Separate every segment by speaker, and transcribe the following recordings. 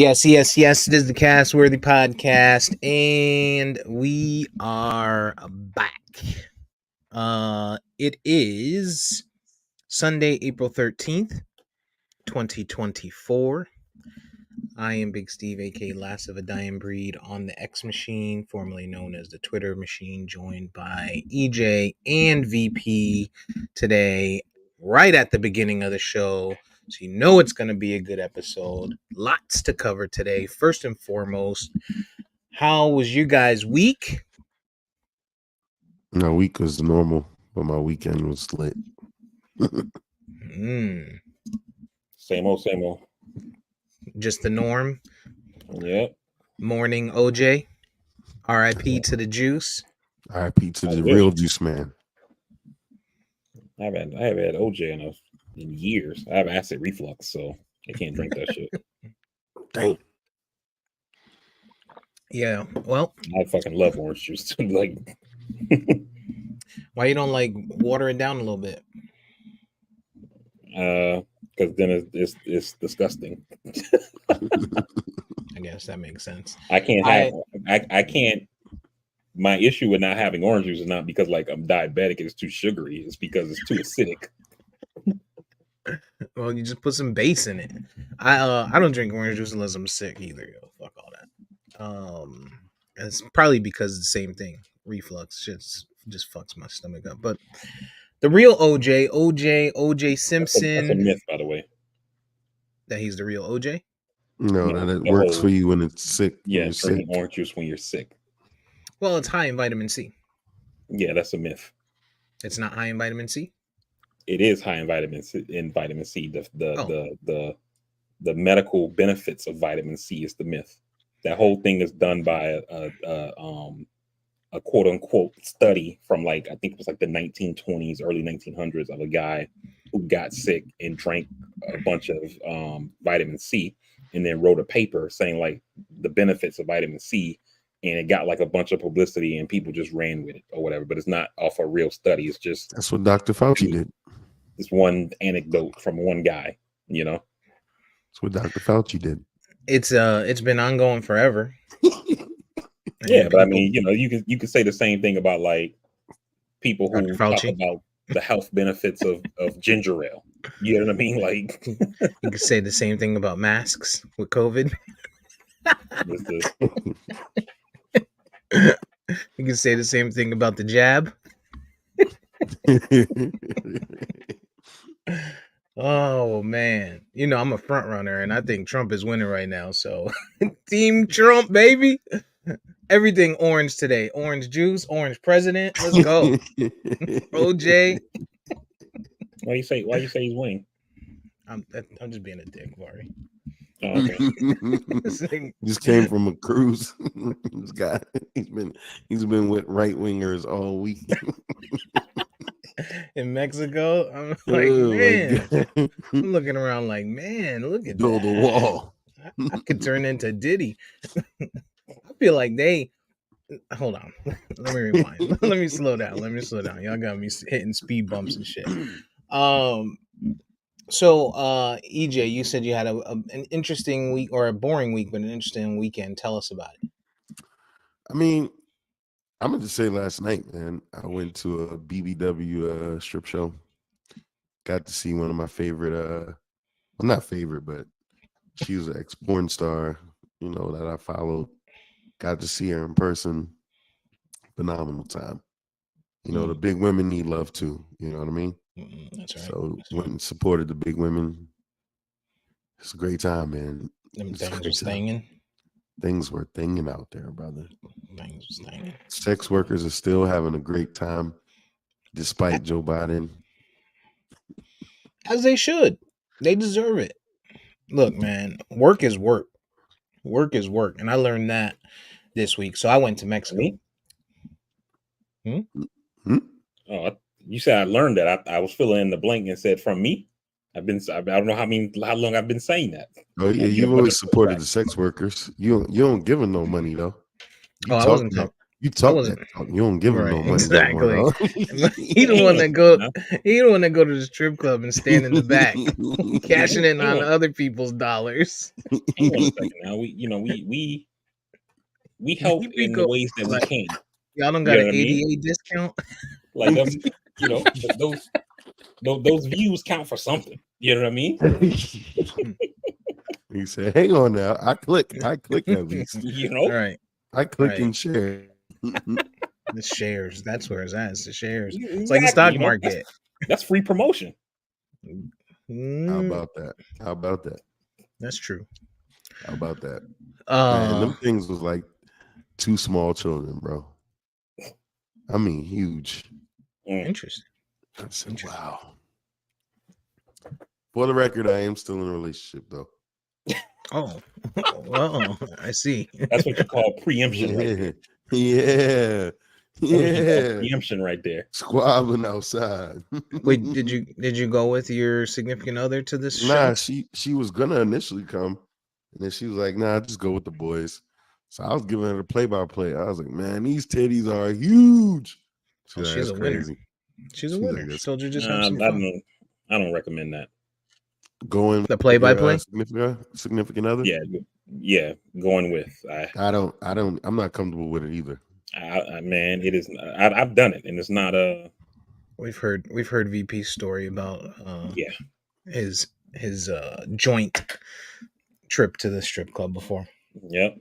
Speaker 1: Yes, yes, yes. It is the Cast Worthy Podcast, and we are back. It is Sunday, April 13th, 2024. I am Big Steve, aka Last of a Dying Breed, on the X Machine, formerly known as the Twitter Machine, joined by EJ and VP today, right at the beginning of the show. So you know it's going to be a good episode. Lots to cover today. First and foremost, how was you guys' week?
Speaker 2: My week was normal, but my weekend was lit.
Speaker 3: Same old, same old.
Speaker 1: Just the norm.
Speaker 3: Yep.
Speaker 1: Morning OJ. RIP to the juice.
Speaker 2: RIP to the real juice man.
Speaker 3: I haven't had OJ in years. I have acid reflux, so I can't drink that shit.
Speaker 2: Dang.
Speaker 1: Yeah, well,
Speaker 3: I fucking love orange juice. Like,
Speaker 1: why you don't like water it down a little bit?
Speaker 3: because then it's disgusting.
Speaker 1: I guess that makes sense.
Speaker 3: I can't. My issue with not having orange juice is not because like I'm diabetic and it's too sugary. It's because it's too acidic.
Speaker 1: Well, you just put some base in it. I don't drink orange juice unless I'm sick either. Yo, fuck all that. It's probably because it's the same thing. Reflux just fucks my stomach up. But the real OJ Simpson.
Speaker 3: That's a myth, by the way.
Speaker 1: That he's the real OJ?
Speaker 2: No, that it works for you when it's sick.
Speaker 3: Yeah, drinking orange juice when you're sick.
Speaker 1: Well, it's high in vitamin C.
Speaker 3: Yeah, that's a myth.
Speaker 1: It's not high in vitamin C?
Speaker 3: It is high in vitamin C. The medical benefits of vitamin C is the myth. That whole thing is done by a quote unquote study from like I think it was like the 1920s, early 1900s of a guy who got sick and drank a bunch of vitamin C and then wrote a paper saying like the benefits of vitamin C, and it got like a bunch of publicity and people just ran with it or whatever. But it's not off a real study. It's just
Speaker 2: that's what Dr. Fauci did.
Speaker 3: It's one anecdote from one guy, you know.
Speaker 2: That's what Dr. Fauci did.
Speaker 1: It's been ongoing forever.
Speaker 3: Yeah, but I mean, you know, you could say the same thing about like people who talk about the health benefits of ginger ale. You know what I mean? Like
Speaker 1: you could say the same thing about masks with COVID. You can say the same thing about the jab. Oh man, you know I'm a front runner, and I think Trump is winning right now. So, Team Trump, baby. Everything orange today. Orange juice, orange president. Let's go. OJ.
Speaker 3: Why you say he's winning?
Speaker 1: I'm just being a dick, Vari.
Speaker 3: Oh, okay.
Speaker 2: Just came from a cruise. This guy, he's been with right wingers all week.
Speaker 1: In Mexico, I'm like, man, I'm looking around like, man, look at
Speaker 2: build a wall.
Speaker 1: I could turn into Diddy. I feel like hold on. Let me rewind. Let me slow down. Y'all got me hitting speed bumps and shit. So, EJ, you said you had an interesting week, or a boring week, but an interesting weekend. Tell us about it.
Speaker 2: I mean, I'm gonna just say last night, man, I went to a BBW strip show. Got to see one of my favorite, well, not favorite, but she was an ex-porn star, you know, that I followed. Got to see her in person. Phenomenal time. You know, the big women need love too. You know what I mean?
Speaker 1: That's right.
Speaker 2: So went and supported the big women. It's a great time, man.
Speaker 1: Them things was thinging.
Speaker 2: Things were thinging out there, brother.
Speaker 1: Things was thinging.
Speaker 2: Sex workers are still having a great time, despite Joe Biden.
Speaker 1: As they should. They deserve it. Look, man, work is work. Work is work. And I learned that this week. So I went to Mexico.
Speaker 3: Oh, you said I learned that. I was filling in the blank and said from me. I don't know how long I've been saying that.
Speaker 2: Oh yeah, you've always supported the sex workers. You don't give them no money though.
Speaker 1: I wasn't talking.
Speaker 2: You talk
Speaker 1: wasn't-
Speaker 2: that talk. You don't give him no
Speaker 1: Right,
Speaker 2: money
Speaker 1: exactly.
Speaker 2: no more.
Speaker 1: He the one that go. He the one that go to the strip club and stand in the back, cashing in on other people's dollars.
Speaker 3: Hang on a second now. We help
Speaker 1: VP
Speaker 3: in the
Speaker 1: go
Speaker 3: ways that we
Speaker 1: like-
Speaker 3: can.
Speaker 1: Y'all don't
Speaker 3: You
Speaker 1: got
Speaker 3: know
Speaker 1: an
Speaker 3: what I mean?
Speaker 1: ADA discount.
Speaker 3: Like that's those views count for something. You know what I mean?
Speaker 2: He said, "Hang on now. I click at least.
Speaker 3: You know,
Speaker 1: All right,
Speaker 2: I click
Speaker 1: Right.
Speaker 2: and share."
Speaker 1: the shares. That's where it's at. It's the shares.
Speaker 3: Exactly,
Speaker 1: It's like the stock
Speaker 3: you know,
Speaker 1: market.
Speaker 3: That's free promotion.
Speaker 2: How
Speaker 1: Mm,
Speaker 2: about that? How about that?
Speaker 1: that's true.
Speaker 2: How about that? Man, them
Speaker 1: Uh,
Speaker 2: things was like 2 small children, bro. I mean, huge.
Speaker 1: interesting.
Speaker 2: I said,
Speaker 1: Interesting.
Speaker 2: wow. For the record, I am still in a relationship, though.
Speaker 1: Oh, well, I see.
Speaker 3: That's what you call preemption, right there.
Speaker 2: Yeah.
Speaker 3: That's what you call
Speaker 2: Yeah.
Speaker 3: preemption right there.
Speaker 2: Squabbling outside.
Speaker 1: Wait, did you go with your significant other to this
Speaker 2: Nah,
Speaker 1: show?
Speaker 2: she was gonna initially come, and then she was like, "Nah, just go with the boys." So I was giving her the play-by-play. I was like, "Man, these titties are huge."
Speaker 1: Oh,
Speaker 2: She's like,
Speaker 1: she's
Speaker 2: "That's
Speaker 1: a winner.
Speaker 2: crazy."
Speaker 1: She's a
Speaker 2: She's like,
Speaker 1: winner. She
Speaker 2: "That's
Speaker 1: told you just
Speaker 3: I
Speaker 1: have some fun.
Speaker 3: don't recommend that.
Speaker 2: going
Speaker 1: The
Speaker 2: with your,
Speaker 1: play-by-play?
Speaker 2: significant other."
Speaker 3: Yeah, going with
Speaker 2: I'm not comfortable with it either.
Speaker 3: man, it is. I've done it, and it's not
Speaker 1: We've heard VP's story about
Speaker 3: Yeah.
Speaker 1: his joint trip to the strip club before.
Speaker 3: Yep.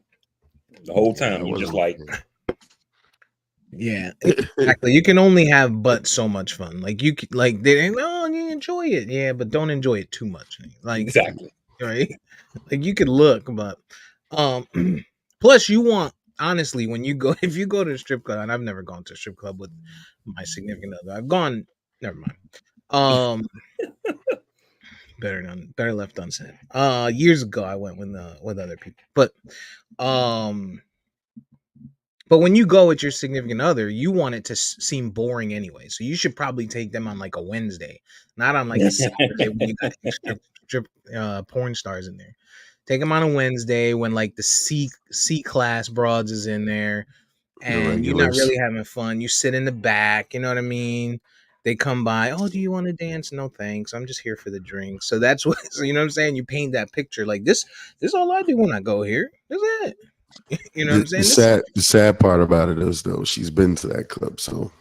Speaker 3: The whole
Speaker 2: Yeah,
Speaker 3: time
Speaker 2: I
Speaker 3: you just
Speaker 2: wasn't-
Speaker 3: like
Speaker 1: Yeah, exactly. You can only have but so much fun. Like you you enjoy it, yeah, but don't enjoy it too much. Like
Speaker 3: exactly.
Speaker 1: right, like you could look, but plus you want honestly when you go if you go to a strip club, and I've never gone to a strip club with my significant other. I've gone. Never mind. Better left unsaid. Years ago I went with other people, but when you go with your significant other, you want it to seem boring anyway. So you should probably take them on like a Wednesday, not on like a Saturday when you got extra porn stars in there. Take them on a Wednesday when like the C class broads is in there, and you're not
Speaker 2: regulars.
Speaker 1: really having fun. You sit in the back, you know what I mean? They come by, oh, do you want to dance? No, thanks. I'm just here for the drink. So that's what so you know what I'm saying? You paint that picture like this is all I do when I go here. That's it. You know what I'm saying?
Speaker 2: The sad part about it is though, she's been to that club, so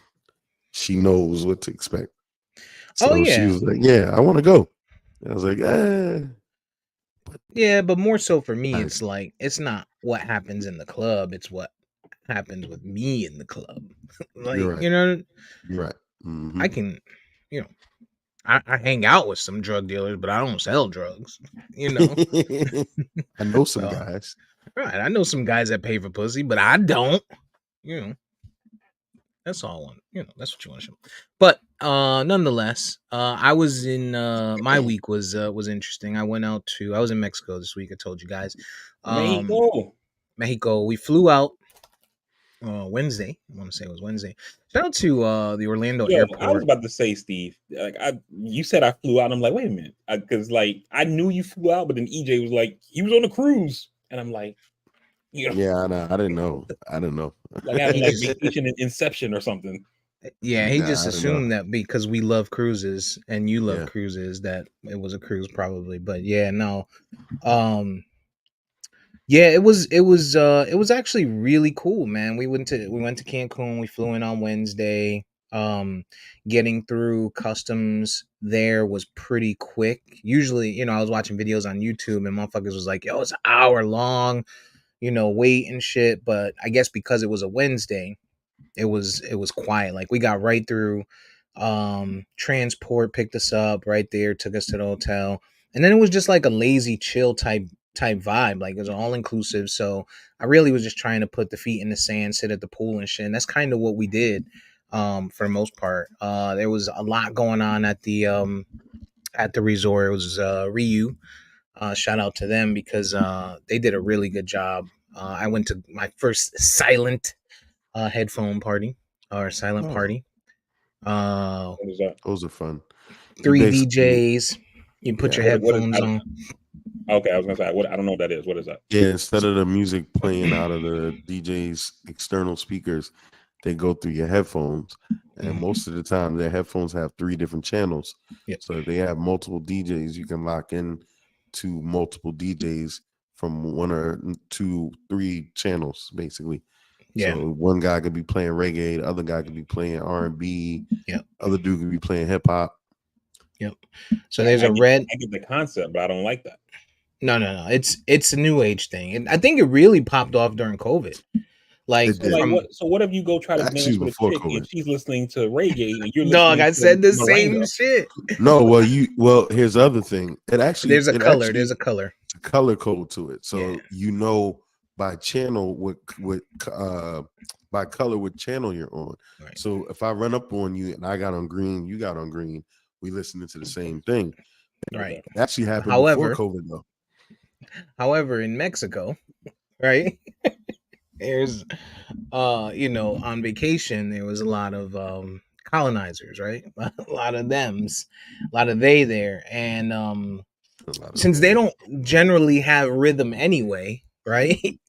Speaker 2: she knows what to expect. So
Speaker 1: Oh,
Speaker 2: she
Speaker 1: yeah.
Speaker 2: was like, "Yeah, I want to go." I was like,
Speaker 1: Yeah, but more so for me,
Speaker 2: Right.
Speaker 1: it's like it's not what happens in the club; it's what happens with me in the club. Like
Speaker 2: You're right.
Speaker 1: you know,
Speaker 2: You're right. Mhm.
Speaker 1: I can, you know, I hang out with some drug dealers, but I don't sell drugs. You know,
Speaker 2: I know some
Speaker 1: So,
Speaker 2: guys.
Speaker 1: right? I know some guys that pay for pussy, but I don't. You know, that's all I want. You know, that's what you want to show. But nonetheless, I was in my week was interesting. I was in Mexico this week. I told you guys. Mexico. We flew out Wednesday. I want to say it was Wednesday. Shout out to the Orlando
Speaker 3: I was
Speaker 1: airport.
Speaker 3: about to say, Steve, like you said I flew out. I'm like, wait a minute, because like I knew you flew out, but then EJ was like, he was on a cruise, and I'm like, you know,
Speaker 2: Yeah, I know. I didn't know.
Speaker 3: like having like vacation in Inception or something.
Speaker 1: Yeah, he
Speaker 2: Nah,
Speaker 1: just
Speaker 2: I don't
Speaker 1: assumed that because we love cruises and you love
Speaker 2: Yeah.
Speaker 1: cruises that it was a cruise probably. But yeah, no. Yeah, it was actually really cool, man. We went to Cancun. We flew in on Wednesday. Getting through customs there was pretty quick. Usually, you know, I was watching videos on YouTube and motherfuckers was like, "Yo, it's an hour long, you know, wait and shit." But I guess because it was a Wednesday, it was quiet. Like we got right through. Transport picked us up right there, took us to the hotel, and then it was just like a lazy, chill type vibe. Like it was all inclusive. So I really was just trying to put the feet in the sand, sit at the pool and shit. And that's kind of what we did for the most part. There was a lot going on at the resort. It was Ryu. Shout out to them because they did a really good job. I went to my first silent headphone party or silent party.
Speaker 3: What is that?
Speaker 2: Those are fun.
Speaker 1: 3
Speaker 2: basically-
Speaker 1: DJs. You put your
Speaker 3: What is-
Speaker 1: headphones on.
Speaker 3: Okay, I was gonna say what I don't know what that is. What is that?
Speaker 2: Yeah, instead of the music playing out of the DJ's external speakers, they go through your headphones. And
Speaker 1: Mhm.
Speaker 2: most of the time, their headphones have 3 different channels.
Speaker 1: Yep.
Speaker 2: So if they have multiple DJs, you can lock in to multiple DJs from 1 or 2, 3 channels, basically.
Speaker 1: Yeah.
Speaker 2: So one guy could be playing reggae, the other guy could be playing R&B,
Speaker 1: Yep.
Speaker 2: other dude could be playing hip hop.
Speaker 1: Yep. So there's a red.
Speaker 3: I get the concept, but I don't like that.
Speaker 1: No. It's a new age thing, and I think it really popped off during COVID. Like,
Speaker 2: It did.
Speaker 3: what if you go try to
Speaker 2: Actually,
Speaker 3: dance with a
Speaker 2: before
Speaker 3: chick and
Speaker 2: COVID.
Speaker 3: she's listening to reggae and you're
Speaker 1: dog,
Speaker 3: listening
Speaker 1: I
Speaker 3: to
Speaker 1: said the same
Speaker 3: Merengue?
Speaker 1: shit.
Speaker 2: No, well, here's the other thing.
Speaker 1: There's a color. There's a color.
Speaker 2: color code to it, so
Speaker 1: Yeah.
Speaker 2: you know by channel by color what channel you're on.
Speaker 1: Right.
Speaker 2: So if I run up on you and I got on green, you got on green, we listening to the same thing.
Speaker 1: Right.
Speaker 2: It actually happened
Speaker 1: However-
Speaker 2: before COVID though.
Speaker 1: However, in Mexico, right, there's on vacation there was a lot of colonizers, right? A lot of thems, a lot of they there, and
Speaker 2: A lot of
Speaker 1: since they
Speaker 2: them.
Speaker 1: don't generally have rhythm anyway, right?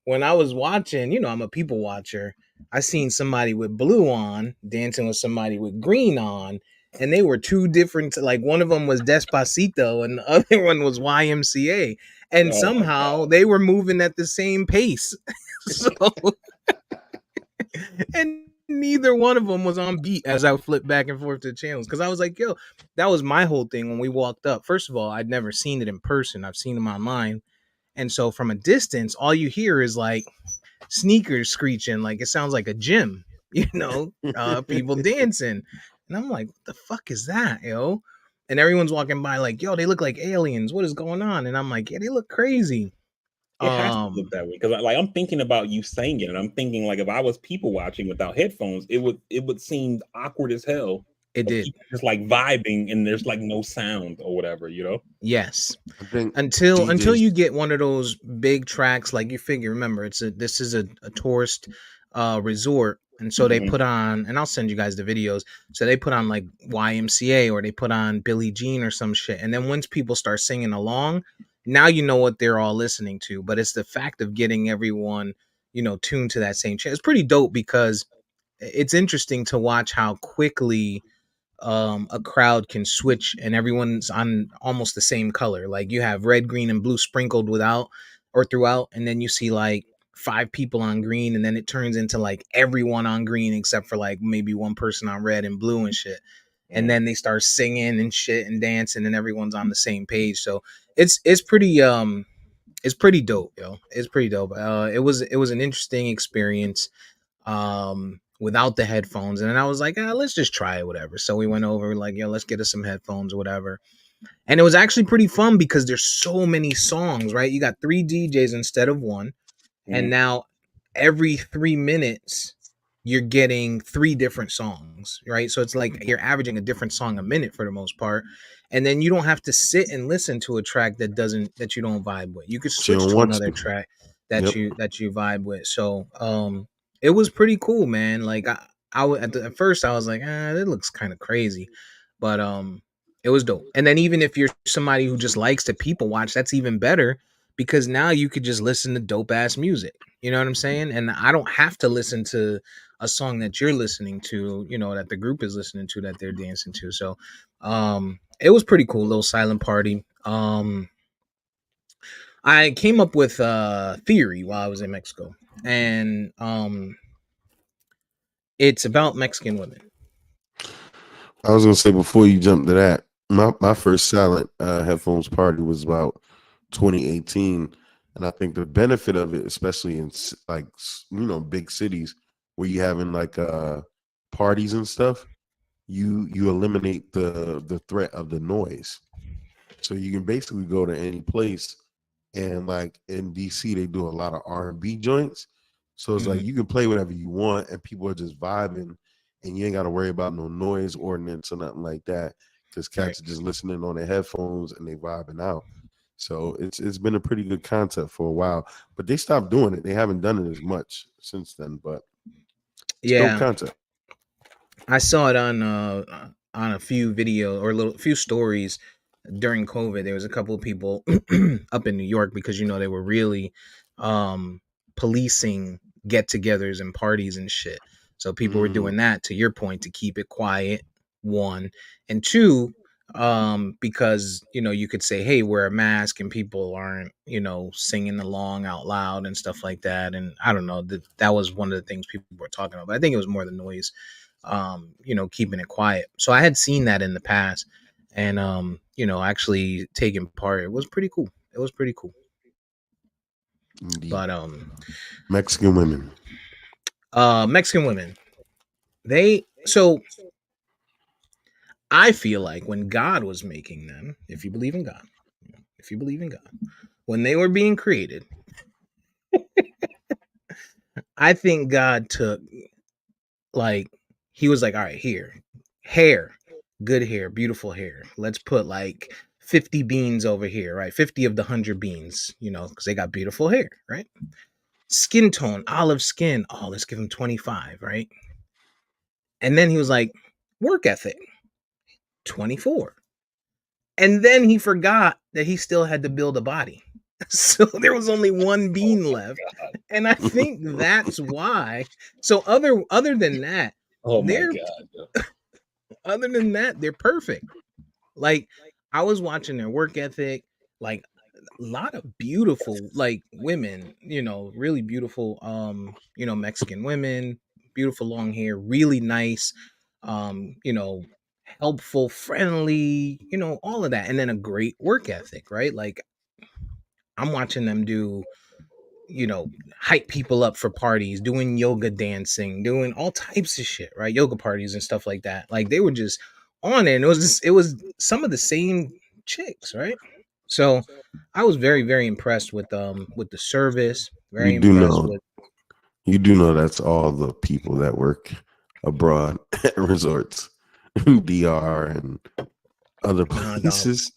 Speaker 1: When I was watching, I'm a people watcher. I seen somebody with blue on dancing with somebody with green on, and they were two different. Like one of them was Despacito, and the other one was YMCA, and
Speaker 3: Oh my
Speaker 1: somehow
Speaker 3: God.
Speaker 1: they were moving at the same pace. So, and neither one of them was on beat as I flipped back and forth to the channels because I was like, yo, that was my whole thing when we walked up. First of all, I'd never seen it in person. I've seen them online. And so from a distance, all you hear is like sneakers screeching, like it sounds like a gym, people dancing. And I'm like, what the fuck is that, yo? And everyone's walking by like, yo, they look like aliens. What is going on? And I'm like, yeah, they look crazy.
Speaker 3: It has to look that way because I'm thinking about you saying it, and I'm thinking like if I was people watching without headphones, it would seem awkward as hell.
Speaker 1: It did.
Speaker 3: People just like vibing and there's like no sound or whatever,
Speaker 1: Yes.
Speaker 2: I think
Speaker 1: Until
Speaker 2: DJs
Speaker 1: you get one of those big tracks, like you figure, remember, this is a tourist resort. And so they
Speaker 3: Mhm.
Speaker 1: put on, and I'll send you guys the videos. So they put on like YMCA or they put on Billie Jean or some shit. And then once people start singing along, now you know what they're all listening to. But it's the fact of getting everyone, tuned to that same channel. It's pretty dope because it's interesting to watch how quickly a crowd can switch and everyone's on almost the same color. Like you have red, green, and blue sprinkled without or throughout, and then you see like 5 people on green, and then it turns into like everyone on green except for like maybe one person on red and blue and shit. And then they start singing and shit and dancing, and everyone's on the same page. So it's pretty dope, yo. It's pretty dope. It was an interesting experience without the headphones, and then I was like, let's just try it, whatever. So we went over like, yo, let's get us some headphones or whatever. And it was actually pretty fun because there's so many songs, right? You got 3 DJs instead of one. And now every 3 minutes you're getting 3 different songs, right? So it's like you're averaging a different song a minute for the most part. And then you don't have to sit and listen to a track that you don't vibe with. You could switch to another track that you vibe with. So it was pretty cool, man. Like at first I was like, that looks kind of crazy. But it was dope. And then even if you're somebody who just likes to people watch, that's even better because now you could just listen to dope ass music. You know what I'm saying? And I don't have to listen to a song that you're listening to, that the group is listening to, that they're dancing to. So it was pretty cool, little silent party. I came up with a theory while I was in Mexico, and it's about Mexican women.
Speaker 2: I was gonna say before you jump to that, my first silent headphones party was about 2018, and I think the benefit of it, especially in like big cities where you having like parties and stuff, you eliminate the threat of the noise, so you can basically go to any place. And like in DC, they do a lot of R&B joints, so it's like you can play whatever you want, and people are just vibing. And you ain't got to worry about no noise ordinance or nothing like that because cats are just listening on their headphones and they vibing out. So it's been a pretty good concept for a while, but they stopped doing it. They haven't done it as much since then, but it's dope concept.
Speaker 1: I saw it on a few video or few stories during COVID, there was a couple of people up in New York because they were really policing get-togethers and parties and shit. So people were doing that, to your point, to keep it quiet. One, and two, because you could say, hey, wear a mask, and people aren't singing along out loud and stuff like that. And I don't know, that was one of the things people were talking about. But I think it was more the noise, keeping it quiet. So I had seen that in the past, and actually taking part. It was pretty cool.
Speaker 2: Indeed.
Speaker 1: But
Speaker 2: Mexican women,
Speaker 1: so I feel like when God was making them, if you believe in God, when they were being created, I think God took, like, he was like, all right, here, hair, good hair, beautiful hair. Let's put like 50 beans over here, right? 50 of the 100 beans, because they got beautiful hair, right? Skin tone, olive skin. Oh, let's give him 25, right? And then he was like, work ethic, 24. And then he forgot that he still had to build a body. So there was only one bean left. And I think that's why. So other than that, other than that, they're perfect. Like, I was watching their work ethic, like a lot of beautiful, like, women, really beautiful, Mexican women, beautiful long hair, really nice, helpful, friendly, all of that. And then a great work ethic, right? Like, I'm watching them do, hype people up for parties, doing yoga dancing, doing all types of shit, right? Yoga parties and stuff like that. Like, they were just on it. And it was some of the same chicks, right? So I was very, very impressed with the service. Very impressed with.
Speaker 2: You do know that's all the people that work abroad at resorts, DR and other places.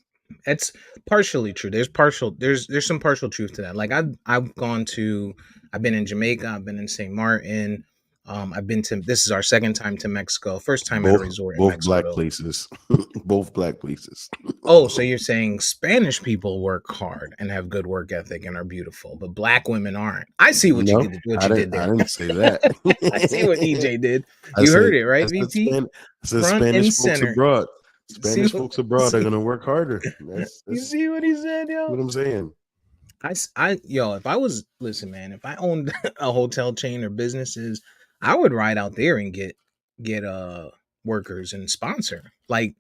Speaker 1: It's partially true. There's some partial truth to that. Like, I've been in Jamaica, I've been in St. Martin, this is our second time to Mexico, first time at a resort in Mexico.
Speaker 2: Black places. Both black places.
Speaker 1: Oh, so you're saying Spanish people work hard and have good work ethic and are beautiful, but black women aren't. I see what you did. What you did there.
Speaker 2: I didn't say that.
Speaker 1: I see what EJ did. You heard it, right, VP?
Speaker 2: I said Spanish folks abroad. Spanish folks abroad are gonna work harder. That's
Speaker 1: you see what he said, yo?
Speaker 2: What I'm saying.
Speaker 1: If I owned a hotel chain or businesses, I would ride out there and get workers and sponsor. Like,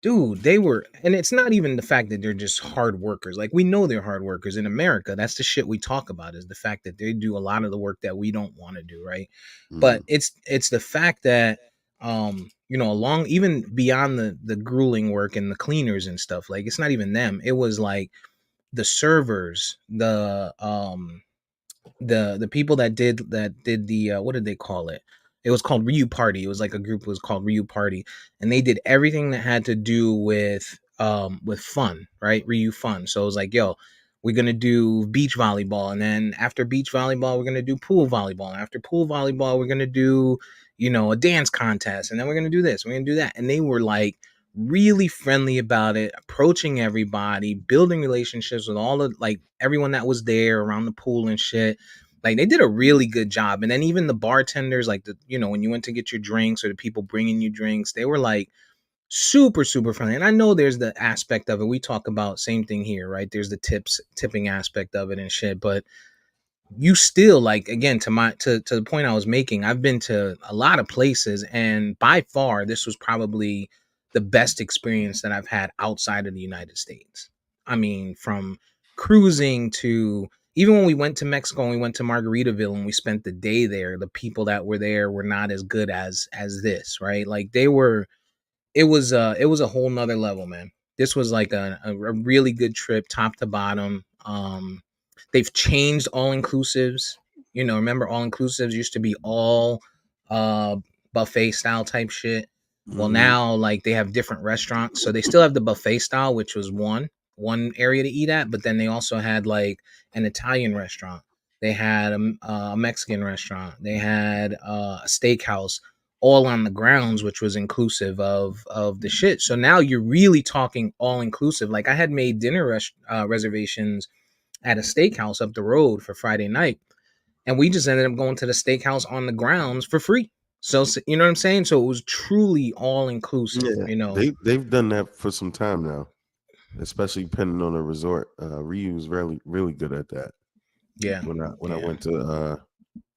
Speaker 1: dude, and it's not even the fact that they're just hard workers. Like, we know they're hard workers in America. That's the shit we talk about, is the fact that they do a lot of the work that we don't want to do, right? Mm-hmm. But it's the fact that along, even beyond the grueling work and the cleaners and stuff, like, it's not even them. It was like the servers, the people that did the what did they call it? It was called Ryu Party. It was like a group, was called Ryu Party, and they did everything that had to do with fun, right? Ryu Fun. So it was like, yo, we're gonna do beach volleyball, and then after beach volleyball, we're gonna do pool volleyball, and after pool volleyball, we're gonna do a dance contest, and then we're gonna do this, we're gonna do that, and they were like really friendly about it, approaching everybody, building relationships with all of, like, everyone that was there around the pool and shit. Like, they did a really good job. And then even the bartenders, like, when you went to get your drinks, or the people bringing you drinks, they were like super, super friendly. And I know there's the aspect of it. We talk about same thing here, right? There's the tipping aspect of it and shit. But you still, like, again, to the point I was making, I've been to a lot of places, and by far, this was probably the best experience that I've had outside of the United States. I mean, from cruising to, even when we went to Mexico and we went to Margaritaville and we spent the day there, the people that were there were not as good as this, right? Like, it was a whole nother level, man. This was like a really good trip, top to bottom. They've changed all inclusives. Remember, all inclusives used to be all buffet style type shit. Well, now, like, they have different restaurants. So they still have the buffet style, which was one area to eat at, but then they also had like an Italian restaurant. They had a Mexican restaurant. They had a steakhouse, all on the grounds, which was inclusive of the shit. So now you're really talking all inclusive. Like I had made dinner reservations at a steakhouse up the road for Friday night, and we just ended up going to the steakhouse on the grounds for free. So you know what I'm saying? So it was truly all inclusive.
Speaker 2: Yeah,
Speaker 1: You know,
Speaker 2: they've done that for some time now, especially depending on the resort. Ryu's really good at that.
Speaker 1: yeah.
Speaker 2: When I went to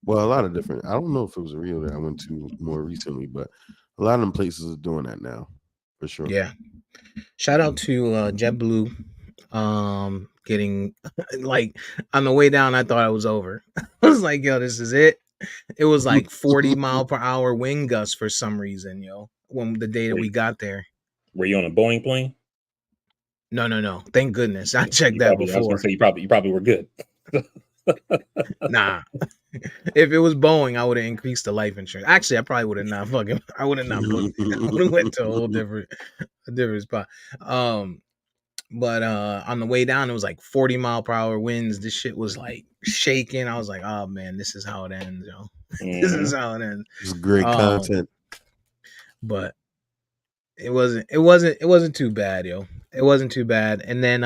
Speaker 2: well, a lot of different. I don't know if it was a Rio that I went to more recently, but a lot of them places are doing that now, for sure.
Speaker 1: Yeah. Shout out to JetBlue. Getting like on the way down, I thought I was over. I was like, yo, this is it. It was like 40-mile-per-hour wind gusts for some reason, yo. When the day that we got there.
Speaker 3: Were you on a Boeing plane?
Speaker 1: No. Thank goodness. I checked
Speaker 3: You
Speaker 1: that
Speaker 3: probably, I was
Speaker 1: before.
Speaker 3: gonna say you probably were good.
Speaker 1: Nah. If it was Boeing, I would have increased the life insurance. Actually, I probably would have not booked. I would have went to a whole different spot. But on the way down, it was like 40-mile-per-hour winds. This shit was like shaking. I was like, oh man, this is how it ends, yo. This is how it ends.
Speaker 2: It's great content.
Speaker 1: But it wasn't too bad, yo. It wasn't too bad. And then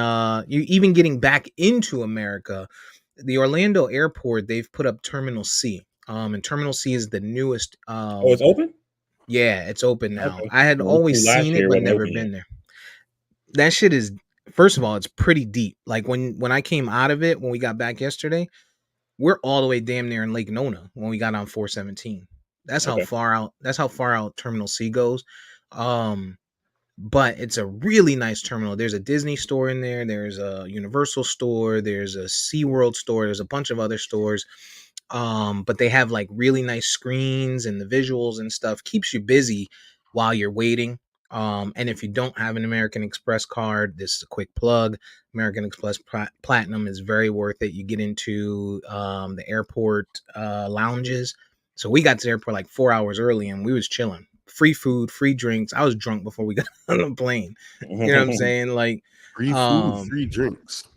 Speaker 1: you even getting back into America, the Orlando airport, they've put up Terminal C. And Terminal C is the newest.
Speaker 3: Oh, it's open?
Speaker 1: Yeah, it's open now.
Speaker 3: Okay.
Speaker 1: I had always seen it, but never been there. That shit is, first of all, it's pretty deep. Like when I came out of it, when we got back yesterday, we're all the way damn near in Lake Nona when we got on 417. That's how far out. That's how far out Terminal C goes. But it's a really nice terminal. There's a Disney store in there. There's a Universal store. There's a SeaWorld store. There's a bunch of other stores. But they have like really nice screens, and the visuals and stuff keeps you busy while you're waiting. And if you don't have an American Express card, this is a quick plug. American Express Platinum is very worth it. You get into the airport lounges. So we got to the airport like 4 hours early, and we was chilling. Free food, free drinks. I was drunk before we got on the plane. You know what I'm saying? Like
Speaker 2: free food, free drinks.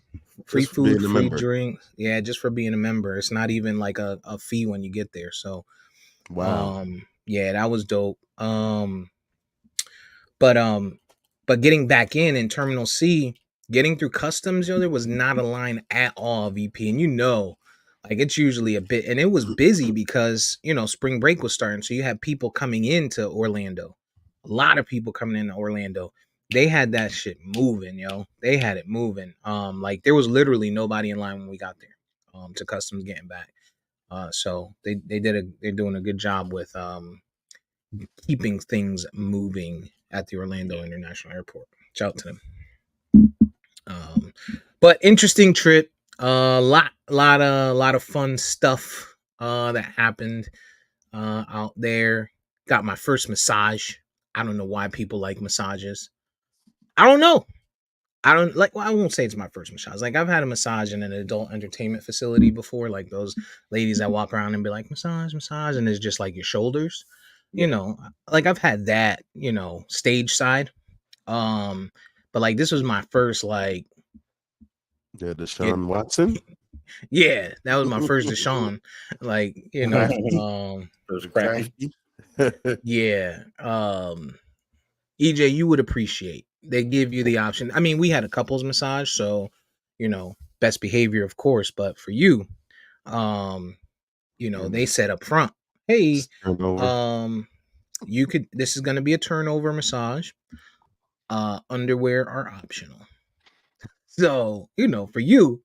Speaker 1: Free food, free drinks. Yeah, just for being a member. It's not even like a fee when you get there. So
Speaker 2: wow.
Speaker 1: Yeah, that was dope. But getting back in Terminal C, getting through customs, there was not a line at all, VP. And like it's usually a bit, and it was busy because spring break was starting. So you had people coming into Orlando. A lot of people coming into Orlando. They had that shit moving, yo. They had it moving. Like there was literally nobody in line when we got there, to customs getting back. So they're doing a good job with keeping things moving at the Orlando International Airport. Shout out to them. But interesting trip. Lot of fun stuff that happened out there. Got my first massage. I don't know why people like massages. I don't know. I don't like. Well, I won't say it's my first massage. Like I've had a massage in an adult entertainment facility before. Like those ladies that walk around and be like massage, and it's just like your shoulders. Like I've had that. Stage side. But like this was my first like.
Speaker 2: Yeah, Deshaun Watson.
Speaker 1: Yeah, that was my first Deshaun. Like
Speaker 3: first crafty.
Speaker 1: Yeah. EJ, you would appreciate. They give you the option. I mean, we had a couples massage, so best behavior, of course. But for you, they said up front, hey, you could. This is going to be a turnover massage. Underwear are optional. So for you,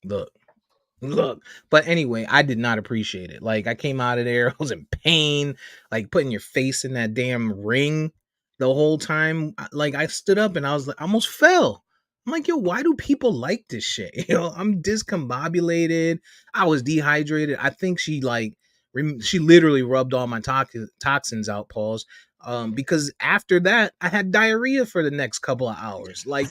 Speaker 1: look. But anyway, I did not appreciate it. Like I came out of there, I was in pain. Like putting your face in that damn ring the whole time. Like I stood up and I was like, I almost fell. I'm like, yo, why do people like this shit? I'm discombobulated. I was dehydrated. I think she literally rubbed all my toxins out, Pauls. Because after that, I had diarrhea for the next couple of hours. Like,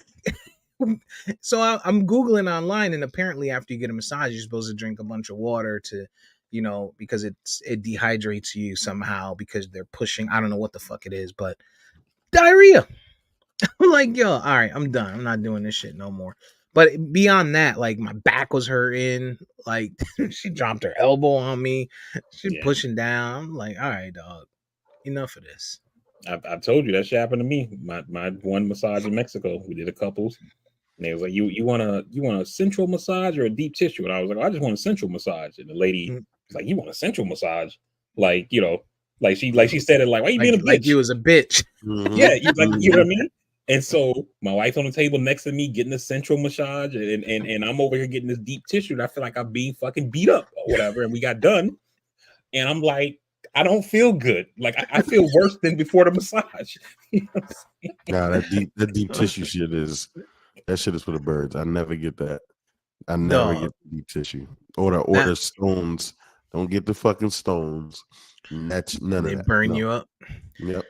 Speaker 1: so I'm Googling online, and apparently after you get a massage, you're supposed to drink a bunch of water to, because it dehydrates you somehow because they're pushing. I don't know what the fuck it is, but diarrhea. I'm like, yo, all right, I'm done. I'm not doing this shit no more. But beyond that, like my back was hurting. Like she dropped her elbow on me. She
Speaker 3: Yeah.
Speaker 1: pushing down. I'm like, all right, dog, enough of this.
Speaker 3: I've told you that shit happened to me. My one massage in Mexico, we did a couples, and they was like, you want a central massage or a deep tissue? And I was like, I just want a central massage. And the lady was like, you want a central massage? Like, you know, like she said it like, why you being a bitch?
Speaker 1: Like you was a bitch.
Speaker 3: Yeah, you know what I mean? And so my wife's on the table next to me getting a central massage, and I'm over here getting this deep tissue, and I feel like I'm being fucking beat up or whatever. And we got done, and I'm like, I don't feel good. Like I feel worse than before the massage. You know what I'm saying?
Speaker 2: Nah, that deep tissue shit is for the birds. I never get that. I never get the deep tissue or the stones. Don't get the fucking stones. That's none of that.
Speaker 1: They burn you up.
Speaker 2: Yep.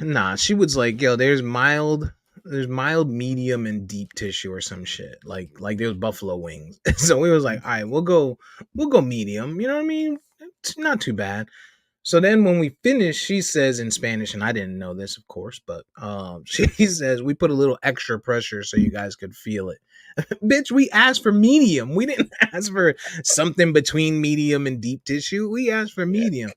Speaker 1: Nah, she was like, yo, there's mild, medium, and deep tissue or some shit. Like there's buffalo wings. So we was like, all right, we'll go medium. You know what I mean? It's not too bad. So then when we finish, she says in Spanish, and I didn't know this, of course, but she says we put a little extra pressure so you guys could feel it. Bitch, we asked for medium. We didn't ask for something between medium and deep tissue. We asked for medium.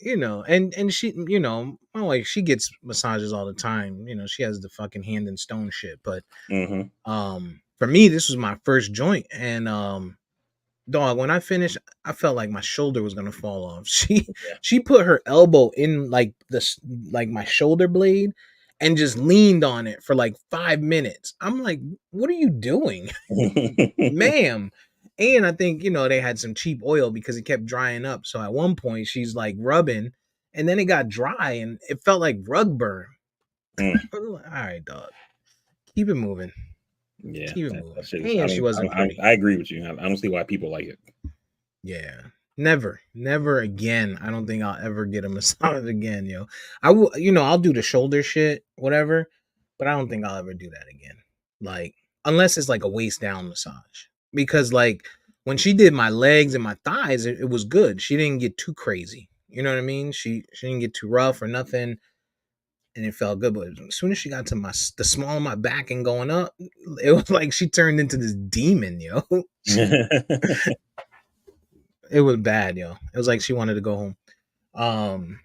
Speaker 1: You know, and she, you know, like she gets massages all the time. You know, she has the fucking hand and stone shit. But for me, this was my first joint, and dog, when I finished, I felt like my shoulder was gonna fall off. She put her elbow in like my shoulder blade and just leaned on it for like 5 minutes. I'm like, what are you doing, ma'am? And I think, you know, they had some cheap oil because it kept drying up. So at one point she's like rubbing, and then it got dry and it felt like rug burn. All right, dog, keep it moving.
Speaker 3: Yeah,
Speaker 1: keep it moving. And she wasn't pretty.
Speaker 3: I agree with you. I don't see why people like it.
Speaker 1: Yeah, never again. I don't think I'll ever get a massage again, yo. I will, you know, I'll do the shoulder shit, whatever, but I don't think I'll ever do that again. Like, unless it's like a waist down massage. Because like when she did my legs and my thighs, it was good. She didn't get too crazy. You know what I mean? She didn't get too rough or nothing. And it felt good. But as soon as she got to the small of my back and going up, it was like she turned into this demon, yo. It was bad, yo. It was like she wanted to go home.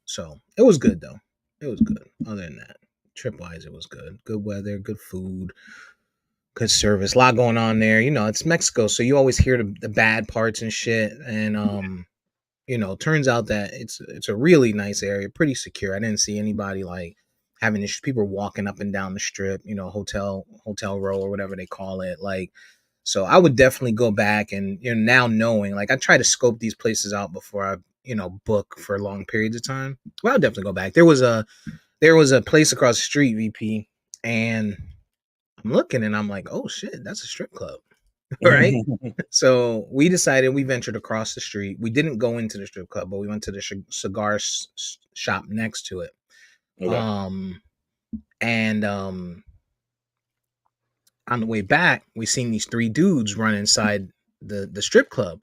Speaker 1: So it was good though. It was good. Other than that, trip wise, it was good. Good weather, good food, good service. A lot going on there. You know, it's Mexico, so you always hear the bad parts and shit. And you know, turns out that it's a really nice area, pretty secure. I didn't see anybody like having issues. People walking up and down the strip, you know, hotel row or whatever they call it. Like, so I would definitely go back, and you know, now knowing, like, I try to scope these places out before I, you know, book for long periods of time. Well, I'll definitely go back. There was a place across the street, VP, and I'm looking and I'm like, oh shit, that's a strip club. Right. So we decided, we ventured across the street. We didn't go into the strip club, but we went to the cigar shop next to it. Okay. And on the way back, we seen these 3 dudes run inside the strip club.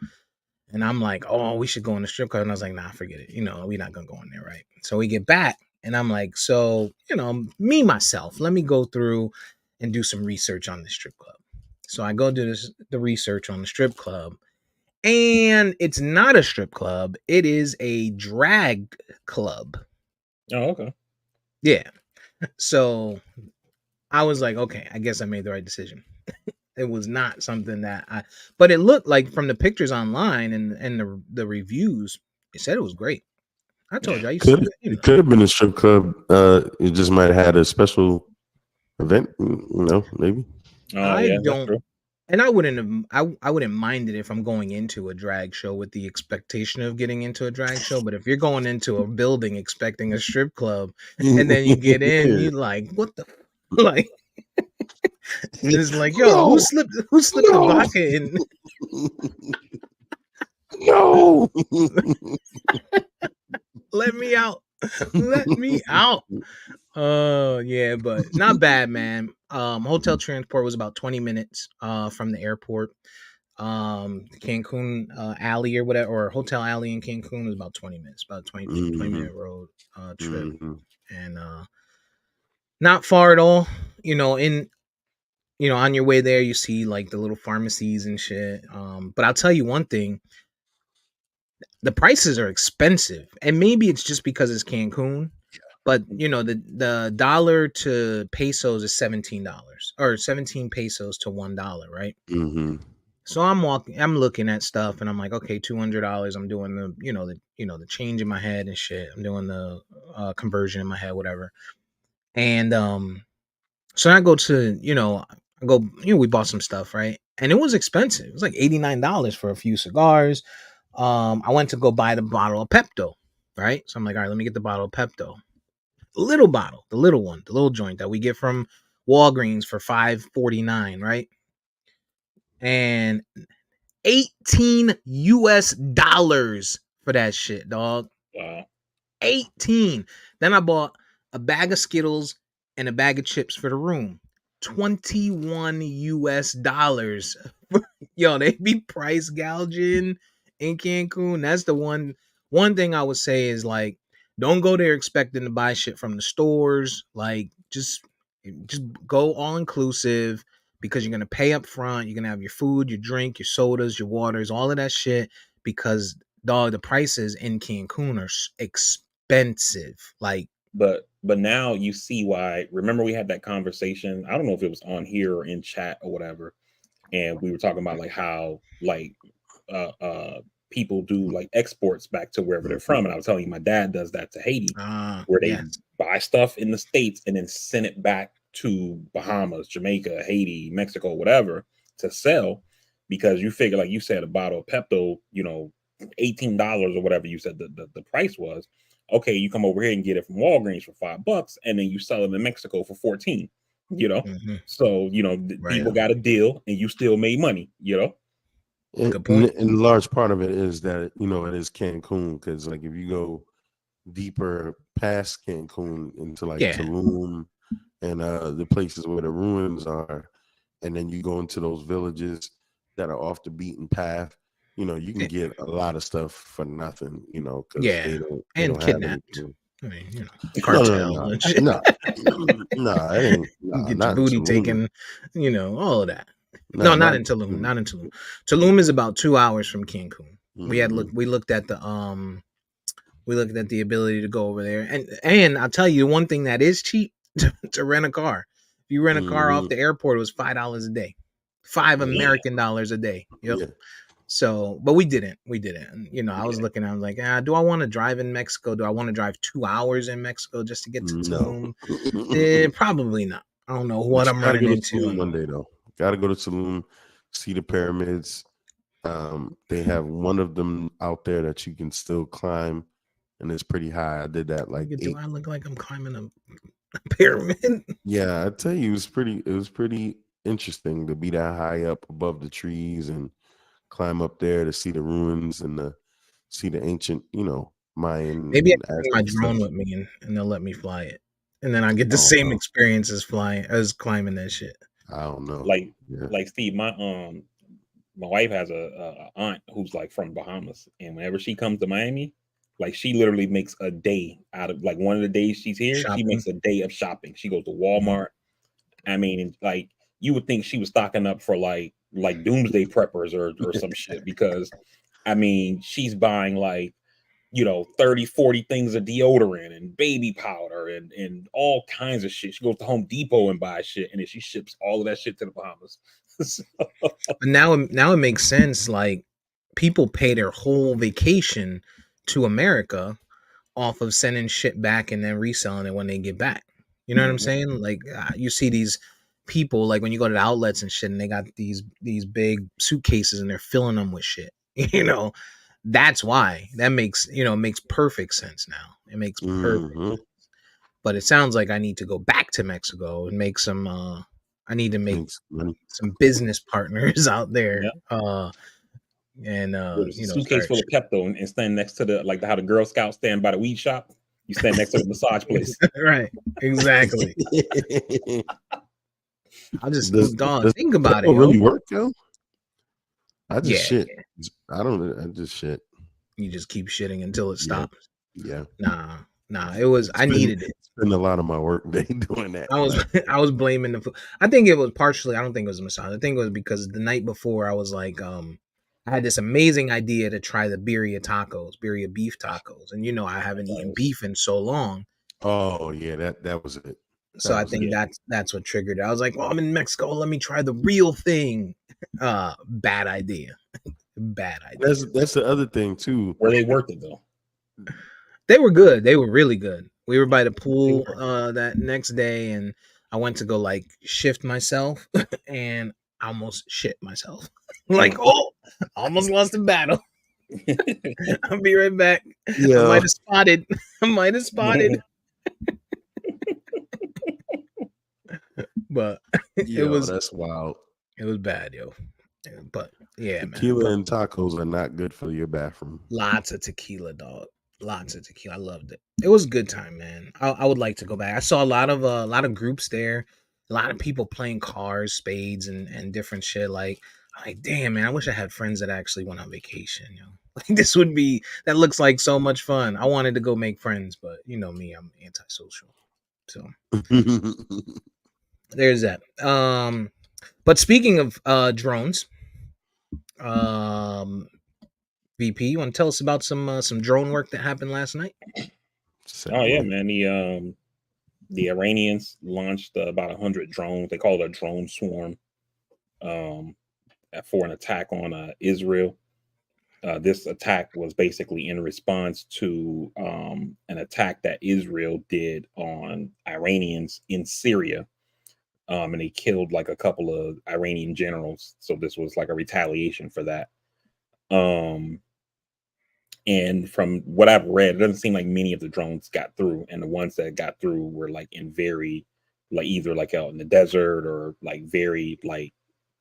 Speaker 1: And I'm like, oh, we should go in the strip club. And I was like, nah, forget it. You know, we're not going to go in there, right? So we get back, and I'm like, so, you know, myself, let me go through and do some research on the strip club. So I go do the research on the strip club, and it's not a strip club. It is a drag club.
Speaker 3: Oh, okay.
Speaker 1: Yeah. So I was like, okay, I guess I made the right decision. It was not something that but it looked like, from the pictures online and the reviews, it said it was great. I told you,
Speaker 2: it could have been a strip club. It just might have had a special event, you know, maybe.
Speaker 1: I don't, and I wouldn't mind it if I'm going into a drag show with the expectation of getting into a drag show. But if you're going into a building expecting a strip club, and then you get in, you like, what the like? It's like, yo, no. who slipped the vodka in?
Speaker 2: No.
Speaker 1: Let me out. Let me out. Yeah, but not bad, man. Hotel transport was about 20 minutes from the airport. Cancun alley or whatever, or hotel alley in Cancun was about 20 minutes, about 20 minute road trip. And not far at all. You know, you know, on your way there, you see like the little pharmacies and shit. But I'll tell you one thing: the prices are expensive, and maybe it's just because it's Cancun. But you know, the dollar to pesos is $17 or 17 pesos to $1, right?
Speaker 2: Mm-hmm.
Speaker 1: So I'm looking at stuff, and I'm like, okay, $200. I'm doing the change in my head and shit. I'm doing the conversion in my head, whatever. And so I go to we bought some stuff, right? And it was expensive. It was like $89 for a few cigars. I went to go buy the bottle of Pepto, right? So I'm like, all right, let me get the bottle of Pepto. Little bottle, the little one, the little joint that we get from Walgreens for $5.49, right? And $18 for that shit, dog.
Speaker 3: Wow.
Speaker 1: 18. Then I bought a bag of Skittles and a bag of chips for the room. $21. Yo, they be price gouging in Cancun. That's the one thing I would say is like, don't go there expecting to buy shit from the stores. Like, just go all inclusive because you're gonna pay up front. You're gonna have your food, your drink, your sodas, your waters, all of that shit. Because dog, the prices in Cancun are expensive. Like,
Speaker 3: But now you see why. Remember, we had that conversation. I don't know if it was on here or in chat or whatever, and we were talking about like how like people do like exports back to wherever they're from. And I was telling you, my dad does that to Haiti, where they buy stuff in the States and then send it back to Bahamas, Jamaica, Haiti, Mexico, whatever, to sell. Because you figure, like you said, a bottle of Pepto, you know, $18 or whatever you said the price was. Okay, you come over here and get it from Walgreens for $5, and then you sell it in Mexico for 14. You know, so you know people got a deal, and you still made money. You know,
Speaker 1: good point.
Speaker 2: And a large part of it is that it is Cancun, because like if you go deeper past Cancun into like Tulum and the places where the ruins are, and then you go into those villages that are off the beaten path. You know, you can get a lot of stuff for nothing, you know, because they don't
Speaker 1: kidnapped.
Speaker 2: Have anything.
Speaker 1: I mean, you know, cartel and shit.
Speaker 2: No, it ain't.
Speaker 1: Get your booty taken, you know, all of that. No, not in Tulum. Not in Tulum. Tulum is about 2 hours from Cancun. We looked at the ability to go over there, and I'll tell you one thing that is cheap to rent a car. If you rent a car off the airport, it was $5 a day, American dollars a day. Yep. Yeah. So, but we didn't. You know, I was looking, I was like, do I want to drive in Mexico? Do I want to drive 2 hours in Mexico just to get to Tulum? Probably not. I don't know what I'm running into.
Speaker 2: One day though, gotta go to Tulum, see the pyramids. They have one of them out there that you can still climb, and it's pretty high. I did that like.
Speaker 1: Do I look like I'm climbing a pyramid?
Speaker 2: Yeah, I tell you, it was pretty interesting to be that high up above the trees and climb up there to see the ruins and see the ancient, you know, Mayan.
Speaker 1: Maybe I can bring my drone with me and they'll let me fly it, and then I get the same experience as climbing that shit.
Speaker 2: I don't know.
Speaker 3: Like Steve, my wife has a aunt who's like from Bahamas, and whenever she comes to Miami, like she literally makes a day out of like one of the days she's here. Shopping. She makes a day of shopping. She goes to Walmart. I mean, like you would think she was stocking up for like doomsday preppers or some shit, because I mean she's buying like, you know, 30-40 things of deodorant and baby powder and all kinds of shit. She goes to Home Depot and buys shit, and then she ships all of that shit to the Bahamas.
Speaker 1: But now it makes sense. Like people pay their whole vacation to America off of sending shit back and then reselling it when they get back. You know what I'm saying? Like you see these people, like when you go to the outlets and shit, and they got these big suitcases and they're filling them with shit. You know, that's why. That makes perfect sense now. It makes perfect sense. But it sounds like I need to go back to Mexico and make some I need to make some business partners out there. Yeah. And you know,
Speaker 3: suitcase full of Pepto and stand next to the how the Girl Scouts stand by the weed shop. You stand next to the massage place.
Speaker 1: Right. Exactly. I just think about it.
Speaker 2: Really work, yo? I just shit. Yeah. I just shit.
Speaker 1: You just keep shitting until it stops.
Speaker 2: Yeah.
Speaker 1: Nah. Nah, it was. I needed it.
Speaker 2: Spend a lot of my work day doing that.
Speaker 1: I was blaming the food. I think it was partially. I don't think it was a massage. I think it was because the night before I was like, I had this amazing idea to try the birria tacos, birria beef tacos, and I haven't eaten beef in so long.
Speaker 2: Oh yeah, that was it.
Speaker 1: So I think that's what triggered it. I was like, well, I'm in Mexico. Let me try the real thing. Bad idea. Bad idea.
Speaker 2: That's the other thing too.
Speaker 3: Were they worth it though?
Speaker 1: They were good. They were really good. We were by the pool that next day, and I went to go like shift myself, and I almost shit myself. Like, oh, almost lost the battle. I'll be right back.
Speaker 2: Yeah.
Speaker 1: I might have spotted. But
Speaker 2: that's wild.
Speaker 1: It was bad, yo. But yeah,
Speaker 2: tequila and tacos are not good for your bathroom.
Speaker 1: Lots of tequila, dog. Lots of tequila. I loved it. It was a good time, man. I would like to go back. I saw a lot of groups there, a lot of people playing cars, spades, and different shit. Like, damn, man, I wish I had friends that actually went on vacation. Like that looks like so much fun. I wanted to go make friends, but you know me, I'm antisocial. So there's that. But speaking of drones, VP, you want to tell us about some drone work that happened last night?
Speaker 3: Oh yeah, man. The Iranians launched about 100 drones. They call it a drone swarm for an attack on Israel. This attack was basically in response to an attack that Israel did on Iranians in Syria. And they killed like a couple of Iranian generals. So this was like a retaliation for that. And from what I've read, it doesn't seem like many of the drones got through. And the ones that got through were like in very, like either like out in the desert or like very like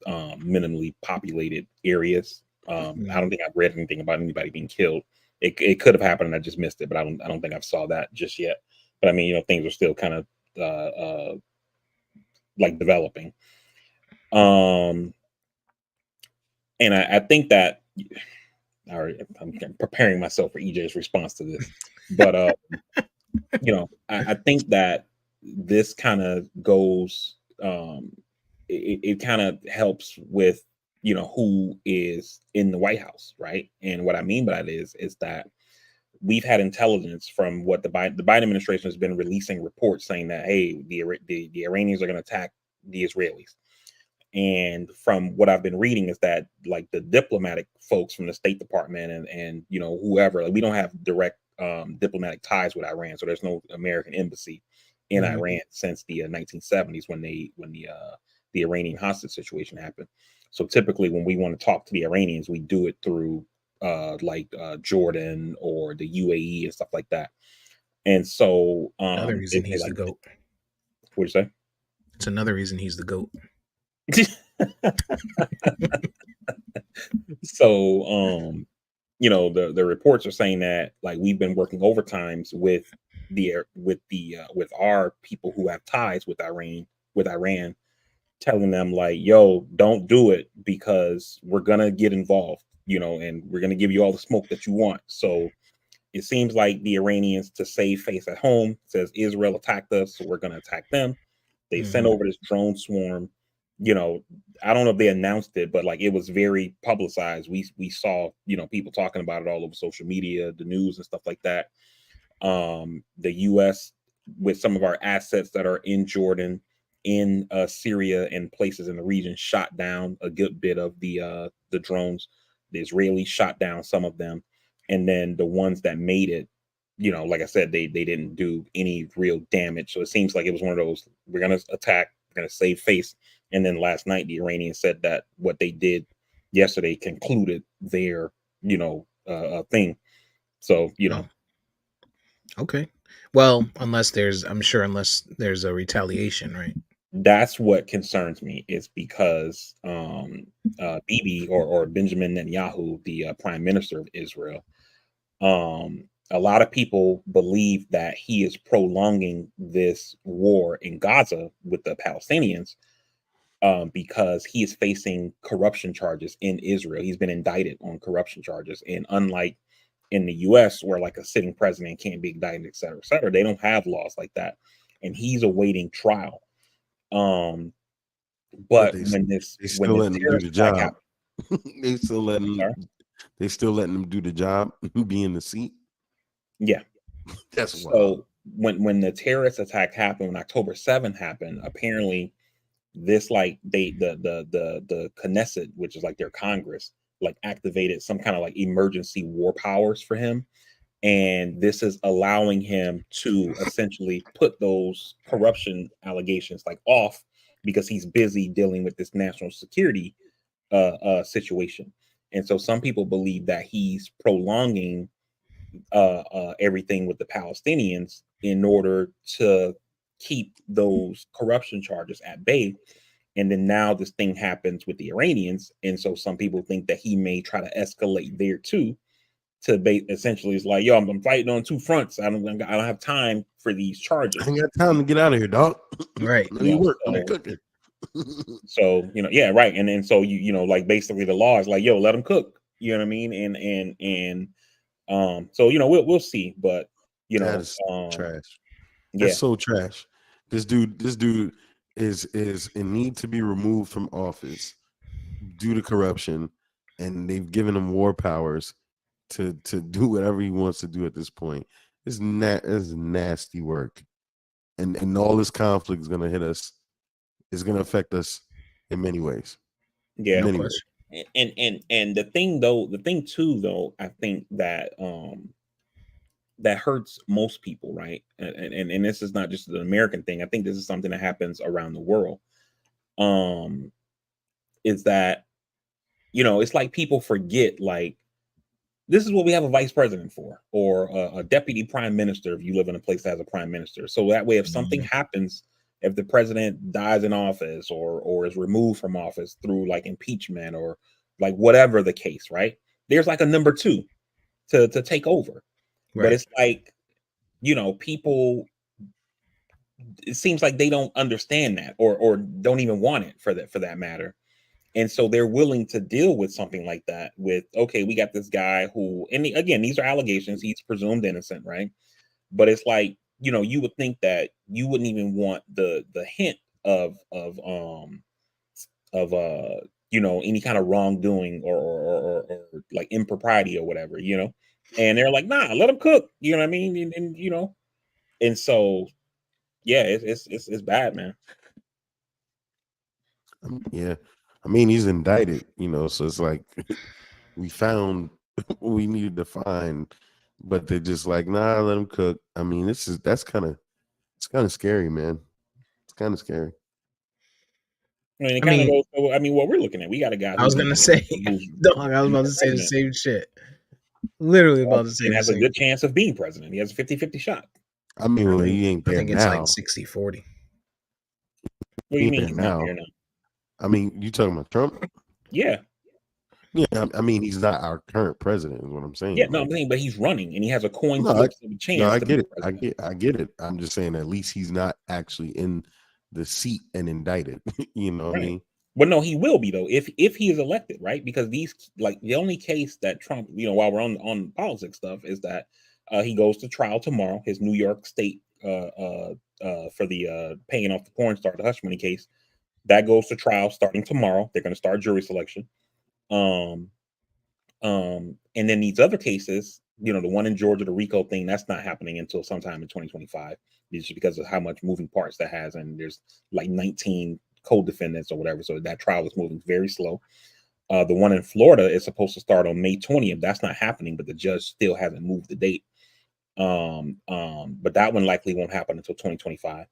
Speaker 3: minimally populated areas. I don't think I've read anything about anybody being killed. It could have happened and I just missed it, but I don't think I've saw that just yet. But I mean, things are still kind of like developing. And I think that I'm preparing myself for EJ's response to this, but I think that this kind of goes, it kind of helps with who is in the White House, right? And what I mean by that is that we've had intelligence from what the Biden administration has been releasing reports saying that, hey, the Iranians are going to attack the Israelis. And from what I've been reading is that like the diplomatic folks from the State Department and whoever, like, we don't have direct diplomatic ties with Iran. So there's no American embassy in Iran since the 1970s when the Iranian hostage situation happened. So typically when we want to talk to the Iranians, we do it through Jordan or the UAE and stuff like that. And so
Speaker 1: another reason he's the GOAT.
Speaker 3: What'd you say?
Speaker 1: It's another reason he's the GOAT.
Speaker 3: So the reports are saying that like we've been working overtimes with our people who have ties with Iran, telling them like, yo, don't do it because we're gonna get involved, and we're gonna give you all the smoke that you want. So it seems like the Iranians, to save face at home, says Israel attacked us, so we're gonna attack them. They sent over this drone swarm. I don't know if they announced it, but like it was very publicized. We saw, people talking about it all over social media, the news and stuff like that. The US, with some of our assets that are in Jordan, in Syria and places in the region, shot down a good bit of the drones. The Israelis shot down some of them. And then the ones that made it, like I said, they didn't do any real damage. So it seems like it was one of those, we're going to attack, we're going to save face. And then last night, the Iranians said that what they did yesterday concluded their, thing. So,
Speaker 1: Okay. Well, unless there's a retaliation, right?
Speaker 3: That's what concerns me, is because Bibi or Benjamin Netanyahu, the prime minister of Israel, a lot of people believe that he is prolonging this war in Gaza with the Palestinians because he is facing corruption charges in Israel. He's been indicted on corruption charges. And unlike in the US where like a sitting president can't be indicted, et cetera, et cetera. They don't have laws like that. And he's awaiting trial. But
Speaker 2: they
Speaker 3: when
Speaker 2: they
Speaker 3: this
Speaker 2: still letting them do
Speaker 3: terrorist
Speaker 2: the
Speaker 3: attack
Speaker 2: job.
Speaker 3: happened,
Speaker 2: They still letting them do the job, be in the seat.
Speaker 3: yeah.
Speaker 2: That's
Speaker 3: So
Speaker 2: wild.
Speaker 3: when the terrorist attack happened, when October 7th happened, apparently this like the Knesset, which is like their Congress, like activated some kind of like emergency war powers for him. And this is allowing him to essentially put those corruption allegations like off because he's busy dealing with this national security situation. And so some people believe that he's prolonging everything with the Palestinians in order to keep those corruption charges at bay. And then now this thing happens with the Iranians, and so some people think that he may try to escalate there too. Essentially, it's like, yo, I'm fighting on two fronts. I don't have time for these charges.
Speaker 2: I ain't got time to get out of here, dog.
Speaker 1: Right.
Speaker 2: Let me work.
Speaker 3: So,
Speaker 2: I'm cooking.
Speaker 3: so yeah, right. And so like basically the law is like, yo, let them cook. You know what I mean? And so we'll see, but
Speaker 2: that is trash.
Speaker 3: Yeah,
Speaker 2: that's so trash. This dude is in need to be removed from office due to corruption, and they've given him war powers to do whatever he wants to do at this point. It's nasty work, and all this conflict is gonna hit us. It's gonna affect us in many ways.
Speaker 3: yeah.
Speaker 1: No
Speaker 2: Many
Speaker 1: question.
Speaker 3: And the thing too, though, I think that that hurts most people, right? And this is not just an American thing. I think this is something that happens around the world. Is that it's like people forget, like, this is what we have a vice president for, or a deputy prime minister if you live in a place that has a prime minister. So that way, if something happens, if the president dies in office or is removed from office through like impeachment or like whatever the case, right? There's like a number two to take over.
Speaker 1: Right.
Speaker 3: But it's like, people, it seems like they don't understand that or don't even want it for that matter. And so they're willing to deal with something like that with, okay, we got this guy who, and again, these are allegations, he's presumed innocent, right? But it's like, you would think that you wouldn't even want the hint of any kind of wrongdoing or like impropriety or whatever, and they're like, nah, let him cook, you know what I mean? And so yeah, it's bad, man.
Speaker 2: Yeah, I mean he's indicted, so it's like we found what we needed to find, but they're just like, nah, let him cook. I mean, it's kind of scary, man. It's kind of scary.
Speaker 3: I mean, it kind of goes. I mean, what we're looking at, we got a guy.
Speaker 1: I was gonna say, dog. I was about to say the same shit. Literally about to say.
Speaker 3: And has a good chance of being president. He has a 50-50 shot.
Speaker 2: I mean, well, he ain't there now. I think
Speaker 1: it's like 60-40.
Speaker 3: What do you mean he's not there now?
Speaker 2: I mean, you talking about Trump?
Speaker 3: Yeah.
Speaker 2: Yeah, I mean, he's not our current president, is what I'm saying.
Speaker 3: Yeah, no, I'm saying, but he's running and he has a coin flip chance.
Speaker 2: No, I get it. I get it. I'm just saying, at least he's not actually in the seat and indicted. You know what I mean?
Speaker 3: But no, he will be though if he is elected, right? Because these, like, the only case that Trump, while we're on politics stuff, is that he goes to trial tomorrow. His New York State for the paying off the porn star, the hush money case, that goes to trial starting tomorrow. They're going to start jury selection. And then these other cases, the one in Georgia, the RICO thing, that's not happening until sometime in 2025, just because of how much moving parts that has, and there's like 19 co-defendants or whatever, so that trial is moving very slow. The one in Florida is supposed to start on May 20th. That's not happening, but the judge still hasn't moved the date. But that one likely won't happen until 2025.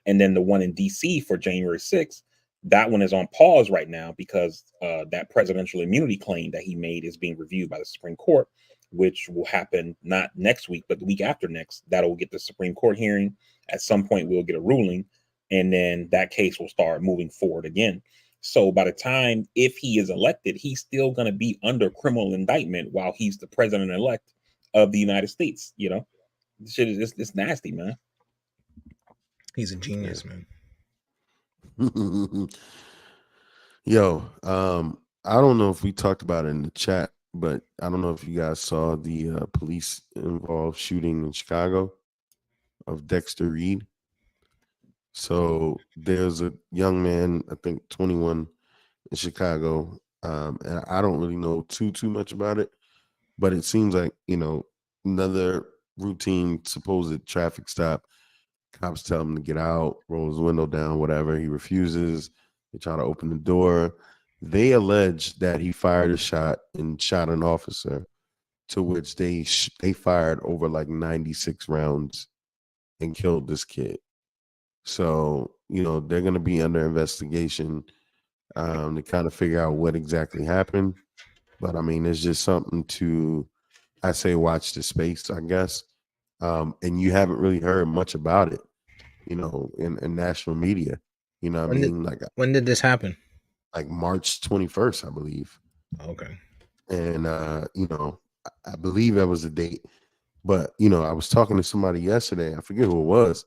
Speaker 3: And then the one in DC for January 6th, that one is on pause right now because that presidential immunity claim that he made is being reviewed by the Supreme Court, which will happen not next week, but the week after next. That'll get the Supreme Court hearing. At some point, we'll get a ruling, and then that case will start moving forward again. So by the time, if he is elected, he's still going to be under criminal indictment while he's the president-elect of the United States. This shit is it's nasty, man.
Speaker 1: He's a genius, man.
Speaker 2: Yo, I don't know if we talked about it in the chat, but I don't know if you guys saw the police involved shooting in Chicago of Dexter Reed. So there's a young man, I think 21, in Chicago, and I don't really know too much about it, but it seems like another routine supposed traffic stop. Cops tell him to get out, roll his window down, whatever. He refuses. They try to open the door. They allege that he fired a shot and shot an officer, to which they fired over like 96 rounds and killed this kid. So, they're going to be under investigation to kind of figure out what exactly happened. But I mean, it's just something I say, watch the space, I guess. And you haven't really heard much about it, in national media. You know what I mean?
Speaker 1: When did this happen?
Speaker 2: Like March 21st, I believe.
Speaker 1: Okay.
Speaker 2: And, I believe that was the date. But, I was talking to somebody yesterday. I forget who it was.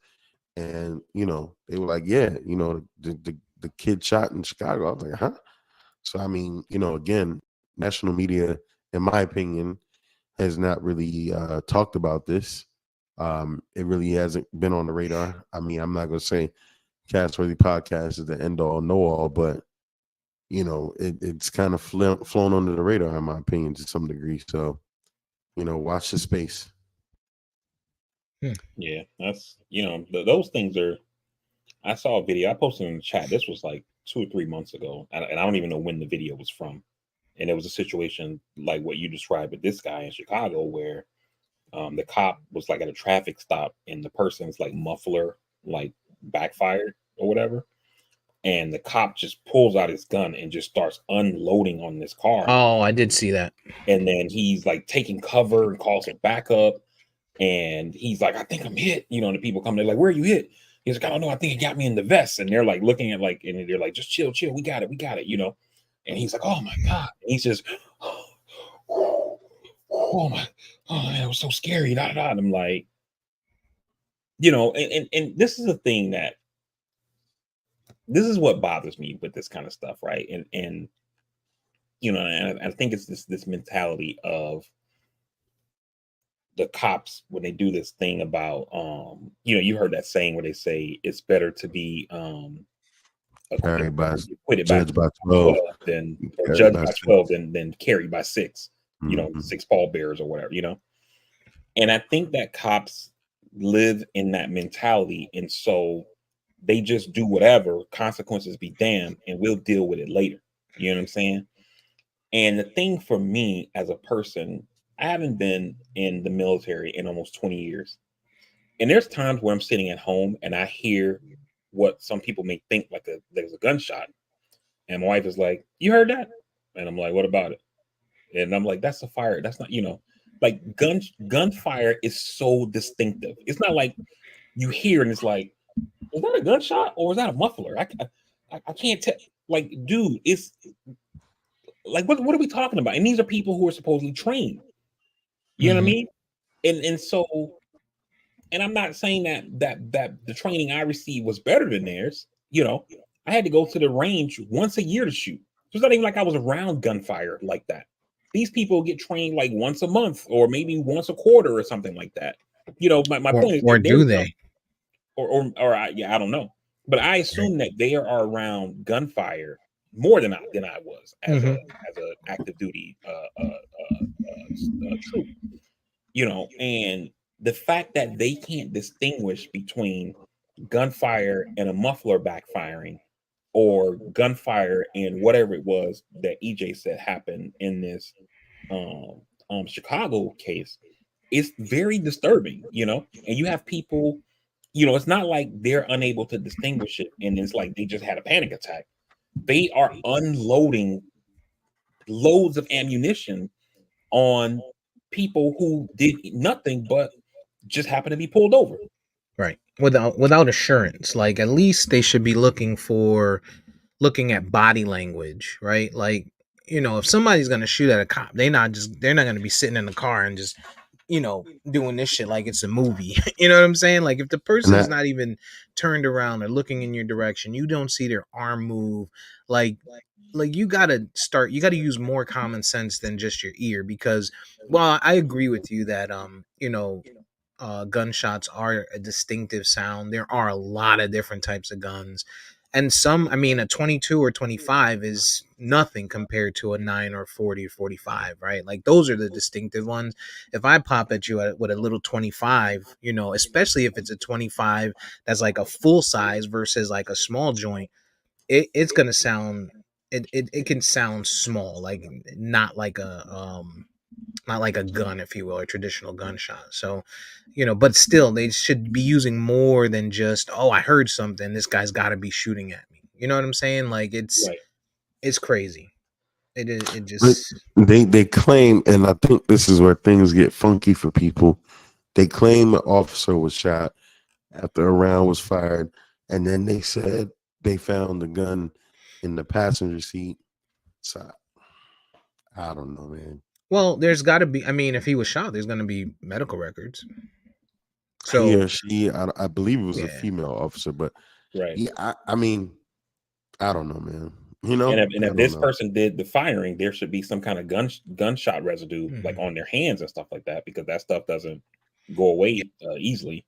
Speaker 2: And, they were like, yeah, the kid shot in Chicago. I was like, huh? So, I mean, again, national media, in my opinion, has not really talked about this. It really hasn't been on the radar. I mean, I'm not going to say Castworthy Podcast is the end all, know all, but, it's kind of flown under the radar, in my opinion, to some degree. So, watch the space.
Speaker 3: Yeah, that's those things are. I saw a video I posted in the chat. This was like 2 or 3 months ago, and I don't even know when the video was from. And it was a situation like what you described with this guy in Chicago, where the cop was like at a traffic stop, and the person's like muffler like backfired or whatever, and the cop just pulls out his gun and just starts unloading on this car.
Speaker 1: Oh, I did see that.
Speaker 3: And then he's like taking cover and calls it backup. And he's like, I think I'm hit. The people come, they're like, where are you hit? He's like, I don't know. I think it got me in the vest. And they're like looking at and they're like, just chill. We got it. And he's like, oh my God. And he's just, oh man, it was so scary. And I'm like, and this is the thing that this is what bothers me with this kind of stuff, right? And I think it's this mentality of the cops when they do this thing about you heard that saying where they say it's better to be
Speaker 2: carried by
Speaker 3: judged by 12 than judged by 12 than carried by 6, 6 pallbearers or whatever, and I think that cops live in that mentality, and so they just do whatever, consequences be damned, and we'll deal with it later. You know what I'm saying? And the thing for me as a person, I haven't been in the military in almost 20 years. And there's times where I'm sitting at home and I hear what some people may think like there's a gunshot. And my wife is like, you heard that? And I'm like, what about it? And I'm like, that's a fire. That's not, like gunfire is so distinctive. It's not like you hear and it's like, is that a gunshot or is that a muffler? I can't tell. Like, dude, it's like, what are we talking about? And these are people who are supposedly trained. You know what I mean? And so, and I'm not saying that the training I received was better than theirs. I had to go to the range once a year to shoot. It's not even like I was around gunfire like that. These people get trained like once a month or maybe once a quarter or something like that. My point is,
Speaker 1: or do they?
Speaker 3: I don't know, but I assume that they are around gunfire more than I was as a active duty troop. And the fact that they can't distinguish between gunfire and a muffler backfiring or gunfire and whatever it was that EJ said happened in this Chicago case, it's very disturbing, and you have people, it's not like they're unable to distinguish it and it's like they just had a panic attack. They are unloading loads of ammunition on people who did nothing but just happen to be pulled over.
Speaker 1: Right. Without assurance. Like, at least they should be looking at body language, right? Like, if somebody's gonna shoot at a cop, they're not gonna be sitting in the car and just doing this shit like it's a movie. You know what I'm saying? Like, if the person is not even turned around or looking in your direction, you don't see their arm move, like, like you gotta use more common sense than just your ear, because while I agree with you that gunshots are a distinctive sound, there are a lot of different types of guns, and some, I mean, a 22 or 25 is nothing compared to a 9 or 40 or 45, right? Like those are the distinctive ones. If I pop at you with a little 25, especially if it's a 25 that's like a full size versus like a small joint, it's gonna sound, it can sound small, like not like a gun, if you will, a traditional gunshot. So, but still, they should be using more than just, oh, I heard something, this guy's got to be shooting at me. You know what I'm saying? Like
Speaker 3: Right.
Speaker 1: it's crazy. It is. It
Speaker 2: But
Speaker 1: just.
Speaker 2: they claim, and I think this is where things get funky for people. They claim the officer was shot after a round was fired, and then they said they found the gun in the passenger seat. So I don't know, man.
Speaker 1: Well, there's got to be. I mean, if he was shot, there's going to be medical records.
Speaker 2: He
Speaker 1: So
Speaker 2: or she, I believe it was a
Speaker 1: yeah,
Speaker 2: female officer, but
Speaker 3: Right.
Speaker 2: yeah, I mean, I don't know, man.
Speaker 3: And
Speaker 2: I
Speaker 3: if
Speaker 2: don't
Speaker 3: this
Speaker 2: know.
Speaker 3: person did the firing, there should be some kind of gunshot residue, like
Speaker 1: Mhm.
Speaker 3: on their hands and stuff like that, because that stuff doesn't go away easily.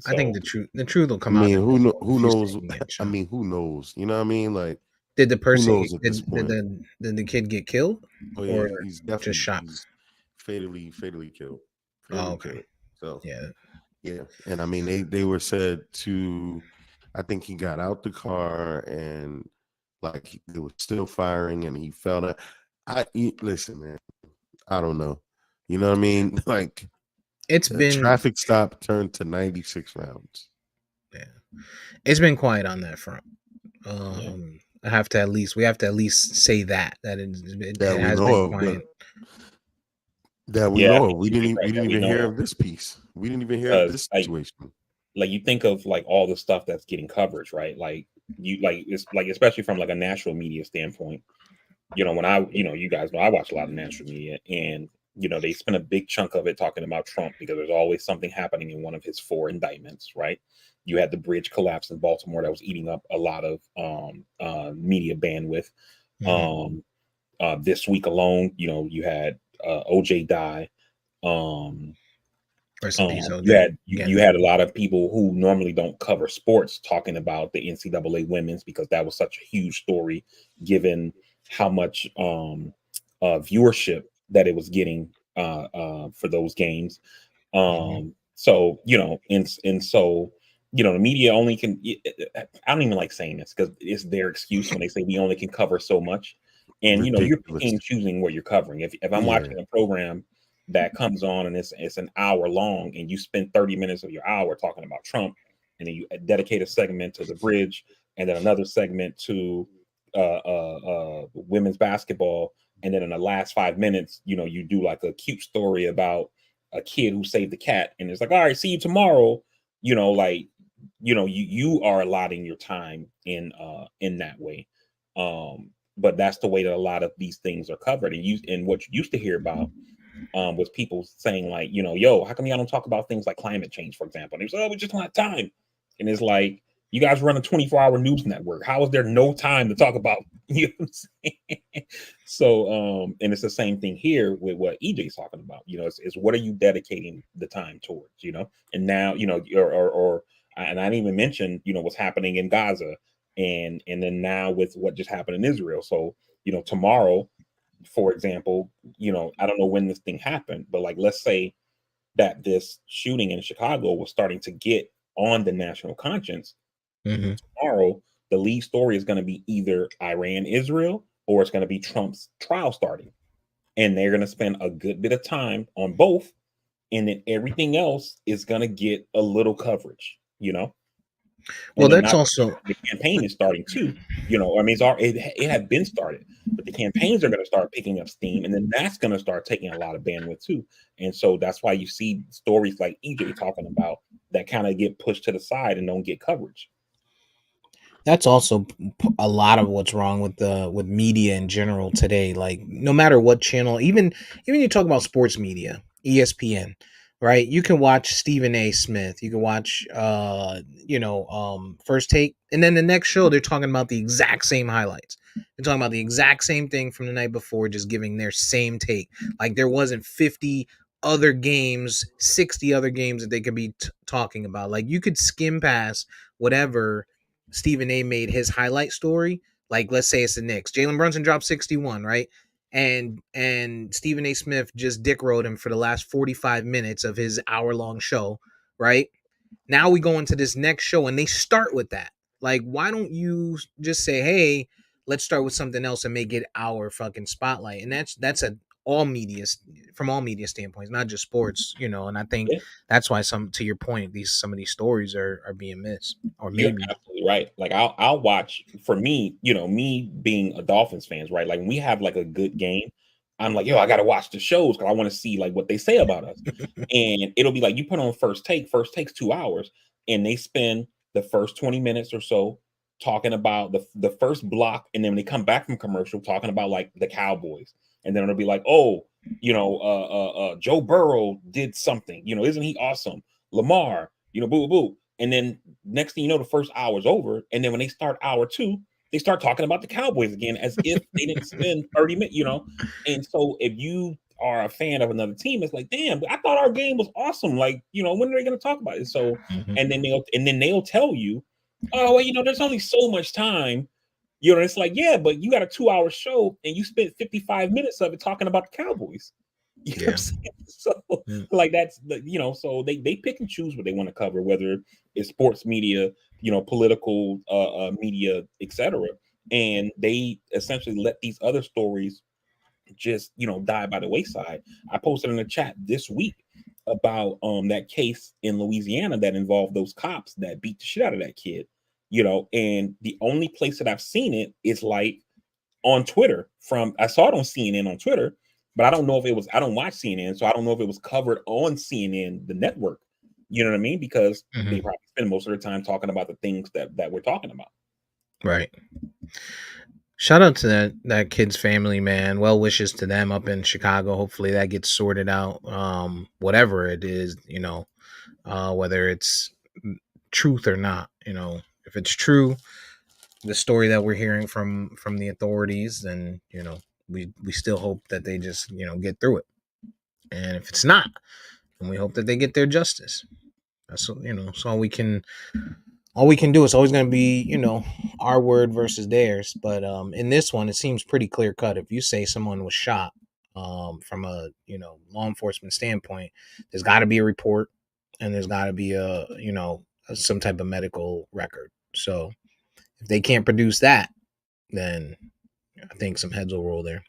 Speaker 1: I think
Speaker 3: So
Speaker 1: the truth will
Speaker 2: I
Speaker 1: come out
Speaker 2: mean,
Speaker 1: in this one
Speaker 2: who
Speaker 1: if you say
Speaker 2: knows?
Speaker 1: he get
Speaker 2: I
Speaker 1: shot.
Speaker 2: mean, who knows? You know what I mean? Like,
Speaker 1: Did the
Speaker 2: who
Speaker 1: person
Speaker 2: knows at this point?
Speaker 1: did the kid get killed
Speaker 2: Oh yeah,
Speaker 1: or
Speaker 2: he's
Speaker 1: just
Speaker 2: definitely
Speaker 1: shot?
Speaker 2: he's fatally killed.
Speaker 1: Oh,
Speaker 2: Fatally
Speaker 1: okay.
Speaker 2: killed. So
Speaker 1: Yeah.
Speaker 2: yeah, and I mean they were said to. I think he got out the car and like they were still firing and he fell down. Listen, man. I don't know. You know what I mean? Like
Speaker 1: It's
Speaker 2: a
Speaker 1: been
Speaker 2: traffic stop turned to 96 rounds.
Speaker 1: yeah. It's been quiet on that front.
Speaker 3: yeah.
Speaker 1: We have to at least say that
Speaker 2: That
Speaker 1: it
Speaker 2: we
Speaker 1: has
Speaker 2: know
Speaker 1: been
Speaker 2: of, but
Speaker 1: quiet.
Speaker 2: that we
Speaker 3: Yeah, I
Speaker 2: know of.
Speaker 3: think you're right
Speaker 2: We
Speaker 3: that
Speaker 2: didn't
Speaker 3: we
Speaker 2: even
Speaker 3: know
Speaker 2: hear
Speaker 3: of,
Speaker 2: of this piece. We didn't even hear of
Speaker 3: because
Speaker 2: this situation.
Speaker 3: like you think of like all the stuff that's getting coverage, right? Like it's like, especially from like a national media standpoint. When you guys know I watch a lot of national media, and they spend a big chunk of it talking about Trump because there's always something happening in one of his 4 indictments, right? You had the bridge collapse in Baltimore that was eating up a lot of media bandwidth.
Speaker 1: Mhm.
Speaker 3: Um, this week alone, you had OJ die. Um,
Speaker 1: Rest in peace,
Speaker 3: you
Speaker 1: OJ.
Speaker 3: had you
Speaker 1: Again.
Speaker 3: had a lot of people who normally don't cover sports talking about the NCAA women's, because that was such a huge story, given how much viewership that it was getting for those games.
Speaker 1: Mhm.
Speaker 3: So and so the media only can. I don't even like saying this because it's their excuse when they say we only can cover so much, and you're
Speaker 2: Ridiculous.
Speaker 3: picking and choosing what you're covering. If I'm
Speaker 2: Yeah.
Speaker 3: watching a program that comes on and it's an hour long, and you spend 30 minutes of your hour talking about Trump, and then you dedicate a segment to the bridge, and then another segment to women's basketball, and then in the last 5 minutes, you do like a cute story about a kid who saved the cat, and it's like, all right, see you tomorrow. Like you are allotting your time in that way. But that's the way that a lot of these things are covered. And what you used to hear about was people saying like, yo, how come y'all don't talk about things like climate change, for example? And they say, oh, we just don't have time. And it's like, you guys run a 24-hour news network. How is there no time to talk about? You know what I'm saying? So, and it's the same thing here with what EJ's talking about. It's what are you dedicating the time towards? And now, and I didn't even mention, what's happening in Gaza, and then now with what just happened in Israel. So, tomorrow, for example, I don't know when this thing happened, but like, let's say that this shooting in Chicago was starting to get on the national conscience.
Speaker 1: Mhm.
Speaker 3: Tomorrow, the lead story is going to be either Iran, Israel, or it's going to be Trump's trial starting. And they're going to spend a good bit of time on both. And then everything else is going to get a little coverage,
Speaker 1: Well,
Speaker 3: and then
Speaker 1: that's
Speaker 3: not
Speaker 1: also
Speaker 3: the campaign is starting too. I mean, it had been started, but the campaigns are going to start picking up steam, and then that's going to start taking a lot of bandwidth too. And so that's why you see stories like EJ talking about that kind of get pushed to the side and don't get coverage.
Speaker 1: a lot of what's wrong with media in general today. Like no matter what channel, even you talk about sports media, ESPN, right? You can watch Stephen A. Smith, you can watch First Take, and then the next show they're talking about the exact same highlights. They're talking about the exact same thing from the night before, just giving their same take. Like there wasn't 50 other games, 60 other games that they could be talking about. Like you could skim past whatever Stephen A made his highlight story. Like let's say it's the Knicks. Jalen Brunson dropped 61, right? And Stephen A Smith just dick rode him for the last 45 minutes of his hour-long show, right? Now we go into this next show and they start with that. Like, why don't you just say, hey, let's start with something else and make it our fucking spotlight? And that's a all media from all media standpoints, not just sports, you know. And I think
Speaker 3: Yeah.
Speaker 1: that's why to your point, some of these stories are being missed, or maybe.
Speaker 3: You're absolutely right. Like I'll watch. For me, you know, me being a Dolphins fans, right? Like when we have like a good game, I'm like, yo, I gotta watch the shows because I want to see like what they say about us. And it'll be like you put on First Take. First Take's 2 hours, and they spend the first 20 minutes or so talking about the first block, and then when they come back from commercial, talking about like the Cowboys, and then it'll be like, oh, you know, Joe Burrow did something. You know, isn't he awesome? Lamar, you know, boo boo. And then next thing you know, the first hour's over, and then when they start hour two, they start talking about the Cowboys again as if they didn't spend 30 minutes. You know, and so if you are a fan of another team, it's like, damn, I thought our game was awesome. Like, you know, when are they going to talk about it? So, and then they'll tell you, oh, well, you know, there's only so much time. You know, it's like, yeah, but you got a 2-hour show and you spent 55 minutes of it talking about the Cowboys. You know what I'm saying? So, like, that's the, you know, so they pick and choose what they want to cover, whether it's sports media, you know, political media, etc. And they essentially let these other stories just, you know, die by the wayside. I posted in the chat this week about that case in Louisiana that involved those cops that beat the shit out of that kid, you know, and the only place that I've seen it is like on Twitter. I saw it on CNN on Twitter, but I don't know if it was, I don't watch CNN, so I don't know if it was covered on CNN, the network. You know what I mean? Because they probably spend most of their time talking about the things that we're talking about.
Speaker 1: Right. Shout out to that kid's family, man. Well wishes to them up in Chicago. Hopefully that gets sorted out. Whatever it is, you know, whether it's truth or not, you know, if it's true, the story that we're hearing from the authorities, then, you know, we still hope that they just, you know, get through it. And if it's not, then we hope that they get their justice. That's, you know, so all we can do. It's always going to be, you know, our word versus theirs. But in this one, it seems pretty clear cut. If you say someone was shot from a, you know, law enforcement standpoint, there's got to be a report and there's got to be a, you know, some type of medical record. So if they can't produce that, then I think some heads will roll there.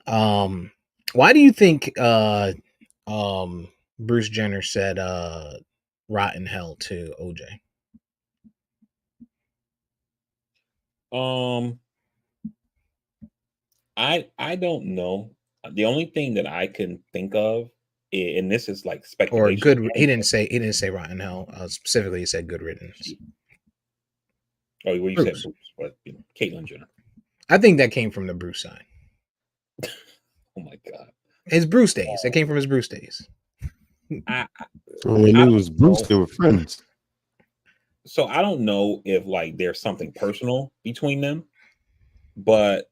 Speaker 1: Why do you think Bruce Jenner said rotten hell to OJ?
Speaker 3: I don't know. The only thing that I can think of, and this is like
Speaker 1: Or
Speaker 3: speculation.
Speaker 1: good. He didn't say rotten hell. Specifically, he said good riddance.
Speaker 3: Oh, well, you said Bruce, but you know, Caitlyn Jenner.
Speaker 1: I think that came from the Bruce side.
Speaker 3: Oh my god,
Speaker 1: His Bruce days. That came from his Bruce days.
Speaker 2: When it was Bruce, they were friends.
Speaker 3: So I don't know if like there's something personal between them, but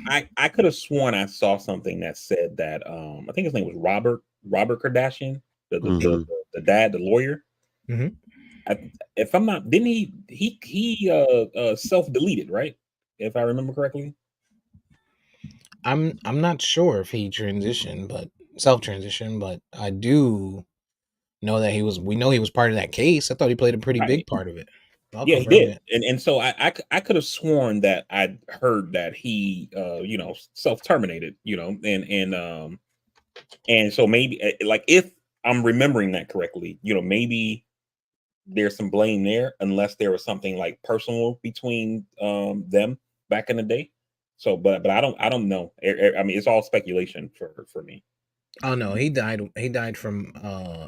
Speaker 3: I could have sworn I saw something that said that I think his name was Robert Kardashian, the dad, the lawyer.
Speaker 1: Mm-hmm.
Speaker 3: If I'm not, didn't he self-deleted, right? If I remember correctly.
Speaker 1: I'm not sure if he self-transitioned, but I do know that we know he was part of that case. I thought he played a pretty big part of it.
Speaker 3: Yeah, he did. And so I could have sworn that I'd heard that he you know, self-terminated, you know, and so maybe like if I'm remembering that correctly, you know, maybe there's some blame there unless there was something like personal between them back in the day. So but I don't know. I mean, it's all speculation for me.
Speaker 1: Oh no, he died from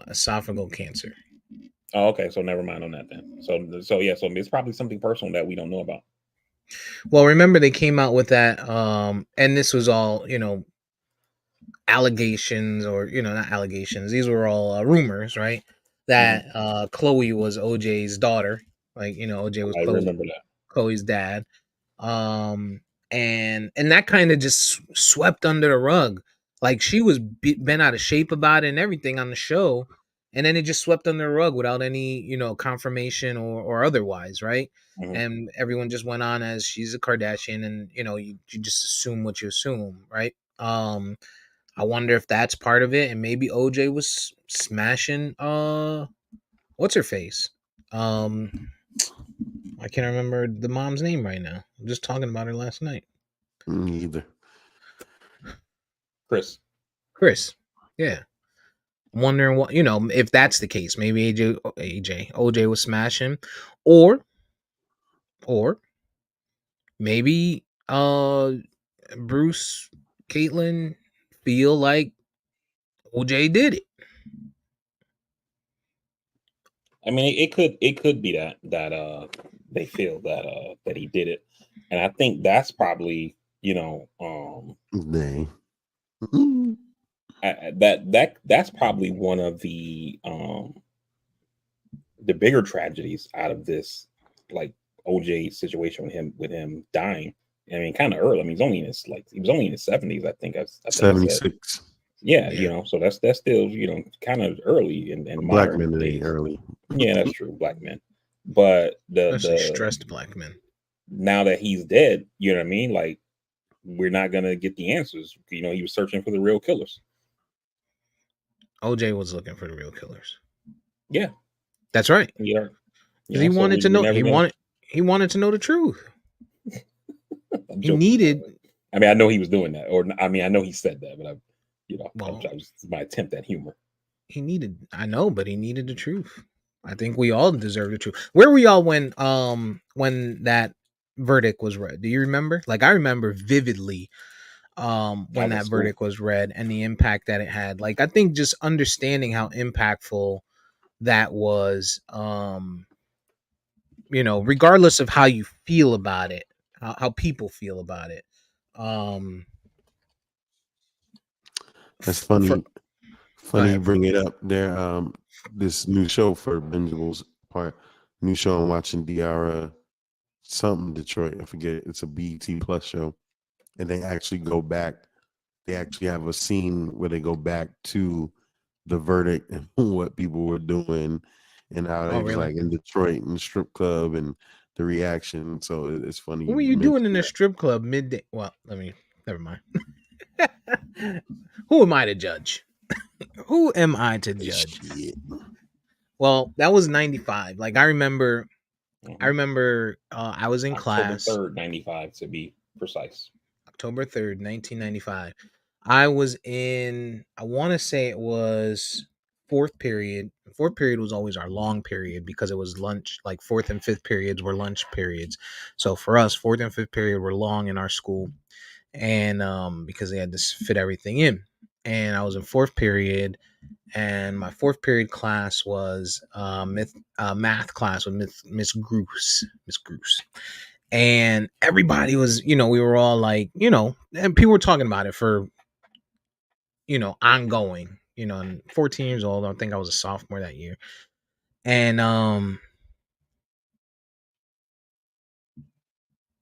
Speaker 1: esophageal cancer.
Speaker 3: Oh, okay, so never mind on that then. So yeah, so it's probably something personal that we don't know about.
Speaker 1: Well, remember they came out with that and this was all, you know, allegations, or, you know, not allegations. These were all rumors, right? That Chloe was OJ's daughter. Like, you know, OJ was
Speaker 3: I remember that.
Speaker 1: Chloe's dad. And that kind of just swept under the rug. Like she was been out of shape about it and everything on the show, and then it just swept under the rug without any confirmation or otherwise, right?
Speaker 3: Mhm.
Speaker 1: And everyone just went on as she's a Kardashian, and you just assume what you assume, right? I wonder if that's part of it, and maybe OJ was smashing what's her face? I can't remember the mom's name right now. I'm just talking about her last night.
Speaker 2: Me either.
Speaker 1: Chris. Yeah. I'm wondering what if that's the case. Maybe OJ was smashing, or maybe Bruce, Caitlyn feel like OJ did it.
Speaker 3: I mean, it could be that they feel that he did it, and I think that's probably
Speaker 2: They.
Speaker 3: that's probably one of the bigger tragedies out of this, like OJ situation with him dying. I mean, kind of early. I mean, he was only in his 70s. I think I think
Speaker 2: 76.
Speaker 3: Yeah, so that's still kind of early in
Speaker 2: Black
Speaker 3: modern
Speaker 2: men
Speaker 3: days.
Speaker 2: ain't early.
Speaker 3: Yeah, that's true, black men. But the
Speaker 1: stressed black men.
Speaker 3: Now that he's dead, you know what I mean? Like, we're not gonna get the answers. He was searching for the real killers.
Speaker 1: OJ was looking for the real killers.
Speaker 3: Yeah,
Speaker 1: that's right.
Speaker 3: Yeah,
Speaker 1: he wanted to know. He wanted to know the truth. He needed.
Speaker 3: I mean, I know he was doing that, or I mean, I know he said that, but it's my attempt at humor.
Speaker 1: He needed. I know, but he needed the truth. I think we all deserve the truth. Where were y'all when that verdict was read? Do you remember? Like, I remember vividly when that verdict was read and the impact that it had. Like, I think just understanding how impactful that was, regardless of how you feel about it, how people feel about it.
Speaker 2: That's funny. Funny you bring it up there. This new show for Benjamin's part, new show I'm watching, Diara something Detroit. I forget. It's a BET Plus show, and they actually go back. They actually have a scene where they go back to the verdict and what people were doing, and how they was like in Detroit in the strip club and the reaction. So it's funny.
Speaker 1: What were you doing in the strip club midday? Well, never mind. Who am I to judge? Who am I to judge? Well, that was 95. Like, I remember I was in class.
Speaker 3: October 3rd, 95 to be precise.
Speaker 1: October 3rd, 1995. I was in, I want to say it was fourth period. Fourth period was always our long period because it was lunch. Like, fourth and fifth periods were lunch periods. So for us, fourth and fifth period were long in our school. And because they had to fit everything in. And I was in fourth period, and my fourth period class was math class with Miss Gruce. And everybody was, we were all like, and people were talking about it for, ongoing, and 14 years old. I think I was a sophomore that year. And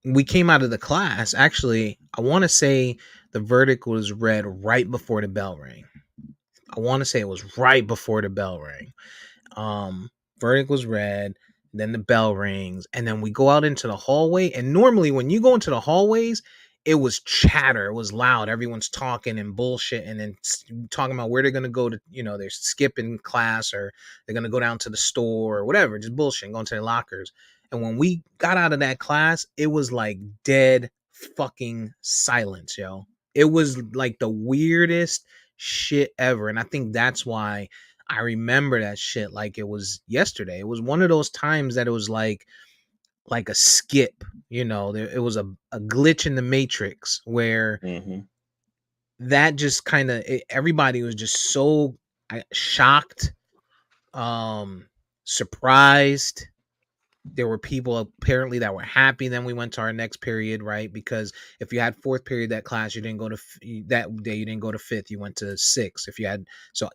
Speaker 1: we came out of the class. Actually, I want to say the verdict was read right before the bell rang. I want to say it was right before the bell rang. Verdict was read, then the bell rings, and then we go out into the hallway. And normally when you go into the hallways, it was chatter. It was loud. Everyone's talking and bullshit, and then talking about where they're going to go to, they're skipping class, or they're going to go down to the store or whatever, just bullshit, going to their lockers. And when we got out of that class, it was like dead fucking silence, yo. It was like the weirdest shit ever. And I think that's why I remember that shit like it was yesterday. It was one of those times that it was like a skip, it was a glitch in the matrix where that just kind of, everybody was just so shocked, surprised. There were people apparently that were happy. Then we went to our next period, right? Because if you had fourth period that class, you didn't go to that day. You didn't go to fifth. You went to sixth. If you had, so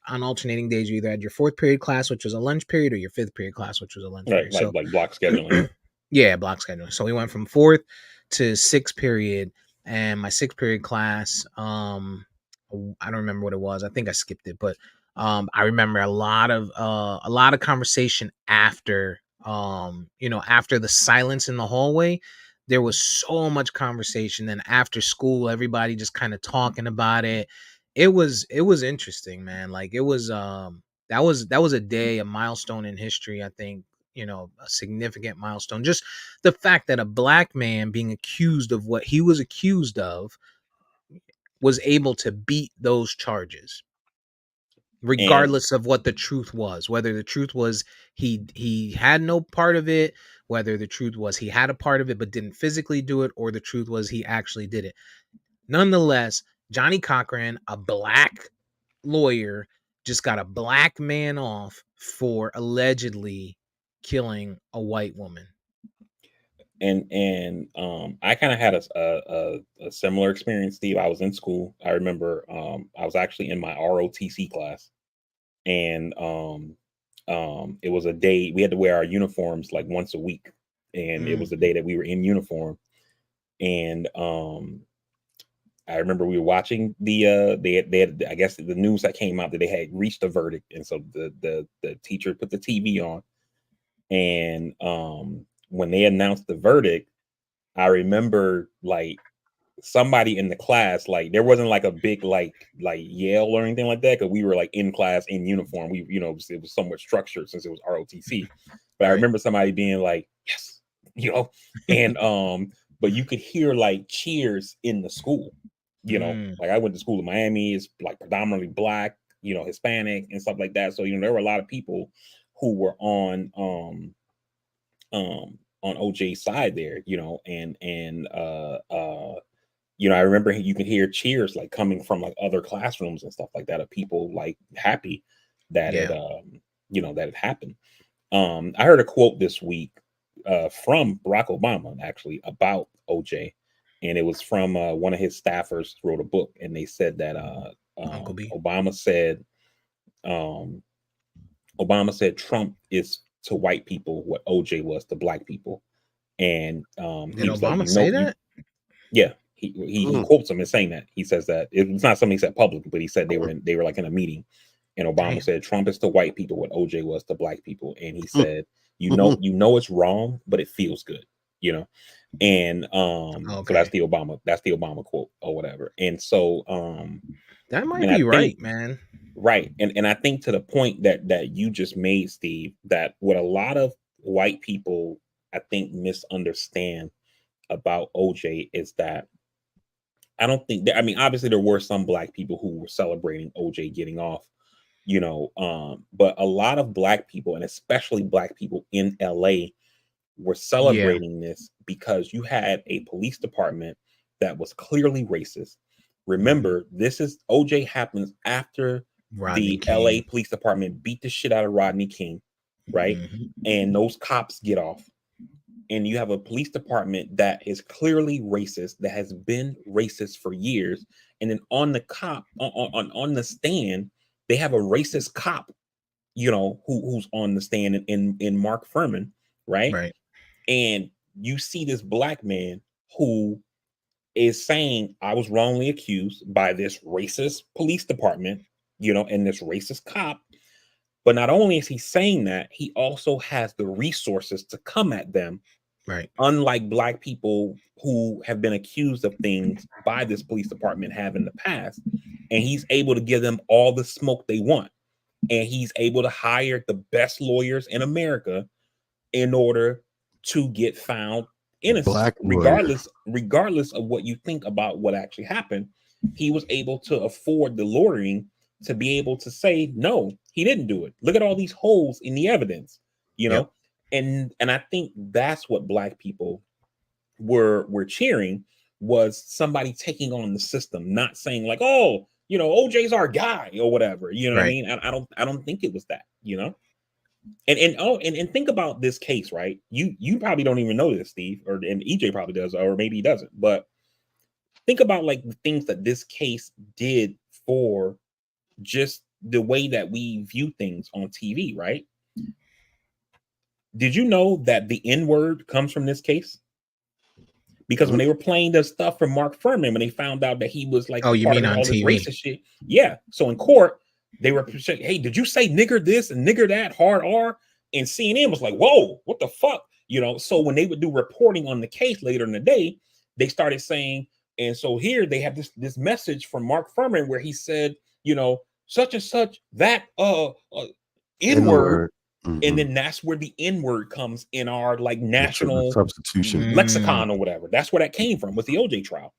Speaker 1: on alternating days, you either had your fourth period class, which was a lunch period, or your fifth period class, which was a lunch period. So
Speaker 3: like block scheduling.
Speaker 1: Yeah, block scheduling. So we went from fourth to sixth period, and my sixth period class, I don't remember what it was. I think I skipped it, but I remember a lot of conversation after, after the silence in the hallway. There was so much conversation. Then after school, everybody just kind of talking about it. It was interesting, man. Like it was that was a day, a milestone in history, I think, a significant milestone. Just the fact that a black man being accused of what he was accused of was able to beat those charges,
Speaker 3: And
Speaker 1: regardless of what the truth was. Whether the truth was he had no part of it, whether the truth was he had a part of it but didn't physically do it, or the truth was he actually did it. Nonetheless, Johnny Cochran, a black lawyer, just got a black man off for allegedly killing a white woman.
Speaker 3: I kind of had a similar experience, Steve. I was in school. I remember I was actually in my ROTC class, and it was a day we had to wear our uniforms like once a week, and it was the day that we were in uniform. And I remember we were watching they had, I guess, the news that came out that they had reached a verdict, and so the teacher put the TV on, and when they announced the verdict, I remember like somebody in the class, like there wasn't like a big like yell or anything like that, because we were like in class in uniform. We, it was somewhat structured since it was ROTC. But I
Speaker 1: Right.
Speaker 3: remember somebody being like, yes, and but you could hear like cheers in the school. Like I went to school in Miami, it's like predominantly black, Hispanic and stuff like that. So there were a lot of people who were on OJ's side there, I remember you can hear cheers like coming from like other classrooms and stuff like that, of people like happy that
Speaker 1: Yeah.
Speaker 3: that it happened. I heard a quote this week from Barack Obama actually about OJ, and it was from one of his staffers wrote a book, and they said that
Speaker 1: Uncle B.
Speaker 3: Obama said Trump is to white people what OJ was to black people. And
Speaker 1: Did
Speaker 3: he was like,
Speaker 1: Obama say that?
Speaker 3: yeah, he quotes him as saying that. He says that it's not something he said publicly, but he said they were like in a meeting, and Obama
Speaker 1: Damn.
Speaker 3: said Trump is to white people what OJ was to black people, and he said, you know it's wrong, but it feels good, and so that's the Obama quote or whatever. And so
Speaker 1: That might
Speaker 3: and I
Speaker 1: be
Speaker 3: think,
Speaker 1: right, man.
Speaker 3: right, and I think to the point that you just made, Steve, that what a lot of white people I think misunderstand about OJ is that I don't think that, I mean, obviously there were some black people who were celebrating OJ getting off, but a lot of black people, and especially black people in LA, were
Speaker 1: Yeah.
Speaker 3: celebrating this because you had a police department that was clearly racist. Remember, this is OJ happens after
Speaker 1: Rodney
Speaker 3: the
Speaker 1: King.
Speaker 3: LA police department beat the shit out of Rodney King, right? And those cops get off. And you have a police department that is clearly racist, that has been racist for years. And then on the on the stand, they have a racist cop, who's on the stand in Mark Furman, right?
Speaker 1: Right.
Speaker 3: And you see this black man who is saying, I was wrongly accused by this racist police department, and this racist cop. But not only is he saying that, he also has the resources to come at them.
Speaker 1: Right.
Speaker 3: Unlike black people who have been accused of things by this police department have in the past. And he's able to give them all the smoke they want. And he's able to hire the best lawyers in America in order to get found innocent.
Speaker 2: Black
Speaker 3: regardless of what you think about what actually happened. He was able to afford the lawyering to be able to say, no, he didn't do it. Look at all these holes in the evidence,
Speaker 1: Yep.
Speaker 3: And I think that's what black people were cheering, was somebody taking on the system, not saying like, oh, OJ's our guy or whatever. You know what I mean? I don't think it was that, And think about this case, right? You probably don't even know this, Steve, and EJ probably does, or maybe he doesn't. But think about like the things that this case did for just the way that we view things on TV, right? Did you know that the N-word comes from this case? Because when they were playing the stuff from Mark Furman, when they found out that he was like
Speaker 1: you
Speaker 3: part
Speaker 1: mean
Speaker 3: of
Speaker 1: on
Speaker 3: all this
Speaker 1: TV?
Speaker 3: racist shit, yeah. So in court, they were saying, "Hey, did you say nigger this and nigger that, hard R?" And CNN was like, "Whoa, what the fuck?" You know. So when they would do reporting on the case later in the day, they started saying, and so here they have this message from Mark Furman where he said, you know, such and such that N-word. And then that's where the N-word comes in our like national
Speaker 2: substitution
Speaker 3: lexicon or whatever. That's where that came from with the OJ trial.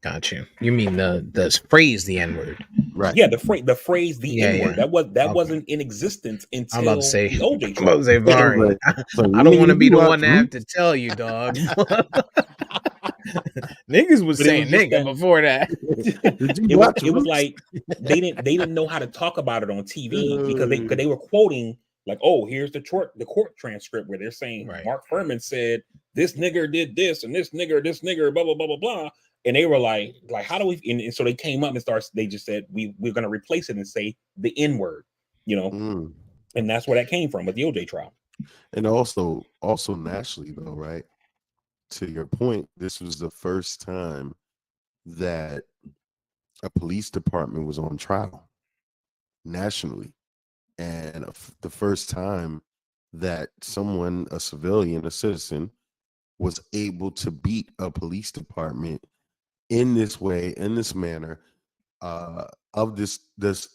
Speaker 1: Got you. You mean the phrase the N-word?
Speaker 2: Right.
Speaker 3: Yeah, the phrase the N-word.
Speaker 1: Yeah.
Speaker 3: That wasn't in existence until
Speaker 1: I'm about to say
Speaker 3: the OJ
Speaker 1: I'm about to
Speaker 3: trial.
Speaker 1: say, Barney, I don't want to be the one to have to tell you, dog. Niggas was
Speaker 3: But it
Speaker 1: saying
Speaker 3: was just
Speaker 1: nigga
Speaker 3: that-
Speaker 1: before that.
Speaker 3: It was like they didn't know how to talk about it on TV because they were quoting like, oh, here's the court transcript where they're saying
Speaker 1: Right.
Speaker 3: Mark Furman said this nigger did this and this nigger, blah blah blah blah blah, and they were like how do we? And so they came up and they just said we're going to replace it and say the N-word, you know, and that's where that came from with the OJ trial.
Speaker 2: And also nationally though, right? To your point, this was the first time that a police department was on trial nationally, and the first time that someone, a civilian, a citizen, was able to beat a police department in this way, in this manner, of this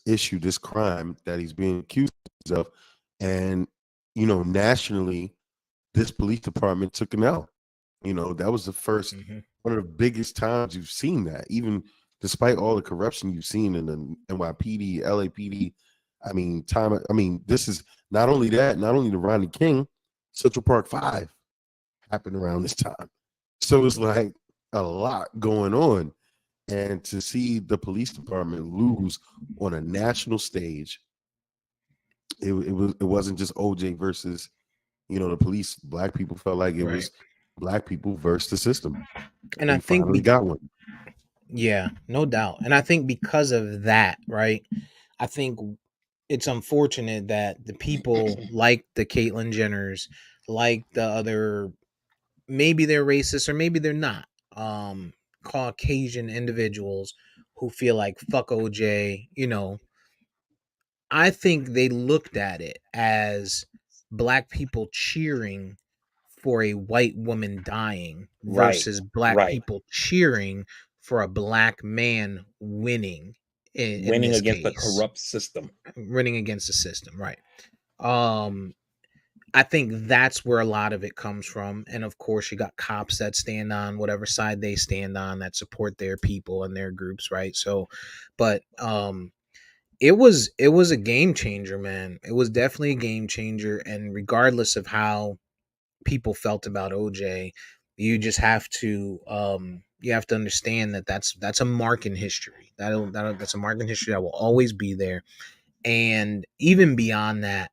Speaker 2: issue, this crime that he's being accused of. And you know, nationally, this police department took an L. You know, that was the first one of the biggest times you've seen that, even despite all the corruption you've seen in the NYPD, LAPD. I mean, this is not only that, not only the Rodney King, Central Park 5 happened around this time. So it's like a lot going on. And to see the police department lose on a national stage, it wasn't just OJ versus, you know, the police. Black people felt like it was black people versus the system.
Speaker 1: And I think
Speaker 2: we got one.
Speaker 1: Yeah, no doubt. And I think because of that, right? I think it's unfortunate that the people like the Caitlyn Jenners, like the other, maybe they're racist or maybe they're not, Caucasian individuals who feel like fuck OJ, you know, I think they looked at it as black people cheering for a white woman dying versus black people cheering for a black man winning
Speaker 3: winning
Speaker 1: this
Speaker 3: against
Speaker 1: case.
Speaker 3: the corrupt system.
Speaker 1: Winning against the system, right. I think that's where a lot of it comes from. And of course, you got cops that stand on whatever side they stand on, that support their people and their groups, right? So, but it was a game changer, man. It was definitely a game changer. And regardless of how people felt about OJ, you just have to understand that that's a mark in history. That's a mark in history that will always be there. And even beyond that,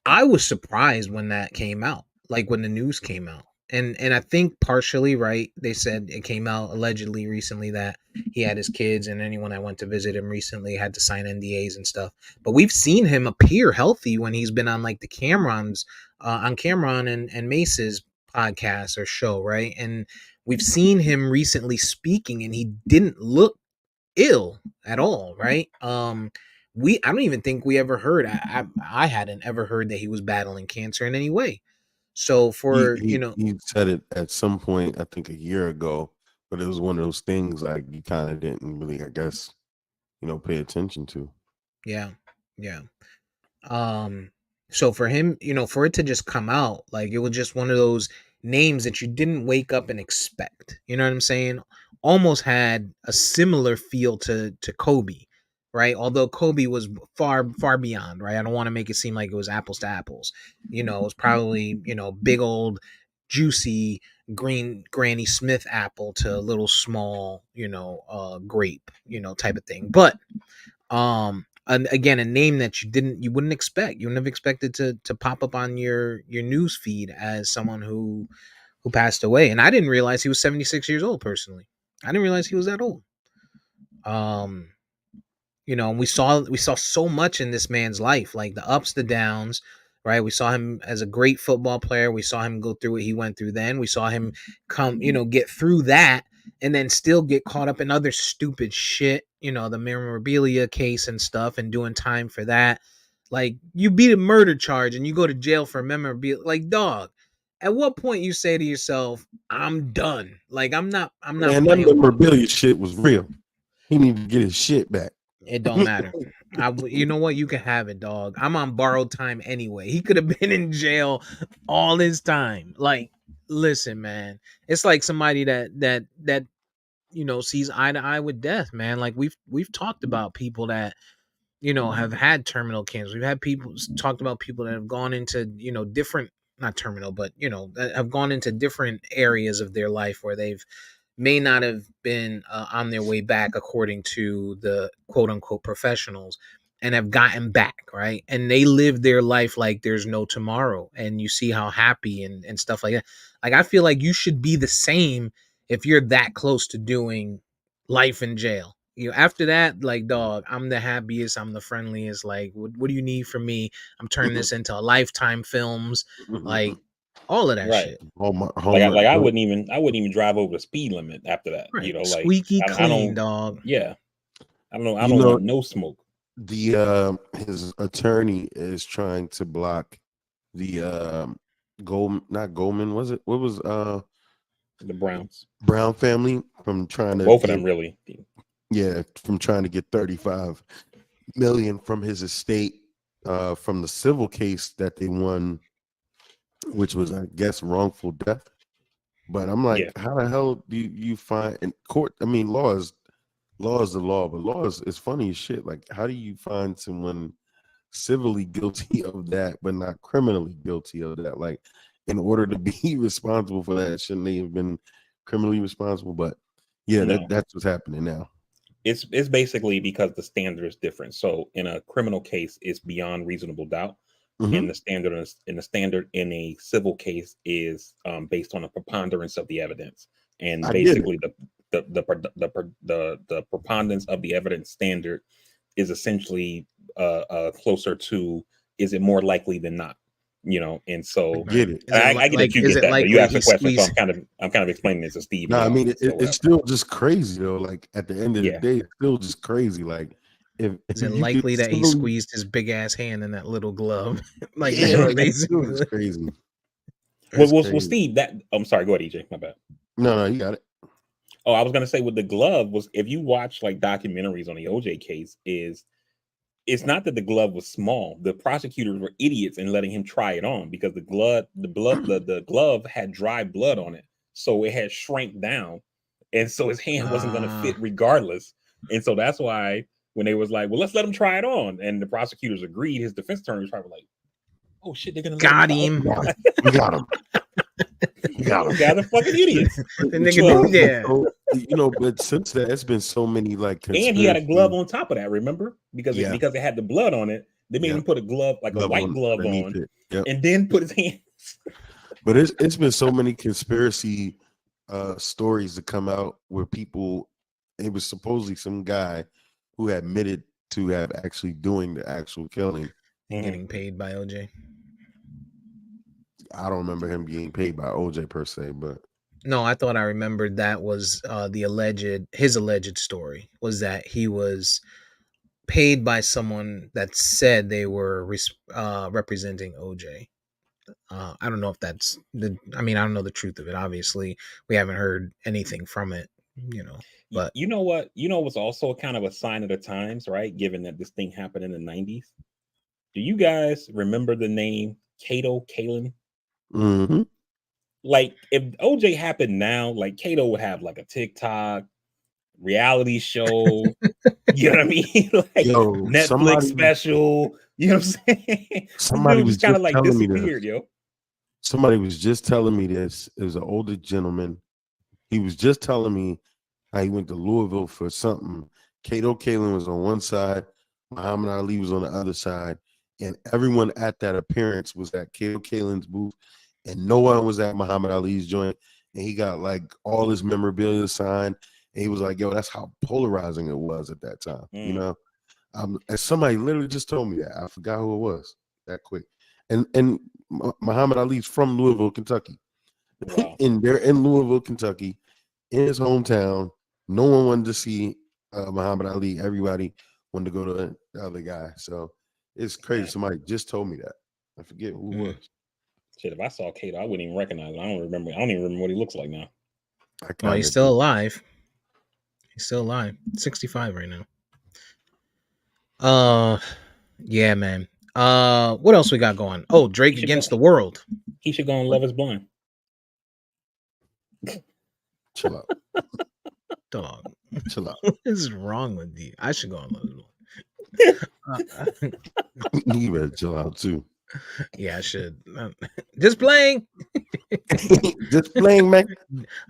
Speaker 1: I was surprised when that came out, like when the news came out. And I think partially, right, they said it came out allegedly recently that he had his kids and anyone that went to visit him recently had to sign NDAs and stuff. But we've seen him appear healthy when he's been on like the Cameron's on Cameron and Mace's podcast or show, right? And we've seen him recently speaking and he didn't look ill at all, right? I don't even think we ever heard. I hadn't ever heard that he was battling cancer in any way. So
Speaker 2: he said it at some point, I think a year ago, but it was one of those things like you kind of didn't really, I guess, you know, pay attention to.
Speaker 1: Yeah. So for him, you know, for it to just come out, like it was just one of those names that you didn't wake up and expect. You know what I'm saying? Almost had a similar feel to Kobe, right? Although Kobe was far beyond, right? I don't want to make it seem like it was apples to apples. You know, it was probably, you know, big old juicy green Granny Smith apple to a little small, you know, grape, you know, type of thing. But and again, a name that you wouldn't expect. You wouldn't have expected to pop up on your news feed as someone who passed away. And I didn't realize he was 76 years old personally. I didn't realize he was that old. You know, and we saw so much in this man's life, like the ups, the downs, right? We saw him as a great football player. We saw him go through what he went through then. We saw him come, get through that and then still get caught up in other stupid shit, the memorabilia case and stuff, and doing time for that. Like, you beat a murder charge and you go to jail for memorabilia. Like, dog, at what point you say to yourself, I'm done? Like, I'm not
Speaker 2: Man, that
Speaker 1: playing.
Speaker 2: memorabilia shit was real. He needed to get his shit back.
Speaker 1: It don't matter. You know what? You can have it, dog. I'm on borrowed time anyway. He could have been in jail all his time. Like, listen, man. It's like somebody that sees eye to eye with death, man. Like, we've talked about people that have had terminal cancer. We've had people talked about people that have gone into different, not terminal, but that have gone into different areas of their life where they've may not have been on their way back according to the quote unquote professionals, and have gotten back, right? And they live their life like there's no tomorrow. And you see how happy and stuff like that. Like, I feel like you should be the same if you're that close to doing life in jail. After that, like, dog, I'm the happiest, I'm the friendliest. Like, what do you need from me? I'm turning this into a Lifetime Films, like all of that
Speaker 3: Right.
Speaker 1: shit.
Speaker 3: Like I wouldn't even drive over the speed limit after that.
Speaker 1: Right.
Speaker 3: Like
Speaker 1: Squeaky
Speaker 3: I
Speaker 1: clean,
Speaker 3: don't,
Speaker 1: dog.
Speaker 3: Yeah. I don't want no smoke.
Speaker 2: His attorney is trying to block the not Goldman, was it? What was
Speaker 3: The
Speaker 2: Brown family from trying to
Speaker 3: both of them really.
Speaker 2: Yeah, from trying to get 35 million from his estate from the civil case that they won, which was, I guess, wrongful death. But I'm like, how the hell do you find in court? I mean, law is the law, but law is funny as shit. Like, how do you find someone civilly guilty of that, but not criminally guilty of that? Like, in order to be responsible for that, shouldn't they have been criminally responsible? But yeah, that's what's happening now.
Speaker 3: It's basically because the standard is different. So in a criminal case, it's beyond reasonable doubt. And the standard in a civil case is based on a preponderance of the evidence. And basically the preponderance of the evidence standard is essentially closer to, is it more likely than not? And so
Speaker 2: I get it.
Speaker 3: I get that you get that, but you asked a question, so I'm kind of explaining this to Steve.
Speaker 2: No, I mean it's still just crazy though. Like, at the end of the day, it's still just crazy. Like,
Speaker 1: is it likely that he squeezed his big ass hand in that little glove? Like,
Speaker 2: basically, it's crazy.
Speaker 3: Well, Steve, I'm sorry. Go ahead, EJ. My bad.
Speaker 2: No, you got it.
Speaker 3: Oh, I was gonna say with the glove was, if you watch like documentaries on the OJ case, it's not that the glove was small. The prosecutors were idiots in letting him try it on, because the glove had dry blood on it, so it had shrank down, and so his hand wasn't gonna fit regardless. And so that's why when they was like, well, let's let him try it on, and the prosecutors agreed, his defense attorney was probably like, oh shit, they're gonna
Speaker 1: got him.
Speaker 2: We got him.
Speaker 3: Guys are fucking idiots.
Speaker 2: But since that, it's been so many like conspiracy.
Speaker 3: And he had a glove on top of that, remember? Because it had the blood on it. They made him put a glove, like a white glove on, and then put his hands.
Speaker 2: But it's been so many conspiracy stories that come out where people, it was supposedly some guy who admitted to have actually doing the actual killing
Speaker 1: and getting paid by OJ.
Speaker 2: I don't remember him being paid by OJ per se, but
Speaker 1: no, I thought I remembered that was his alleged story was that he was paid by someone that said they were representing OJ. I don't know if that's I don't know the truth of it. Obviously, we haven't heard anything from it, But
Speaker 3: you know what's also kind of a sign of the times, right? Given that this thing happened in the 90s. Do you guys remember the name Kato Kaelin?
Speaker 2: Mm-hmm.
Speaker 3: Like, if OJ happened now, like, Kato would have like a TikTok reality show. You know what I mean? Like, Netflix special. You know what I'm saying?
Speaker 2: Somebody was
Speaker 3: kind of like
Speaker 2: disappeared,
Speaker 3: yo.
Speaker 2: Somebody was just telling me this. It was an older gentleman. He was just telling me how he went to Louisville for something. Kato Kaelin was on one side, Muhammad Ali was on the other side, and everyone at that appearance was at Kato Kaelin's booth, and no one was at Muhammad Ali's joint. And he got like all his memorabilia signed, and he was like, "Yo, that's how polarizing it was at that time." And somebody literally just told me that. I forgot who it was that quick. and Muhammad Ali's from Louisville, Kentucky.
Speaker 3: Wow.
Speaker 2: And they're in Louisville, Kentucky, in his hometown. No one wanted to see Muhammad Ali. Everybody wanted to go to the other guy. So it's crazy.
Speaker 3: Yeah.
Speaker 2: Somebody just told me that. I forget who it was.
Speaker 3: Shit, if I saw Cato, I wouldn't even recognize him. I don't even remember what he looks like now.
Speaker 1: Well, he's still alive. He's still alive. 65 right now. Yeah, man. What else we got going? Oh, Drake against the world.
Speaker 3: He should go on Love Is Blind.
Speaker 2: Chill out.
Speaker 1: Dog.
Speaker 2: Chill out.
Speaker 1: What is wrong with you? I should go on Love Is Blind.
Speaker 2: You better chill out too.
Speaker 1: Yeah, I should. Just playing.
Speaker 2: Just playing, man.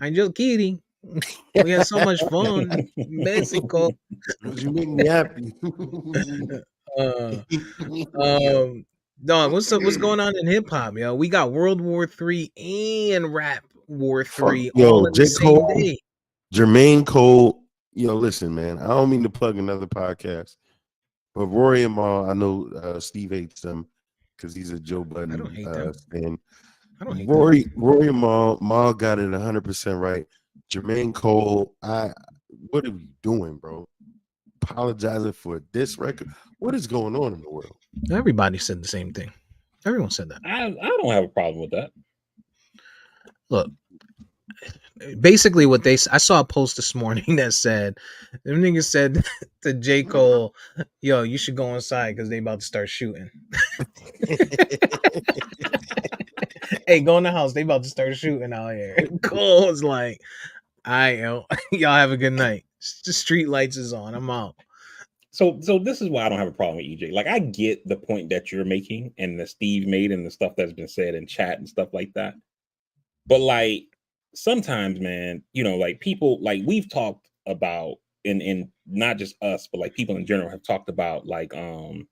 Speaker 1: I'm just kidding. We had so much fun in Mexico.
Speaker 2: You make me happy.
Speaker 1: Dog, what's going on in hip hop, yo? We got World War III and Rap War III all in the same day.
Speaker 2: Jermaine Cole. Yo, listen, man. I don't mean to plug another podcast, but Rory and Mal, I know Steve hates them because he's a Joe Budden.
Speaker 1: I don't hate them.
Speaker 2: Fan.
Speaker 1: I don't hate
Speaker 2: Rory and Mal got it 100% right. Jermaine Cole, what are we doing, bro? Apologizing for this record? What is going on in the world?
Speaker 1: Everybody said the same thing. Everyone said that.
Speaker 3: I don't have a problem with that.
Speaker 1: Look, basically what I saw a post this morning that said, them niggas said to J. Cole, yo, you should go inside because they about to start shooting. Hey, go in the house. They about to start shooting out here. Cole was like, all right, yo, y'all have a good night. The street lights is on. I'm out.
Speaker 3: So this is why I don't have a problem with EJ. Like, I get the point that you're making and that Steve made and the stuff that's been said in chat and stuff like that. But like sometimes, man, you know, like people, like we've talked about in not just us, but like people in general have talked about like some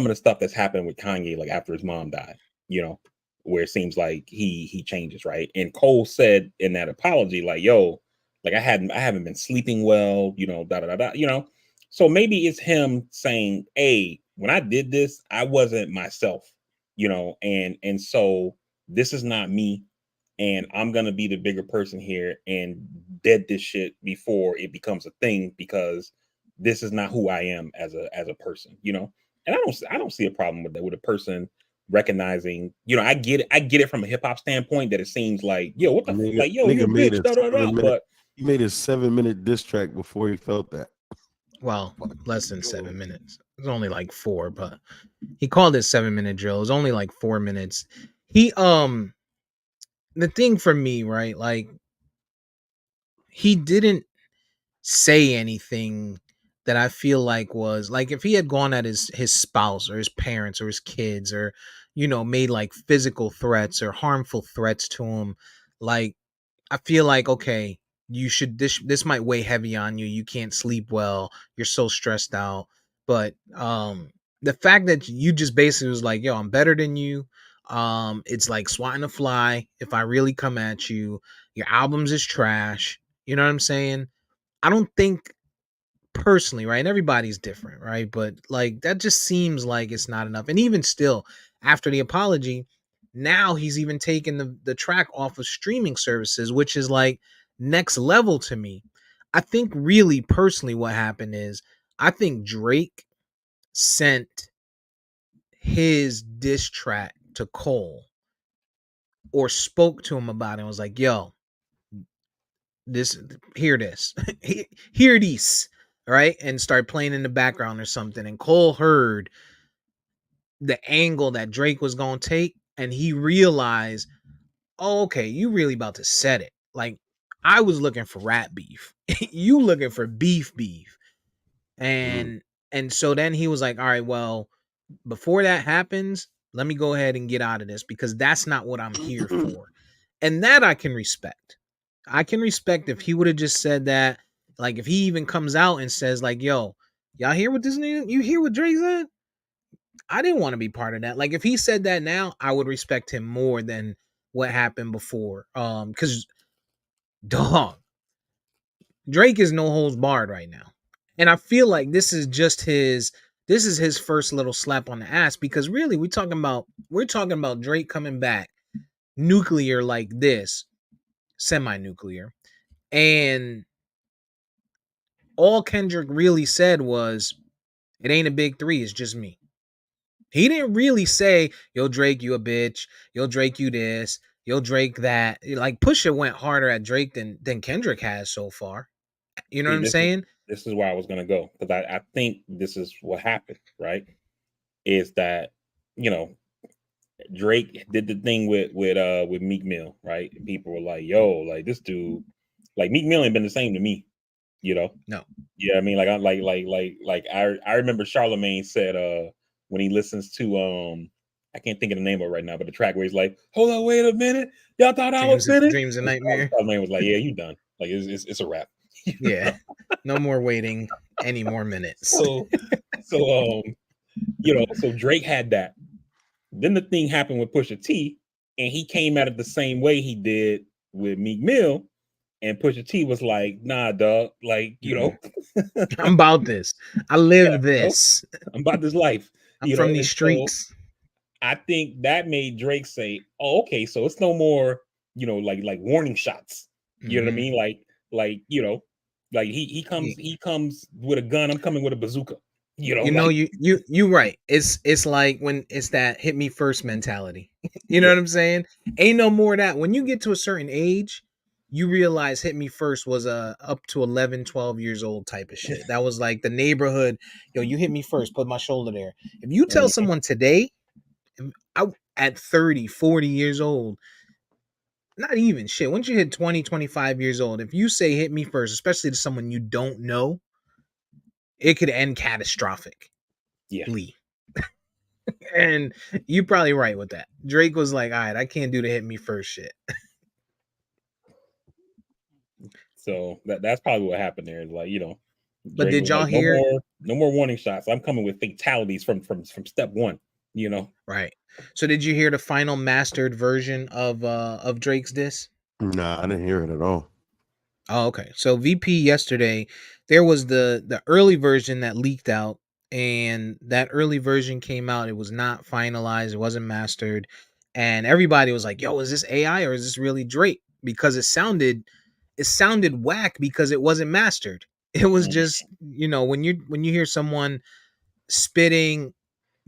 Speaker 3: of the stuff that's happened with Kanye, like after his mom died, you know, where it seems like he changes, right? And Cole said in that apology, like, yo, like I haven't been sleeping well, you know, you know. So maybe it's him saying, hey, when I did this, I wasn't myself, you know, and so this is not me. And I'm gonna be the bigger person here and dead this shit before it becomes a thing, because this is not who I am as a person, you know. And I don't see a problem with that, with a person recognizing, you know, I get it from a hip hop standpoint that it seems like, yo, what the like, yo, you're a bitch, but
Speaker 2: he made a 7-minute diss track before he felt that.
Speaker 1: Well, less than 7 minutes. It was only like 4, but he called it 7-minute drill. It was only like 4 minutes. He the thing for me, right? Like, he didn't say anything that I feel like was like, if he had gone at his spouse or his parents or his kids, or, you know, made like physical threats or harmful threats to him, like, I feel like, okay, you should, this might weigh heavy on you. You can't sleep well. You're so stressed out. But the fact that you just basically was like, yo, I'm better than you. It's like swatting a fly. If I really come at you, your albums is trash. You know what I'm saying? I don't think personally, right? And everybody's different, right? But like, that just seems like it's not enough. And even still, after the apology, now he's even taken the track off of streaming services, which is like next level to me. I think really personally what happened is, I think Drake sent his diss track to Cole, or spoke to him about it and was like, yo, hear this, hear these, right? And start playing in the background or something. And Cole heard the angle that Drake was going to take, and he realized, oh, okay, you really about to set it. Like, I was looking for rap beef. You looking for beef. And so then he was like, all right, well, before that happens, let me go ahead and get out of this, because that's not what I'm here for. And that I can respect. I can respect if he would have just said that. Like, if he even comes out and says like, yo, y'all hear what this nigga, you hear what Drake said? I didn't want to be part of that. Like, if he said that now, I would respect him more than what happened before. Because dog, Drake is no holds barred right now. And I feel like this is his first little slap on the ass, because really we're talking about we're talking about Drake coming back nuclear like this, semi-nuclear, and all Kendrick really said was, "It ain't a big three, it's just me." He didn't really say, "Yo, Drake, you a bitch. Yo, Drake, you this. Yo, Drake, that." Like Pusha went harder at Drake than Kendrick has so far. You know
Speaker 3: See,
Speaker 1: what I'm saying?
Speaker 3: this is where I was gonna go, because I think this is what happened, right? Is that, you know, Drake did the thing with Meek Mill, right? And people were like, "Yo, like this dude, like Meek Mill ain't been the same to me," you know.
Speaker 1: No.
Speaker 3: Yeah, I mean, like I I remember Charlemagne said when he listens to I can't think of the name of it right now, but the track where he's like, "Hold on, wait a minute, y'all thought I was finished?"
Speaker 1: Dreams and Nightmare.
Speaker 3: Charlemagne was like, "Yeah, you done. Like it's a wrap."
Speaker 1: Yeah. No more waiting any more minutes.
Speaker 3: So you know, so Drake had that. Then the thing happened with Pusha T, and he came at it the same way he did with Meek Mill, and Pusha T was like, "Nah, dog, like, you know,
Speaker 1: I'm about this. I live
Speaker 3: Yeah,
Speaker 1: this.
Speaker 3: I'm about this life."
Speaker 1: I'm
Speaker 3: You
Speaker 1: from
Speaker 3: know,
Speaker 1: these
Speaker 3: and so
Speaker 1: streets.
Speaker 3: I think that made Drake say, "Oh, okay, so it's no more, you know, like warning shots." You know what I
Speaker 1: Mhm.
Speaker 3: mean? Like you know, like he comes with a gun. I'm coming with a bazooka. You know,
Speaker 1: You know,
Speaker 3: like
Speaker 1: you right. It's like when it's that hit me first mentality. You know
Speaker 3: yeah,
Speaker 1: what I'm saying? Ain't no more of that. When you get to a certain age, you realize hit me first was up to 11, 12 years old type of shit. That was like the neighborhood. Yo, you hit me first, put my shoulder there. If you tell someone today, at 30, 40 years old, not even shit. Once you hit 20, 25 years old, if you say hit me first, especially to someone you don't know, it could end catastrophically.
Speaker 3: yeah.
Speaker 1: And you're probably right with that. Drake was like, all right, I can't do the hit me first shit.
Speaker 3: So that's probably what happened there. Is like, you know,
Speaker 1: But
Speaker 3: Drake
Speaker 1: did
Speaker 3: was
Speaker 1: y'all
Speaker 3: like,
Speaker 1: hear?
Speaker 3: no more warning shots. I'm coming with fatalities from step one. You know,
Speaker 1: Right. So did you hear the final mastered version of Drake's diss?
Speaker 2: Nah, I didn't hear it at all.
Speaker 1: Oh, okay. So VP yesterday, there was the early version that leaked out, and that early version came out. It was not finalized. It wasn't mastered, and everybody was like, "Yo, is this AI or is this really Drake?" Because it sounded whack because it wasn't mastered. It was just, you know, when you hear someone spitting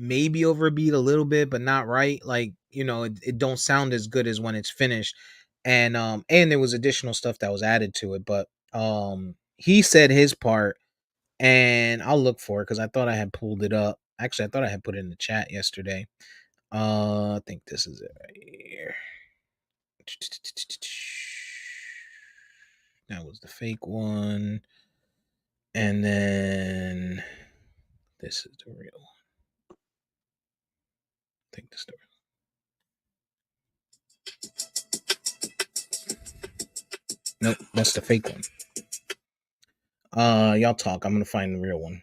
Speaker 1: maybe over a beat a little bit, but not right, like, you know, it don't sound as good as when it's finished. And there was additional stuff that was added to it, but he said his part, and I'll look for it because I thought I had pulled it up. Actually, I thought I had put it in the chat yesterday. I think this is it right here. That was the fake one. And then this is the real one. I think this is the real. Nope, that's the fake one. Y'all talk. I'm gonna find the real one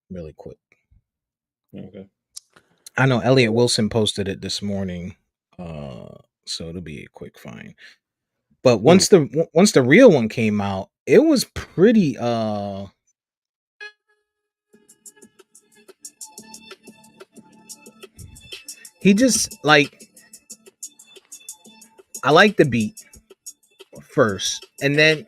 Speaker 1: really quick.
Speaker 3: okay.
Speaker 1: I know Elliot Wilson posted it this morning. So it'll be a quick find. But once the real one came out, it was pretty he just like, I like the beat first, and then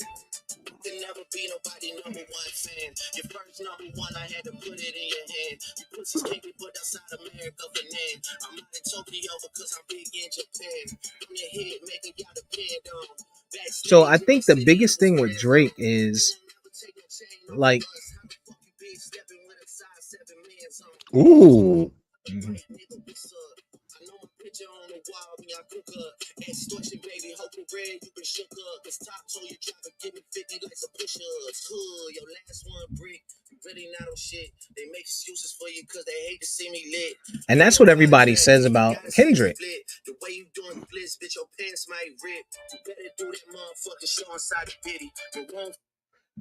Speaker 4: Can never be nobody number one fan. Your first number one, I had to put it in your hand. You pussies can't be put outside America for nan. I'm out in Tokyo because I'm big in Japan. On your head, making y'all depend on.
Speaker 1: so I think the biggest thing with Drake is like,
Speaker 2: Ooh.
Speaker 1: mhm.
Speaker 4: I know my picture on the wall when y'all cook up. Extortion, baby, hope it red, you been shook up. This top told you drive and give me 50 like some push-ups. Cool, your last one brick. You really not on shit. They make excuses for you because they hate to see me lit.
Speaker 1: And that's what everybody says about Kendrick.
Speaker 4: The way you doing flips, bitch, your pants might rip. You better do that motherfucking show inside the pity. But won't.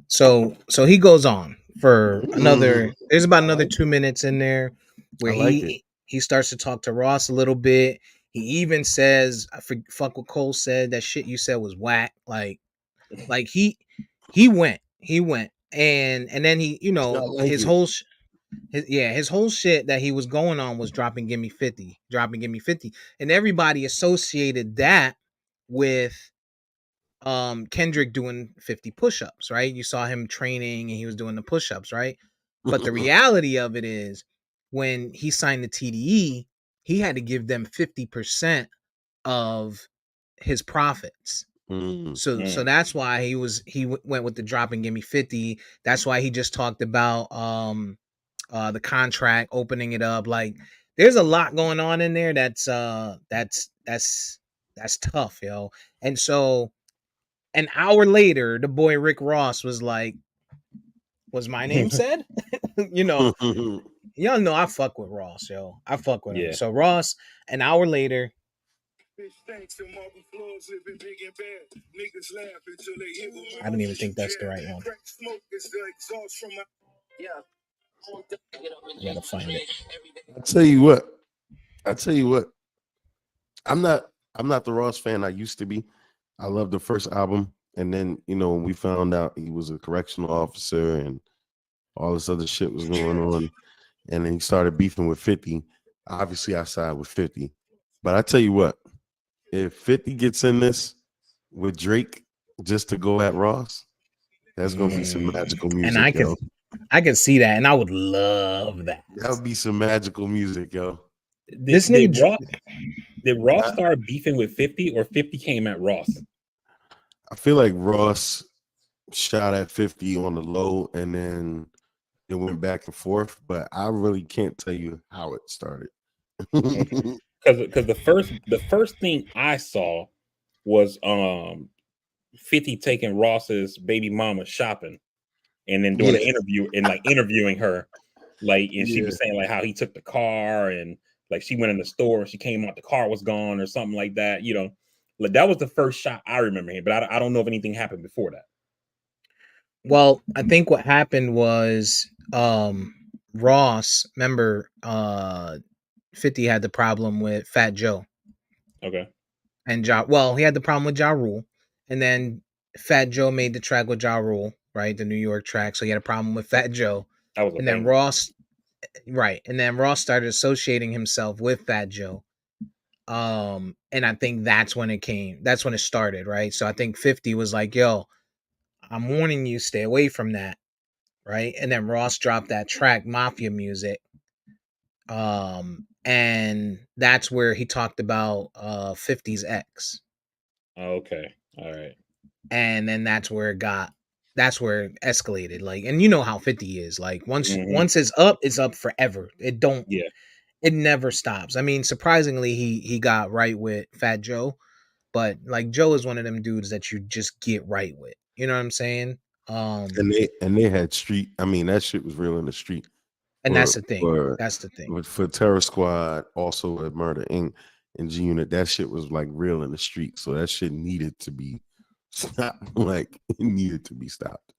Speaker 1: So he goes on for another. There's about
Speaker 2: I
Speaker 1: another
Speaker 2: like
Speaker 1: 2 minutes in there where
Speaker 2: I like it.
Speaker 1: he starts to talk to Ross a little bit. He even says, fuck what Cole said. That shit you said was whack. Like he went, and then he, you
Speaker 2: I
Speaker 1: know,
Speaker 2: like
Speaker 1: his
Speaker 2: it.
Speaker 1: whole His whole shit that he was going on was dropping Gimme 50, and everybody associated that with Kendrick doing 50 push-ups, right? You saw him training and he was doing the push-ups, right? But the reality of it is, when he signed the TDE, he had to give them 50% of his profits. So that's why he went with the drop and give me 50. That's why he just talked about the contract, opening it up. Like, there's a lot going on in there that's tough, yo. And so an hour later, the boy Rick Ross was like, "Was my name said?" You know, y'all know I fuck with Ross, yo. I fuck with him.
Speaker 3: Yeah.
Speaker 1: So Ross, an hour later, I don't even think that's the right one. You gotta find it.
Speaker 2: I tell you what. I'm not the Ross fan I used to be. I loved the first album, and then when we found out he was a correctional officer and all this other shit was going on, and then he started beefing with 50. Obviously, I side with 50. But I tell you what, if 50 gets in this with Drake just to go at Ross, that's gonna be some magical music.
Speaker 1: And I can see that, and I would love that.
Speaker 2: That would be some magical music, yo.
Speaker 3: Did Ross start beefing with 50, or 50 came at Ross?
Speaker 2: I feel like Ross shot at 50 on the low, and then it went back and forth. But I really can't tell you how it started.
Speaker 3: Because the first thing I saw was 50 taking Ross's baby mama shopping, and then doing an interview and like interviewing her, like, and she was saying like how he took the car, and like she went in the store and she came out, the car was gone or something like that. Like that was the first shot I remember him, but I don't know if anything happened before that.
Speaker 1: Well, I think what happened was Ross, remember 50 had the problem with Fat Joe.
Speaker 3: Okay.
Speaker 1: And he had the problem with Ja Rule, and then Fat Joe made the track with Ja Rule, right? The New York track. So he had a problem with Fat Joe. And then Ross started associating himself with Fat Joe. And I think that's when it started, right? So I think 50 was like, yo, I'm warning you, stay away from that, right? And then Ross dropped that track, Mafia Music. And that's where he talked about 50's ex.
Speaker 3: Okay. All right.
Speaker 1: And then that's where it escalated. Like, and you know how 50 is. Like, once it's up forever. It never stops. I mean, surprisingly, he got right with Fat Joe, but like Joe is one of them dudes that you just get right with. You know what I'm saying?
Speaker 2: And they had street. I mean, that shit was real in the street.
Speaker 1: And that's the thing.
Speaker 2: For Terror Squad, also at Murder Inc. and G Unit, that shit was like real in the street. So that shit needed to be stopped. Like, it needed to be stopped.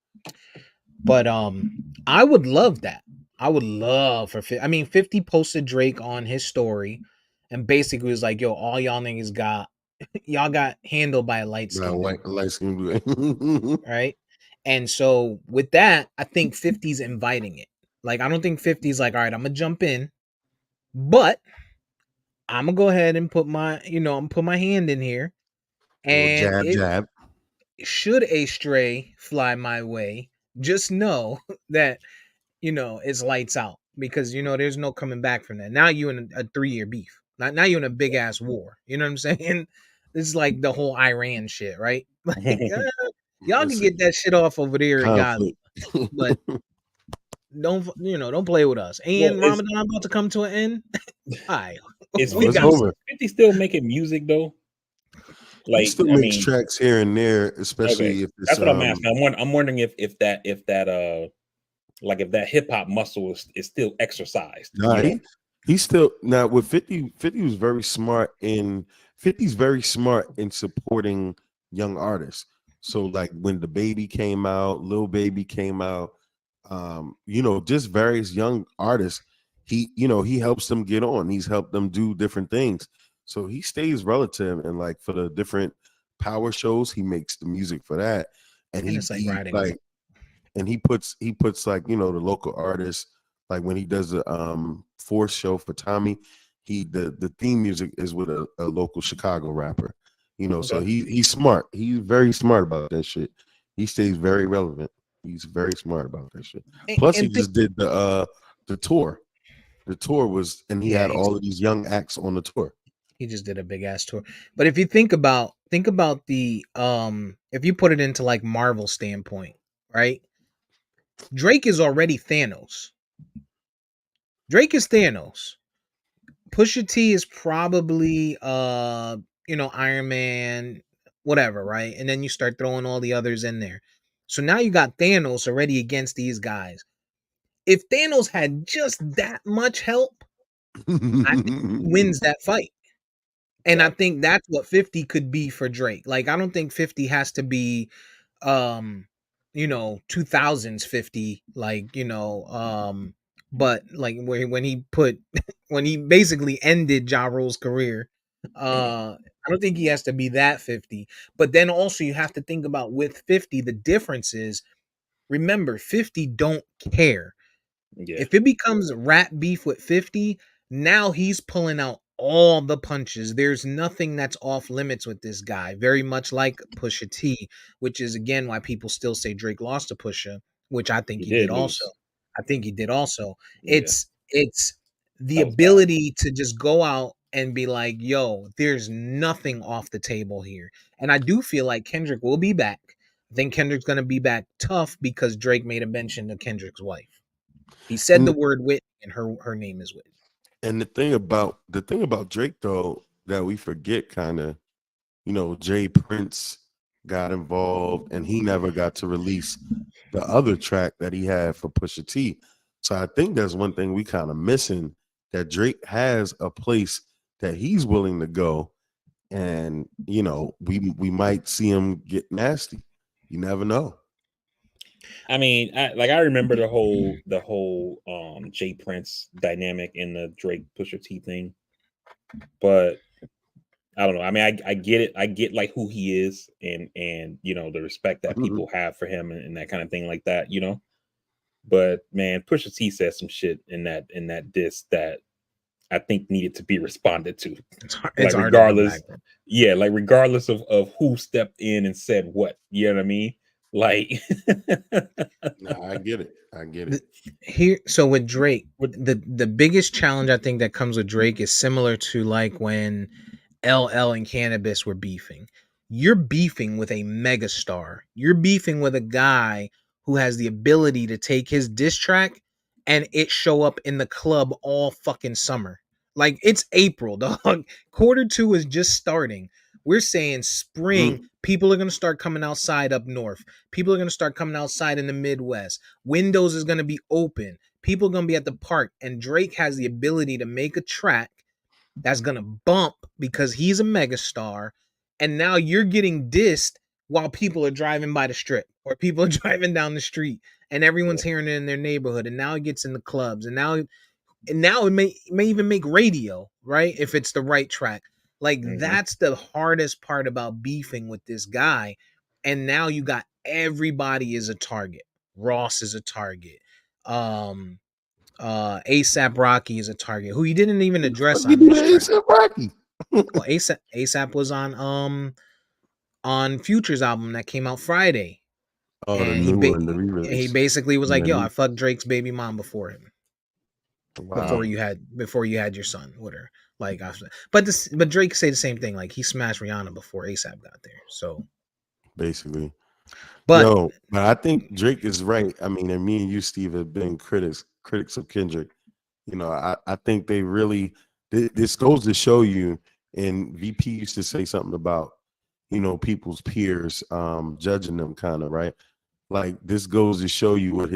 Speaker 1: But I would love that. I would love for 50 posted Drake on his story and basically was like, yo, all y'all niggas y'all got handled by a light skin. Right? And so with that, I think 50's inviting it. Like, I don't think 50's like, all right, I'm gonna jump in, but I'm gonna go ahead and put my hand in here. And
Speaker 2: jab.
Speaker 1: Should a stray fly my way, just know that it's lights out, because there's no coming back from that. Now you in a 3-year beef. Now you're in a big ass war. You know what I'm saying? This is like the whole Iran shit, right? Like, y'all can get that shit off over there in Gaza, but don't play with us. And Ramadan about to come to an end. All right.
Speaker 3: Is 50 still making music though? Like,
Speaker 2: he still makes tracks here and there, especially if it's,
Speaker 3: that's what I'm asking. I'm wondering if that hip hop muscle is still exercised.
Speaker 2: Nah, he's still now with 50. 50 was very smart 50's very smart in supporting young artists. So like when the Baby came out, Lil Baby came out, just various young artists, he helps them get on. He's helped them do different things. So he stays relative, and like for the different power shows, he makes the music for that. And he puts like, the local artists Like when he does the Force show for Tommy, the theme music is with a local Chicago rapper. You know, so
Speaker 3: Okay.
Speaker 2: he's smart. He's very smart about that shit. He stays very relevant. He's very smart about that shit. Plus, he just did the tour. The tour was, and he
Speaker 1: Yeah,
Speaker 2: had all of these young acts on the tour.
Speaker 1: he just did a big ass tour. But if you think about the if you put it into like Marvel standpoint, right? Drake is already Thanos. Drake is Thanos. Pusha T is probably Iron Man, whatever, right? And then you start throwing all the others in there. So now you got Thanos already against these guys. If Thanos had just that much help, I think he wins that fight. And I think that's what 50 could be for Drake. Like, I don't think 50 has to be 2000s 50, like, but like when he put when he basically ended Ja Rule's career. I don't think he has to be that 50. But then also you have to think about with 50, the difference is, remember, 50 don't care.
Speaker 3: Yeah.
Speaker 1: If it becomes rap beef with 50, now he's pulling out all the punches. There's nothing that's off limits with this guy. Very much like Pusha T, which is again why people still say Drake lost to Pusha, which I think he did also.
Speaker 3: lose.
Speaker 1: I think he did also.
Speaker 3: Yeah.
Speaker 1: It's the
Speaker 3: That was bad.
Speaker 1: ability to just go out and be like, yo, there's nothing off the table here. And I do feel like Kendrick will be back. I think Kendrick's gonna be back tough because Drake made a mention to Kendrick's wife. He said the word Whitney, and her name is Whitney.
Speaker 2: And the thing about Drake though that we forget kind of, Jay Prince got involved and he never got to release the other track that he had for Pusha T. So I think that's one thing we kind of missing, that Drake has a place that he's willing to go, and we might see him get nasty. You never know.
Speaker 3: I mean, I remember the whole Jay Prince dynamic in the Drake Pusha T thing, but I don't know. I mean, I get it. I get like who he is and the respect that people have for him and that kind of thing like that, But man, Pusha T said some shit in that diss that I think needed to be responded to.
Speaker 1: It's
Speaker 3: like regardless, like regardless of who stepped in and said what, you know what I mean? Like,
Speaker 2: no, I get it.
Speaker 1: Here, so with Drake, the biggest challenge I think that comes with Drake is similar to like when LL and Cannabis were beefing. You're beefing with a megastar. You're beefing with a guy who has the ability to take his diss track and it show up in the club all fucking summer. Like, it's April, dog. Q2 is just starting. We're saying spring, people are going to start coming outside up north. People are going to start coming outside in the Midwest. Windows is going to be open. People are going to be at the park. And Drake has the ability to make a track that's going to bump because he's a megastar. And now you're getting dissed while people are driving by the strip or people are driving down the street and everyone's hearing it in their neighborhood. And now it gets in the clubs. And now it may even make radio, right? If it's the right track. Like, that's the hardest part about beefing with this guy. And now you got everybody is a target. Ross is a target. ASAP Rocky is a target who he didn't even address on this track.
Speaker 2: ASAP Rocky.
Speaker 1: Well, ASAP was on Future's album that came out Friday.
Speaker 2: Oh,
Speaker 1: and
Speaker 2: the new one, the re-release.
Speaker 1: he basically was like, yo, I fucked Drake's baby mom before him. Wow. Before you had your son with her. Like, but Drake say the same thing. Like, he smashed Rihanna before ASAP got there. So
Speaker 2: basically.
Speaker 1: But
Speaker 2: I think Drake is right. I mean, and me and you, Steve, have been critics of Kendrick. I think they really, this goes to show you, and VP used to say something about, people's peers judging them kind of, right? Like, this goes to show you what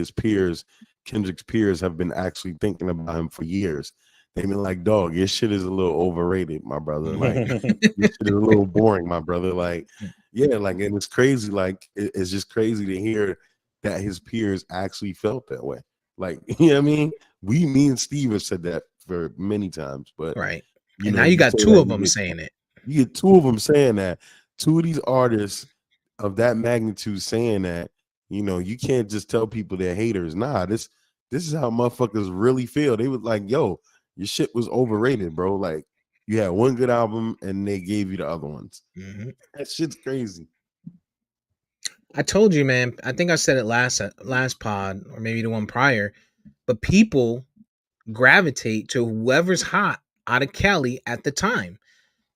Speaker 2: Kendrick's peers have been actually thinking about him for years. They've been like, dog, your shit is a little overrated, my brother. Like, your shit is a little boring, my brother. Like, yeah, like, and it's crazy. Like, it's just crazy to hear that his peers actually felt that way. Like, you know what I mean? Me and Steve have said that for many times, but
Speaker 1: right. And now you got two of them saying it.
Speaker 2: You get two of them saying that. Two of these artists of that magnitude saying that. You can't just tell people they're haters. Nah, this this is how motherfuckers really feel. They was like, yo, your shit was overrated, bro. Like, you had one good album and they gave you the other ones.
Speaker 1: Mhm.
Speaker 2: That shit's crazy.
Speaker 1: I told you, man. I think I said it last pod or maybe the one prior, but people gravitate to whoever's hot out of Cali at the time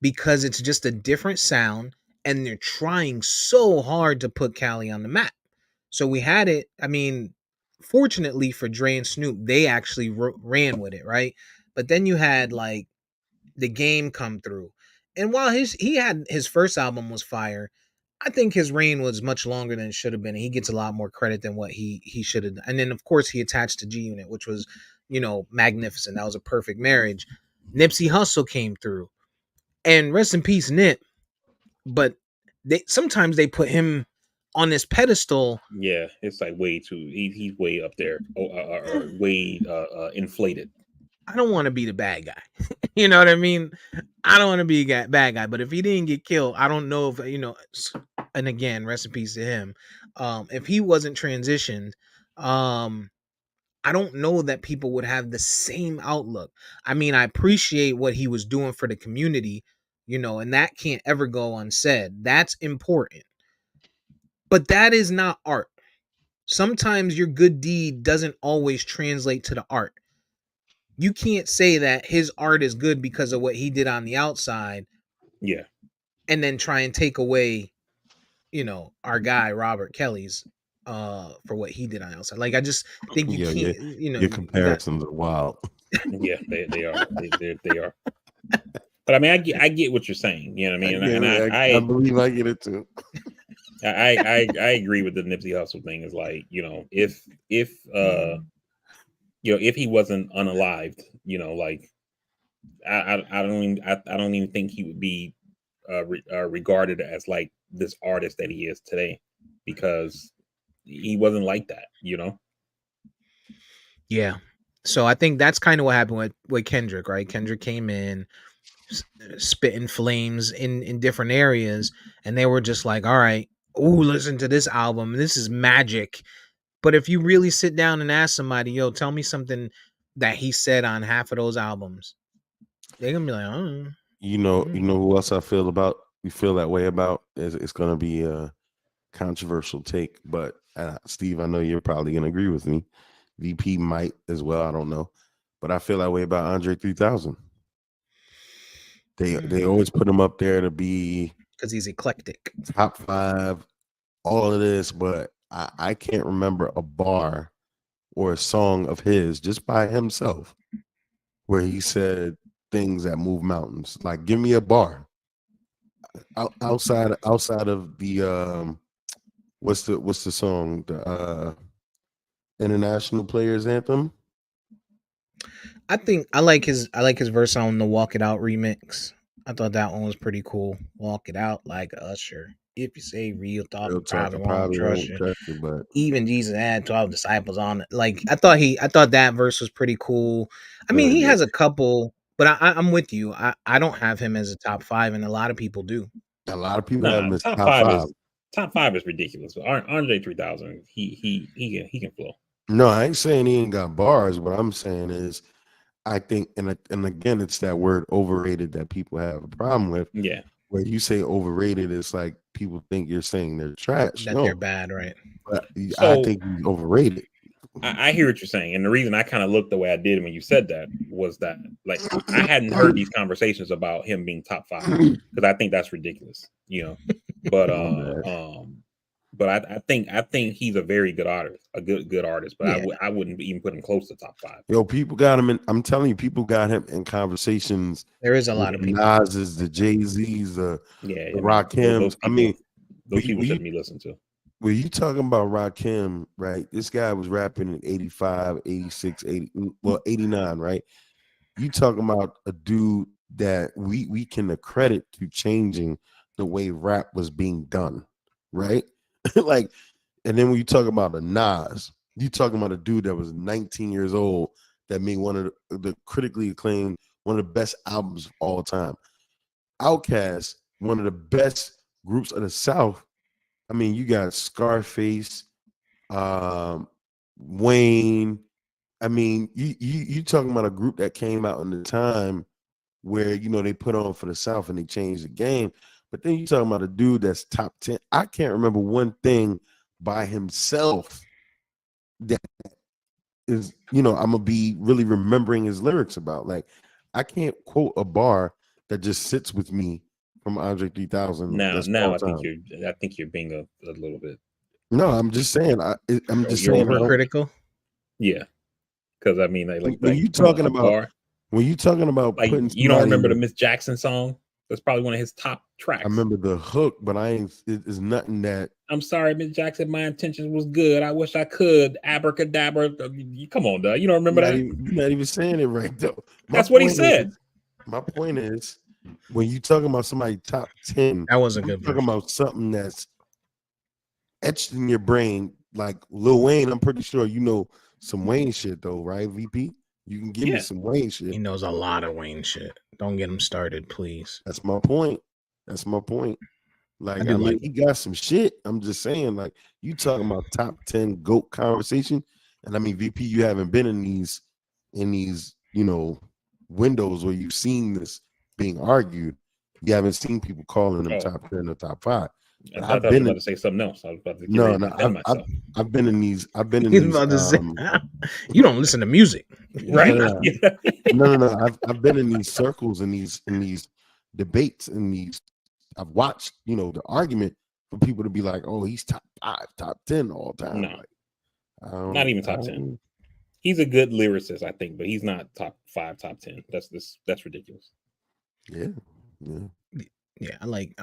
Speaker 1: because it's just a different sound and they're trying so hard to put Cali on the map. So we had it. I mean, fortunately for Dre and Snoop, they actually ran with it, right? But then you had like The Game come through, and while he had his first album was fire, I think his reign was much longer than it should have been. He gets a lot more credit than what he should have. And then of course he attached to G Unit, which was, magnificent. That was a perfect marriage. Nipsey Hussle came through, and rest in peace, Nip. But sometimes they put him on this pedestal.
Speaker 3: Yeah, it's like way too. He's way up there, or way inflated.
Speaker 1: I don't want to be the bad guy. You know what I mean? I don't want to be a bad guy. But if he didn't get killed, I don't know if and again, rest in peace to him. If he wasn't transitioned, I don't know that people would have the same outlook. I mean, I appreciate what he was doing for the community, and that can't ever go unsaid. That's important. But that is not art. Sometimes your good deed doesn't always translate to the art. You can't say that his art is good because of what he did on the outside.
Speaker 3: Yeah.
Speaker 1: And then try and take away, our guy Robert Kelly's for what he did on the outside. Like, I just think you can't,
Speaker 2: your comparisons are wild.
Speaker 3: Yeah, they are. They are. But I mean, I get what you're saying. You know what I mean? And
Speaker 2: I believe I get it too.
Speaker 3: I agree with the Nipsey Hussle thing. Is like, if he wasn't unalived, like I don't even think he would be regarded as like this artist that he is today, because he wasn't like that.
Speaker 1: Yeah. So I think that's kind of what happened with Kendrick, right? Kendrick came in spitting flames in different areas, and they were just like, all right, listen to this album. This is magic. But if you really sit down and ask somebody, yo, tell me something that he said on half of those albums, they're gonna be like, oh.
Speaker 2: You know who else I feel that way about? It's gonna be a controversial take, but Steve, I know you're probably gonna agree with me. VP might as well, I don't know, but I feel that way about Andre 3000. They always put him up there to be
Speaker 1: because he's eclectic,
Speaker 2: top 5, all of this, but I can't remember a bar or a song of his just by himself where he said things that move mountains. Like, give me a bar outside of the what's the song, the International Players Anthem.
Speaker 1: I think I like his verse on the Walk It Out remix. I thought that one was pretty cool. Walk it out like Usher. If you say real talk, probably won't trust you. But even Jesus had 12 disciples on it. Like, I thought that verse was pretty cool. I mean, he has a couple, but I'm with you. I don't have him as a top 5, and a lot of people do.
Speaker 2: A lot of people have him as top 5.
Speaker 3: Top 5 is ridiculous. But Andre 3000, he can flow.
Speaker 2: No, I ain't saying he ain't got bars. What I'm saying is, I think, and again, it's that word overrated that people have a problem with.
Speaker 3: Yeah.
Speaker 2: Where you say overrated, it's like people think you're saying they're trash.
Speaker 1: That they're bad, right?
Speaker 2: But I think he's overrated.
Speaker 3: I hear what you're saying. And the reason I kind of looked the way I did when you said that was that, like, I hadn't heard these conversations about him being top 5, because I think that's ridiculous, But I think he's a very good artist, a good artist. But yeah. I wouldn't even put him close to top 5.
Speaker 2: Yo, people got him in. I'm telling you, people got him in conversations.
Speaker 1: There is a lot of people.
Speaker 2: Nas's, the Jay-Z's, the Rakims. I mean,
Speaker 3: those people shouldn't be listened to.
Speaker 2: When you talking about Rakim, right? This guy was rapping in 85, 86, 89, right? You talking about a dude that we can accredit to changing the way rap was being done, right? Like, and then when you talk about a Nas, you talking about a dude that was 19 years old that made one of the critically acclaimed, one of the best albums of all time. Outkast, one of the best groups of the South. I mean, you got Scarface, Wayne, I mean, you talking about a group that came out in the time where they put on for the South and they changed the game. But then you talking about a dude that's top 10. I can't remember one thing by himself that is, I'm gonna be really remembering his lyrics about. Like, I can't quote a bar that just sits with me from Andre 3000.
Speaker 3: Now,
Speaker 2: That's all
Speaker 3: I think
Speaker 2: time.
Speaker 3: you're being a little bit.
Speaker 2: No, I'm just saying. I'm just
Speaker 3: You're
Speaker 2: saying.
Speaker 1: Overcritical.
Speaker 3: Yeah, because I mean,
Speaker 2: When you talking
Speaker 3: a
Speaker 2: about
Speaker 3: bar, like
Speaker 2: putting
Speaker 3: you don't
Speaker 2: somebody
Speaker 3: remember
Speaker 2: in
Speaker 3: the Miss Jackson song? That's probably one of his top tracks.
Speaker 2: I remember the hook, but I ain't. It's nothing that.
Speaker 3: I'm sorry, Miss Jackson. My intentions was good. I wish I could. Abracadabra. Come on, dog. You don't remember that?
Speaker 2: You're not even saying it right though.
Speaker 3: That's what he said.
Speaker 2: My point is, when you talking about somebody top 10,
Speaker 1: That was a good
Speaker 2: talking
Speaker 1: version.
Speaker 2: about something that's etched in your brain, like Lil Wayne. I'm pretty sure you know some Wayne shit though, right? VP, you can give me some Wayne shit.
Speaker 1: He knows a lot of Wayne shit. Don't get him started, please.
Speaker 2: That's my point. Like, I mean, he got some shit. I'm just saying, like, you talking about top 10 GOAT conversation, and I mean, VP, you haven't been in these windows where you've seen this being argued. You haven't seen people calling them top 10 or top 5.
Speaker 3: I thought I was about to say something else. I was about to
Speaker 2: no. I've been in these.
Speaker 1: He's about to say, you don't listen to music,
Speaker 3: right?
Speaker 2: No. I've been in these circles and these debates and these. I've watched, the argument for people to be like, "Oh, he's top 5, top 10 all time."
Speaker 3: No,
Speaker 2: like,
Speaker 3: not even top 10. He's a good lyricist, I think, but he's not top 5, top 10. That's ridiculous.
Speaker 2: Yeah.
Speaker 1: I like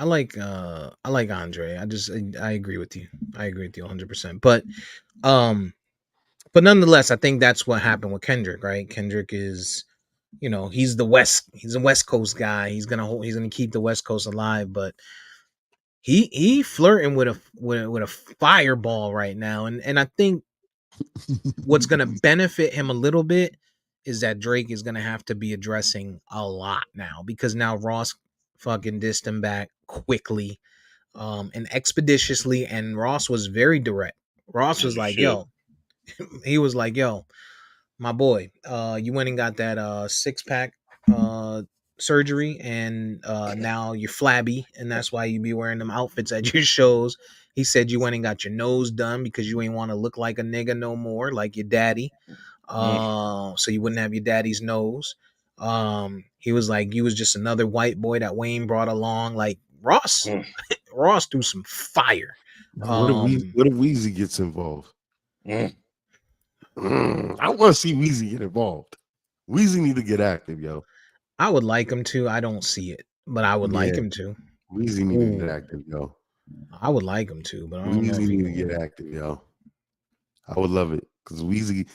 Speaker 1: Andre. I agree with you. I agree with you 100%. But nonetheless, I think that's what happened with Kendrick, right? Kendrick is, he's a West Coast guy. He's gonna keep the West Coast alive, but he flirting with a fireball right now, and I think what's gonna benefit him a little bit is that Drake is gonna have to be addressing a lot now, because now Ross fucking dissed him back quickly and expeditiously, and Ross was very direct. Ross was like, yo, he was like, yo, my boy, you went and got that 6-pack surgery, and now you're flabby, and that's why you be wearing them outfits at your shows. He said you went and got your nose done because you ain't want to look like a nigga no more, like your daddy. So you wouldn't have your daddy's nose. He was like, you was just another white boy that Wayne brought along. Like Ross threw some fire.
Speaker 2: What if Weezy gets involved? I want to see Weezy get involved. Weezy need to get active, yo.
Speaker 1: I would like him to. I don't see it, but I would like him to.
Speaker 2: Weezy need to get active, yo.
Speaker 1: I would like him to, but I don't know if
Speaker 2: Weezy need to get active, yo. I would love it because Weezy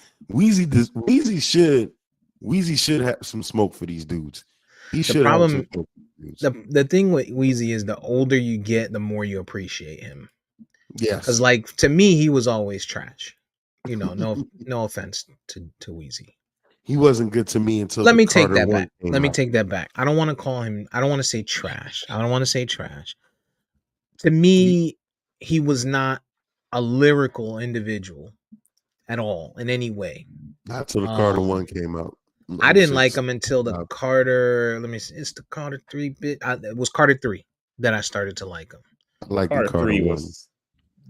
Speaker 2: should have some smoke for these dudes. He should have some smoke for these dudes.
Speaker 1: The thing with Weezy is the older you get, the more you appreciate him.
Speaker 2: Yes,
Speaker 1: because like to me, he was always trash. No offense to Weezy.
Speaker 2: He wasn't good to me until.
Speaker 1: Let me take that back. Let me take that back. I don't want to call him. I don't want to say trash. I don't want to say trash. To me, he was not a lyrical individual at all in any way.
Speaker 2: Not till the Carter 1 came out.
Speaker 1: I didn't like him until the Carter. Let me see. It's the Carter 3 bit. It was Carter 3 that I started to like him.
Speaker 2: I like Carter 3
Speaker 3: was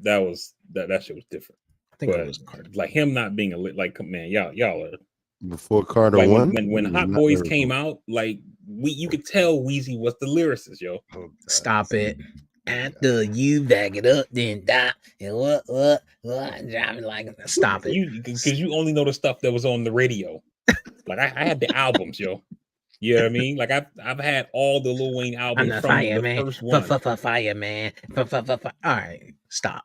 Speaker 3: that shit was different.
Speaker 1: I think it was Carter.
Speaker 3: Like him not being man, y'all are
Speaker 2: before Carter 1.
Speaker 3: When Hot Boys came out, like you could tell Weezy was the lyricist, yo.
Speaker 1: Stop it. After you back it up, then die. And what? Driving like, stop it.
Speaker 3: Because you only know the stuff that was on the radio. Like I had the albums, yo. You know what I mean? Like I've had all the Lil Wayne albums from the first one.
Speaker 1: Fireman. All right, stop.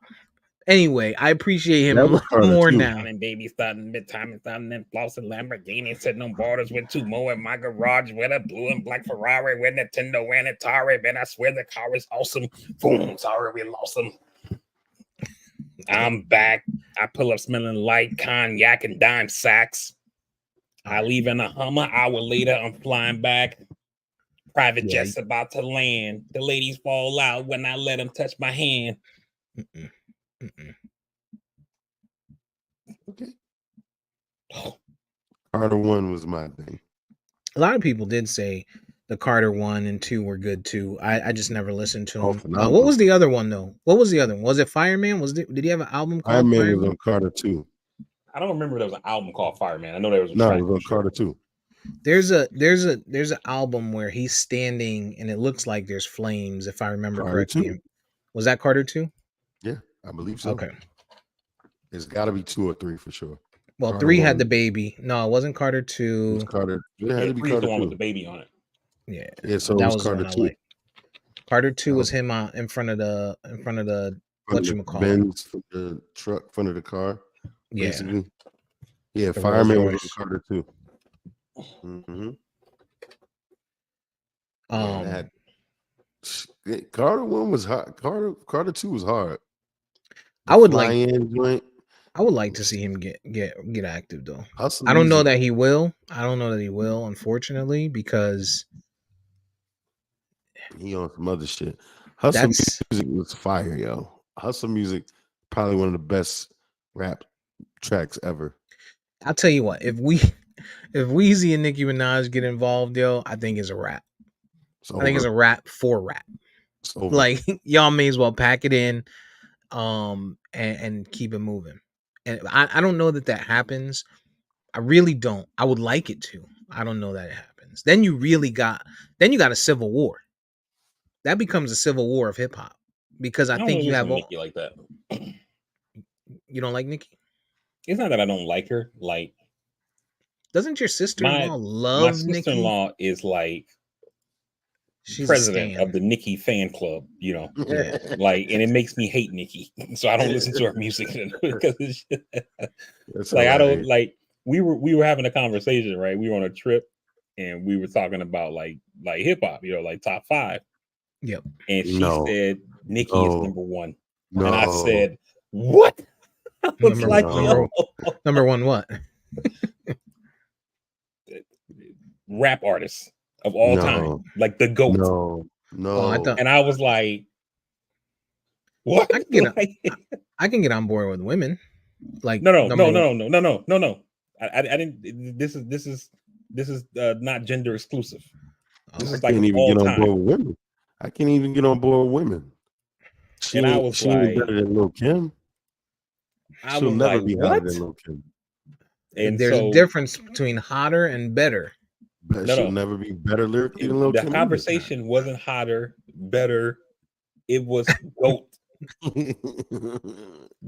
Speaker 1: Anyway, I appreciate him a little more now.
Speaker 3: And baby starting mid-time and starting then flossing Lamborghini, sitting on borders with 2 more in my garage with a blue and black Ferrari with Nintendo and Atari. Man, I swear the car is awesome. Boom, sorry we lost him. I'm back. I pull up smelling light cognac and dime sacks. I leave in a Hummer. Hour later, I'm flying back. Private jets about to land. The ladies fall out when I let them touch my hand.
Speaker 2: Okay. Carter 1 was my thing.
Speaker 1: A lot of people did say the Carter 1 and 2 were good too. I just never listened to
Speaker 2: Oh,
Speaker 1: them.
Speaker 2: phenomenal.
Speaker 1: What was the other one though? What was the other one? Was it Fireman? Did he have an album called
Speaker 2: Iron Man
Speaker 1: Fireman?
Speaker 2: was on Carter 2.
Speaker 3: I don't remember there was an album called Fireman. I know there was a
Speaker 2: No,
Speaker 3: track
Speaker 2: it was on
Speaker 3: for sure.
Speaker 2: Carter 2.
Speaker 1: There's an album where he's standing and it looks like there's flames, if I remember
Speaker 2: Carter
Speaker 1: correctly.
Speaker 2: 2.
Speaker 1: Was that Carter 2?
Speaker 2: Yeah, I believe so.
Speaker 1: Okay.
Speaker 2: It's got to be 2 or 3 for sure.
Speaker 1: Well,
Speaker 2: Carter
Speaker 1: 3 had
Speaker 2: 1.
Speaker 1: the baby. No, it wasn't Carter
Speaker 2: It
Speaker 1: 2.
Speaker 2: was Carter. It had
Speaker 3: Yeah,
Speaker 2: to be
Speaker 3: 3 is
Speaker 2: Carter
Speaker 3: the one
Speaker 2: 2.
Speaker 3: with the baby on it.
Speaker 1: Yeah.
Speaker 2: Yeah, so it
Speaker 1: That
Speaker 2: was
Speaker 1: was the
Speaker 2: Carter
Speaker 1: one I
Speaker 2: 2.
Speaker 1: like. Carter 2
Speaker 2: That
Speaker 1: was
Speaker 2: was
Speaker 1: him in front of the
Speaker 2: front of the
Speaker 1: whatchamacallit.
Speaker 2: Benz, the truck, front of the car,
Speaker 1: Yeah.
Speaker 2: basically. Yeah,
Speaker 1: The
Speaker 2: Fireman was
Speaker 1: Rolls-Royce.
Speaker 2: on Carter 2. Mm-hmm. Carter 1 was hard. Carter 2 was hard.
Speaker 1: I would like
Speaker 2: fly-in joint.
Speaker 1: I would like to see him get active though.
Speaker 2: Hustle
Speaker 1: I don't know
Speaker 2: music.
Speaker 1: that he will. Unfortunately, because
Speaker 2: He on some other shit. Hustle
Speaker 1: that's
Speaker 2: music was fire, yo. Hustle music, probably one of the best rap tracks ever.
Speaker 1: I'll tell you what, if Weezy and Nicki Minaj get involved, yo, I think it's a rap. I think it's a rap for rap.
Speaker 2: It's over.
Speaker 1: Like y'all may as well pack it in, and keep it moving. And I don't know that happens. I really don't. I would like it to. I don't know that it happens. Then you got a civil war. That becomes a civil war of hip hop because I
Speaker 3: don't
Speaker 1: think you
Speaker 3: listen
Speaker 1: have
Speaker 3: to Nicki like that.
Speaker 1: You don't like Nicki?
Speaker 3: It's not that I don't like her. Like,
Speaker 1: doesn't your sister-in-law
Speaker 3: my
Speaker 1: love Nicki?
Speaker 3: sister-in-law is like
Speaker 1: She's
Speaker 3: president of the Nicki fan club, you know.
Speaker 1: Yeah.
Speaker 3: Like, and it makes me hate Nicki, so I don't listen to her music because
Speaker 2: That's
Speaker 3: like I don't
Speaker 2: hilarious.
Speaker 3: like. We were having a conversation, right? We were on a trip, and we were talking about like hip hop, you know, like top 5.
Speaker 1: Yep.
Speaker 3: And she
Speaker 2: No.
Speaker 3: said Nicki is
Speaker 2: No.
Speaker 3: number 1,
Speaker 2: No.
Speaker 3: and I said, "What?" I was
Speaker 1: Number
Speaker 3: like,
Speaker 1: one.
Speaker 3: "Yo,
Speaker 1: Number one what?
Speaker 3: rap artists of all
Speaker 2: No.
Speaker 3: time, like the GOAT."
Speaker 2: No.
Speaker 1: Oh, I thought
Speaker 3: And I was like, "What?"
Speaker 1: I can get
Speaker 3: Like,
Speaker 1: I can get on board with women. Like
Speaker 3: no.
Speaker 1: number one.
Speaker 3: I didn't. This is not gender exclusive. This
Speaker 2: I
Speaker 3: is like
Speaker 2: can't even
Speaker 3: all
Speaker 2: get on
Speaker 3: time.
Speaker 2: board with women. I can't even get on board with women. She
Speaker 3: And I
Speaker 2: ain't,
Speaker 3: was
Speaker 2: she ain't
Speaker 3: like-
Speaker 2: better than Lil Kim.
Speaker 3: I
Speaker 2: She'll
Speaker 3: was
Speaker 2: never
Speaker 3: like,
Speaker 2: be
Speaker 3: "What?"
Speaker 2: hotter than Lil Kim.
Speaker 3: And
Speaker 1: There's
Speaker 3: so
Speaker 1: a difference between hotter and better.
Speaker 2: But
Speaker 3: No,
Speaker 2: she'll
Speaker 3: no.
Speaker 2: never be better lyrically than Lil
Speaker 3: the
Speaker 2: Kim.
Speaker 3: conversation wasn't hotter, better. It was GOAT.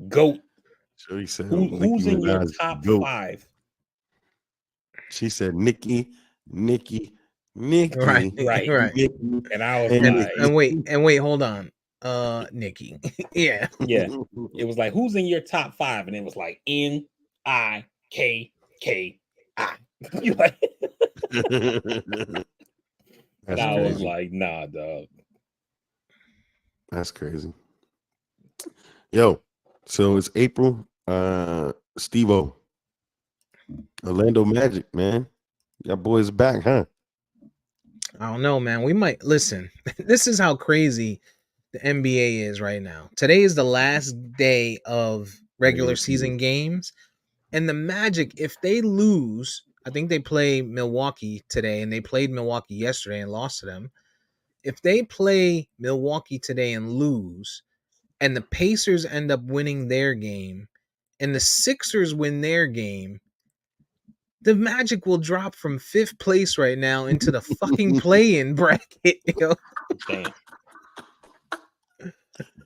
Speaker 3: GOAT.
Speaker 2: Shorty said,
Speaker 3: Who's
Speaker 2: Nicki
Speaker 3: in your
Speaker 2: Minaj,
Speaker 3: top
Speaker 2: GOAT.
Speaker 3: 5?
Speaker 2: She said, Nicki.
Speaker 1: Right.
Speaker 3: Right.
Speaker 1: Right.
Speaker 2: Nicki.
Speaker 3: And I was
Speaker 2: And-
Speaker 3: like,
Speaker 1: And wait, hold on. Nicki. Yeah.
Speaker 3: yeah. It was like, who's in your top 5? And it was like Nikki. You like, and
Speaker 2: That's
Speaker 3: I was
Speaker 2: crazy.
Speaker 3: like, nah, dog.
Speaker 2: That's crazy. Yo, so it's April. Steve-O. Orlando Magic, man. Y'all boys back, huh?
Speaker 1: I don't know, man. We might listen. This is how crazy the NBA is right now. Today is the last day of regular season games. And the Magic, if they lose, I think they play Milwaukee today, and they played Milwaukee yesterday and lost to them. If they play Milwaukee today and lose, and the Pacers end up winning their game, and the Sixers win their game, the Magic will drop from 5th place right now into the fucking play-in bracket. Yo.
Speaker 3: Damn.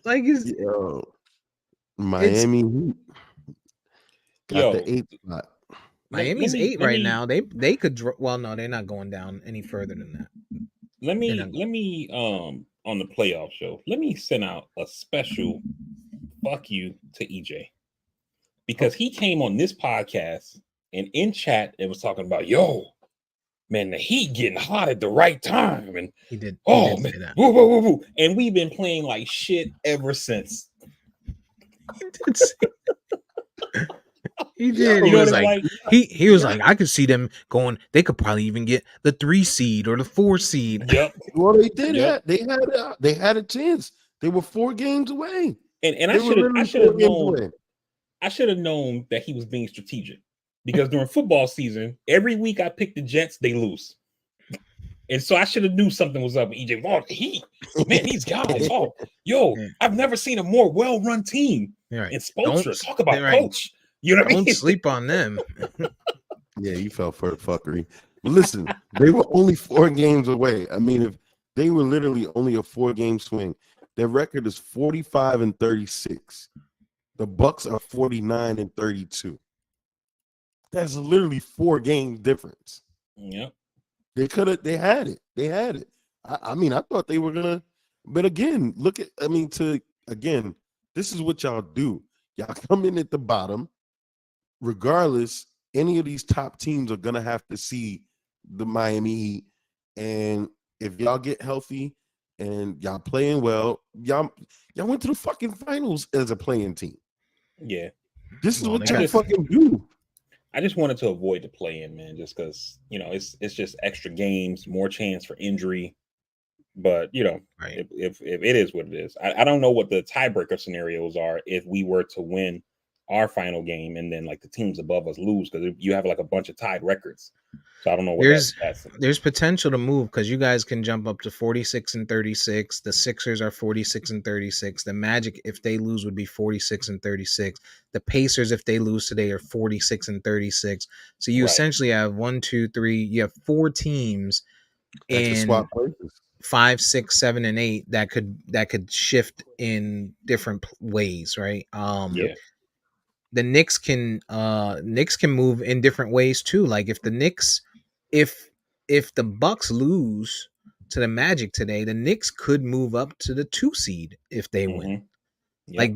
Speaker 1: Like,
Speaker 2: Yo, Miami Heat got
Speaker 3: Yo,
Speaker 2: the 8th spot.
Speaker 1: Miami's
Speaker 3: let me-
Speaker 1: 8
Speaker 3: let
Speaker 1: right
Speaker 3: me-
Speaker 1: now. They could well, no, they're not going down any further than that.
Speaker 3: Let me
Speaker 1: They're not-
Speaker 3: on the playoff show, let me send out a special fuck you to EJ, because he came on this podcast and in chat it was talking about, yo, man, the Heat getting hot at the right time, and
Speaker 1: He did.
Speaker 3: oh
Speaker 1: He did
Speaker 3: man,
Speaker 1: say that.
Speaker 3: woo, woo, woo, woo. And we've been playing like shit ever since.
Speaker 1: He did say He did.
Speaker 3: You
Speaker 1: He
Speaker 3: know
Speaker 1: was
Speaker 3: what I'm
Speaker 1: like, he was like, I could see them going. They could probably even get the 3 seed or the 4 seed.
Speaker 3: Yep.
Speaker 2: Well, they did
Speaker 3: Yep.
Speaker 2: that. They had a chance. They were 4 games away.
Speaker 3: And
Speaker 2: They were literally 4 games away.
Speaker 3: I should have known that he was being strategic, because during football season, every week I pick the Jets, they lose. And so I should have knew something was up with EJ. Oh, man, these guys. Oh, yo, I've never seen a more well-run team.
Speaker 1: Right.
Speaker 3: In Spolstra, talk about coach. You know what I mean?
Speaker 1: Don't sleep on them.
Speaker 2: Yeah, you fell for fuckery. But listen, they were only 4 games away. I mean, if they were literally only a 4-game swing, their record is 45-36. The Bucks are 49-32. That's literally 4 game difference.
Speaker 3: Yep.
Speaker 2: They could have. They had it. They had it. I mean, I thought they were gonna. But again, look at. I mean, this is what y'all do. Y'all come in at the bottom. Regardless, any of these top teams are gonna have to see the Miami Heat, and if y'all get healthy and y'all playing well, y'all went to the fucking finals as a playing team.
Speaker 3: Yeah.
Speaker 2: This is what y'all fucking do.
Speaker 3: I just wanted to avoid the play-in, man, just because, you know, it's just extra games, more chance for injury. But, you know,
Speaker 1: right.
Speaker 3: if it is what it is. I don't know what the tiebreaker scenarios are if we were to win our final game and then, like, the teams above us lose, because you have, like, a bunch of tied records. So I don't know what
Speaker 1: there's potential to move, because you guys can jump up to 46-36. The Sixers are 46-36. The Magic, if they lose, would be 46-36. The Pacers, if they lose today, are 46-36. So you essentially have 1, 2, 3. You have 4 teams in 5, 6, 7, and 8 that could shift in different ways, right?
Speaker 3: Yeah.
Speaker 1: The Knicks can move in different ways too. Like if the Knicks, if the Bucks lose to the Magic today, the Knicks could move up to the 2 seed if they win. Yep. Like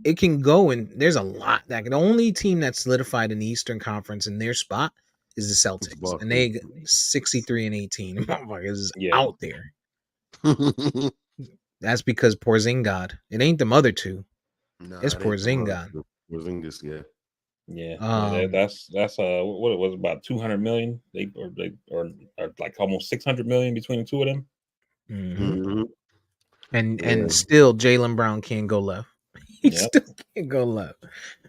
Speaker 1: it can go, and there's a lot that the only team that's solidified in the Eastern Conference in their spot is the Celtics, and they 63-18. Motherfuckers is out there. That's because Porzingis. It ain't them other two. No, it's Porzingis.
Speaker 2: Porzingis, yeah.
Speaker 3: Yeah, that's what it was, about 200 million. They or like almost 600 million between the two of them.
Speaker 1: Mm-hmm. And still Jaylen Brown can't go left. He still can't go left.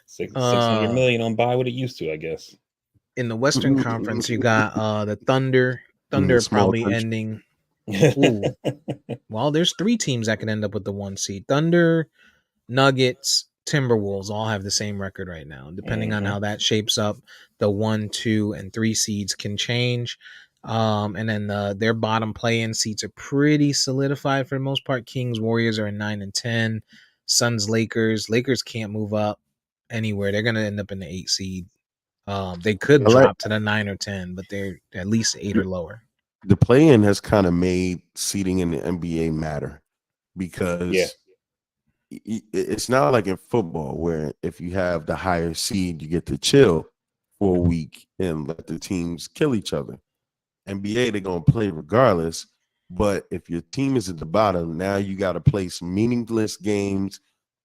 Speaker 3: 600 million on buy what it used to, I guess.
Speaker 1: In the Western Conference, you got the Thunder. Thunder probably ending. Ooh. Well, there's 3 teams that can end up with the 1 seed. Thunder, Nuggets, Timberwolves all have the same record right now. Depending on how that shapes up, the 1, 2, and 3 seeds can change. And then their bottom play-in seats are pretty solidified for the most part. Kings, Warriors are in 9 and 10. Suns, Lakers. Lakers can't move up anywhere. They're gonna end up in the 8 seed. They could drop to the 9 or 10, but they're at least 8 or lower.
Speaker 2: The play-in has kind of made seeding in the NBA matter, because it's not like in football where if you have the higher seed, you get to chill for a week and let the teams kill each other. NBA, they're going to play regardless. But if your team is at the bottom, now you got to play some meaningless games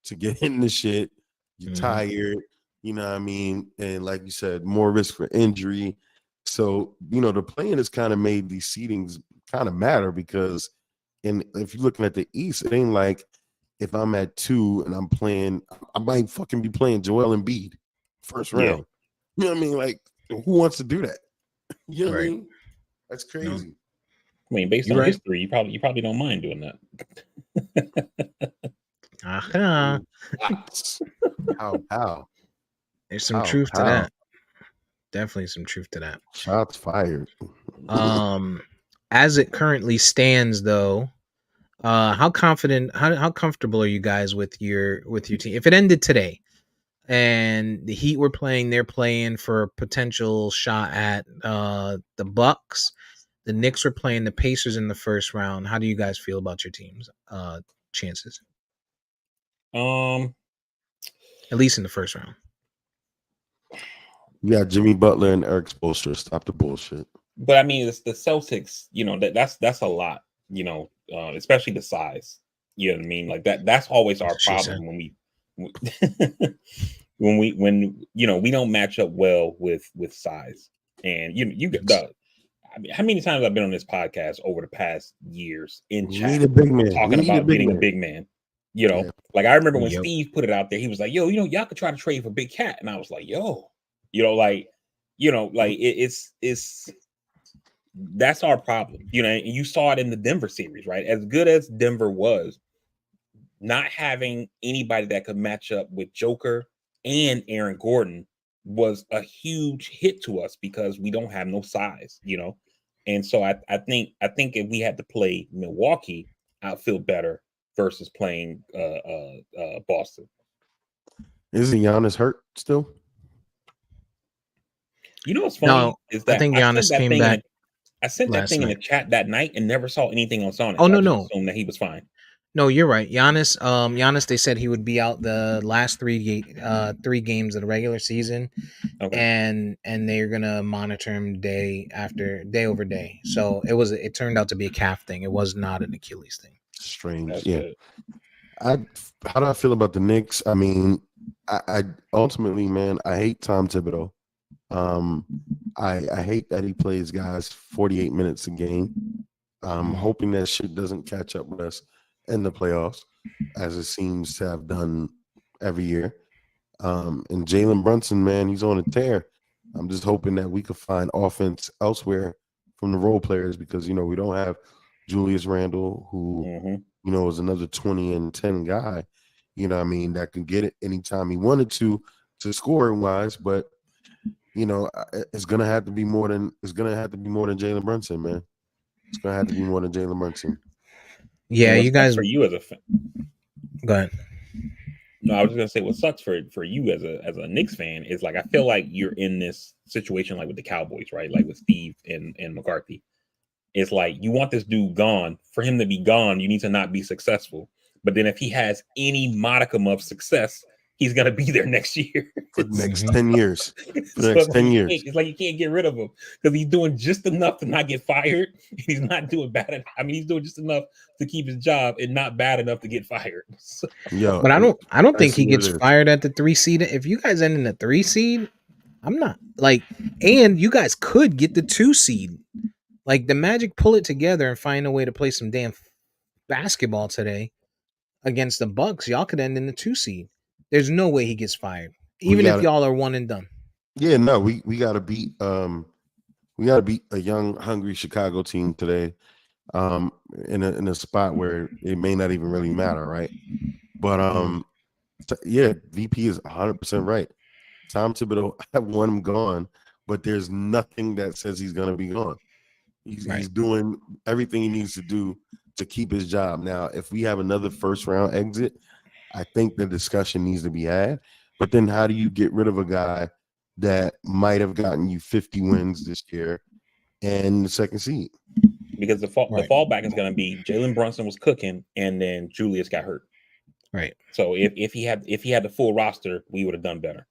Speaker 2: to get in the shit. You're tired, you know what I mean? And like you said, more risk for injury. So, you know, the play-in has kind of made these seedings kind of matter, because if you're looking at the East, it ain't like if I'm at 2 and I'm playing, I might fucking be playing Joel Embiid first round. You know what I mean? Like, who wants to do that? You know what I mean? That's crazy.
Speaker 3: I mean, based on history, you probably don't mind doing that.
Speaker 2: How?
Speaker 1: There's some truth to that. Definitely some truth to that.
Speaker 2: Shots fired.
Speaker 1: As it currently stands, though, how comfortable are you guys with your team? If it ended today and the Heat were playing, they're playing for a potential shot at the Bucks. The Knicks were playing the Pacers in the first round. How do you guys feel about your team's chances? At least in the first round.
Speaker 2: You got Jimmy Butler and Eric Spoelstra. Stop the bullshit.
Speaker 3: But I mean, it's the Celtics. You know, that's a lot. You know, especially the size. You know what I mean? Like that's always our problem when you know, we don't match up well with size. And you get the. I mean, how many times I've been on this podcast over the past years in chat talking about getting a big man? You know, like I remember when Steve put it out there, he was like, "Yo, you know, y'all could try to trade for Big Cat," and I was like, "Yo, like it's that's our problem. And you saw it in the Denver series, right? As good as Denver was, not having anybody that could match up with Joker and Aaron Gordon was a huge hit to us because we don't have no size, And so I think if we had to play Milwaukee, I'd feel better versus playing Boston.
Speaker 2: Isn't Giannis hurt still?
Speaker 3: What's funny
Speaker 1: No,
Speaker 3: is that
Speaker 1: I think Giannis came back.
Speaker 3: I sent that
Speaker 1: last
Speaker 3: thing in the
Speaker 1: night.
Speaker 3: chat that night and never saw anything else on it.
Speaker 1: Oh,
Speaker 3: so
Speaker 1: no,
Speaker 3: I just
Speaker 1: no.
Speaker 3: assumed that he was fine.
Speaker 1: No, you're right. Giannis, they said he would be out the last three games of the regular season,
Speaker 3: Okay.
Speaker 1: and they're gonna monitor him day over day. So it turned out to be a calf thing. It was not an Achilles thing.
Speaker 2: Strange.
Speaker 3: That's
Speaker 2: Yeah.
Speaker 3: good.
Speaker 2: How do I feel about the Knicks? I mean, I ultimately, man, I hate Tom Thibodeau. I hate that he plays guys 48 minutes a game. Hoping that shit doesn't catch up with us in the playoffs, as it seems to have done every year. And Jalen Brunson, man, he's on a tear. I'm just hoping that we could find offense elsewhere from the role players because, we don't have Julius Randle, who, is another 20 and 10 guy, that can get it anytime he wanted to scoring wise. But, it's going to have to be more than Jalen Brunson, man. It's going to have to be more than Jalen Brunson.
Speaker 1: Yeah, you guys.
Speaker 3: For you as a fan.
Speaker 1: Go ahead.
Speaker 3: No, I was just gonna say what sucks for you as a Knicks fan is like I feel like you're in this situation like with the Cowboys, right? Like with Steve and McCarthy. It's like you want this dude gone. For him to be gone, you need to not be successful. But then if he has any modicum of success, he's gonna be there next year.
Speaker 2: For the next 10 years. For the
Speaker 3: So
Speaker 2: next 10 years.
Speaker 3: It's like you can't get rid of him because he's doing just enough to not get fired. He's not doing bad enough. I mean, he's doing just enough to keep his job and not bad enough to get fired. So,
Speaker 1: but I don't think he gets fired at the 3 seed. If you guys end in the 3 seed, I'm not and you guys could get the 2 seed. Like the Magic pull it together and find a way to play some damn basketball today against the Bucks. Y'all could end in the 2 seed. There's no way he gets fired, even if y'all are one and done.
Speaker 2: Yeah, no, we gotta beat a young, hungry Chicago team today, in a spot where it may not even really matter, right? But yeah, VP is 100% right. Tom Thibodeau, I want him gone, but there's nothing that says he's gonna be gone. He's doing everything he needs to do to keep his job. Now, if we have another first round exit, I think the discussion needs to be had. But then how do you get rid of a guy that might have gotten you 50 wins this year and the second seed?
Speaker 3: Because the fallback is going to be Jalen Brunson was cooking and then Julius got hurt.
Speaker 1: Right.
Speaker 3: So if he had the full roster, we would have done better.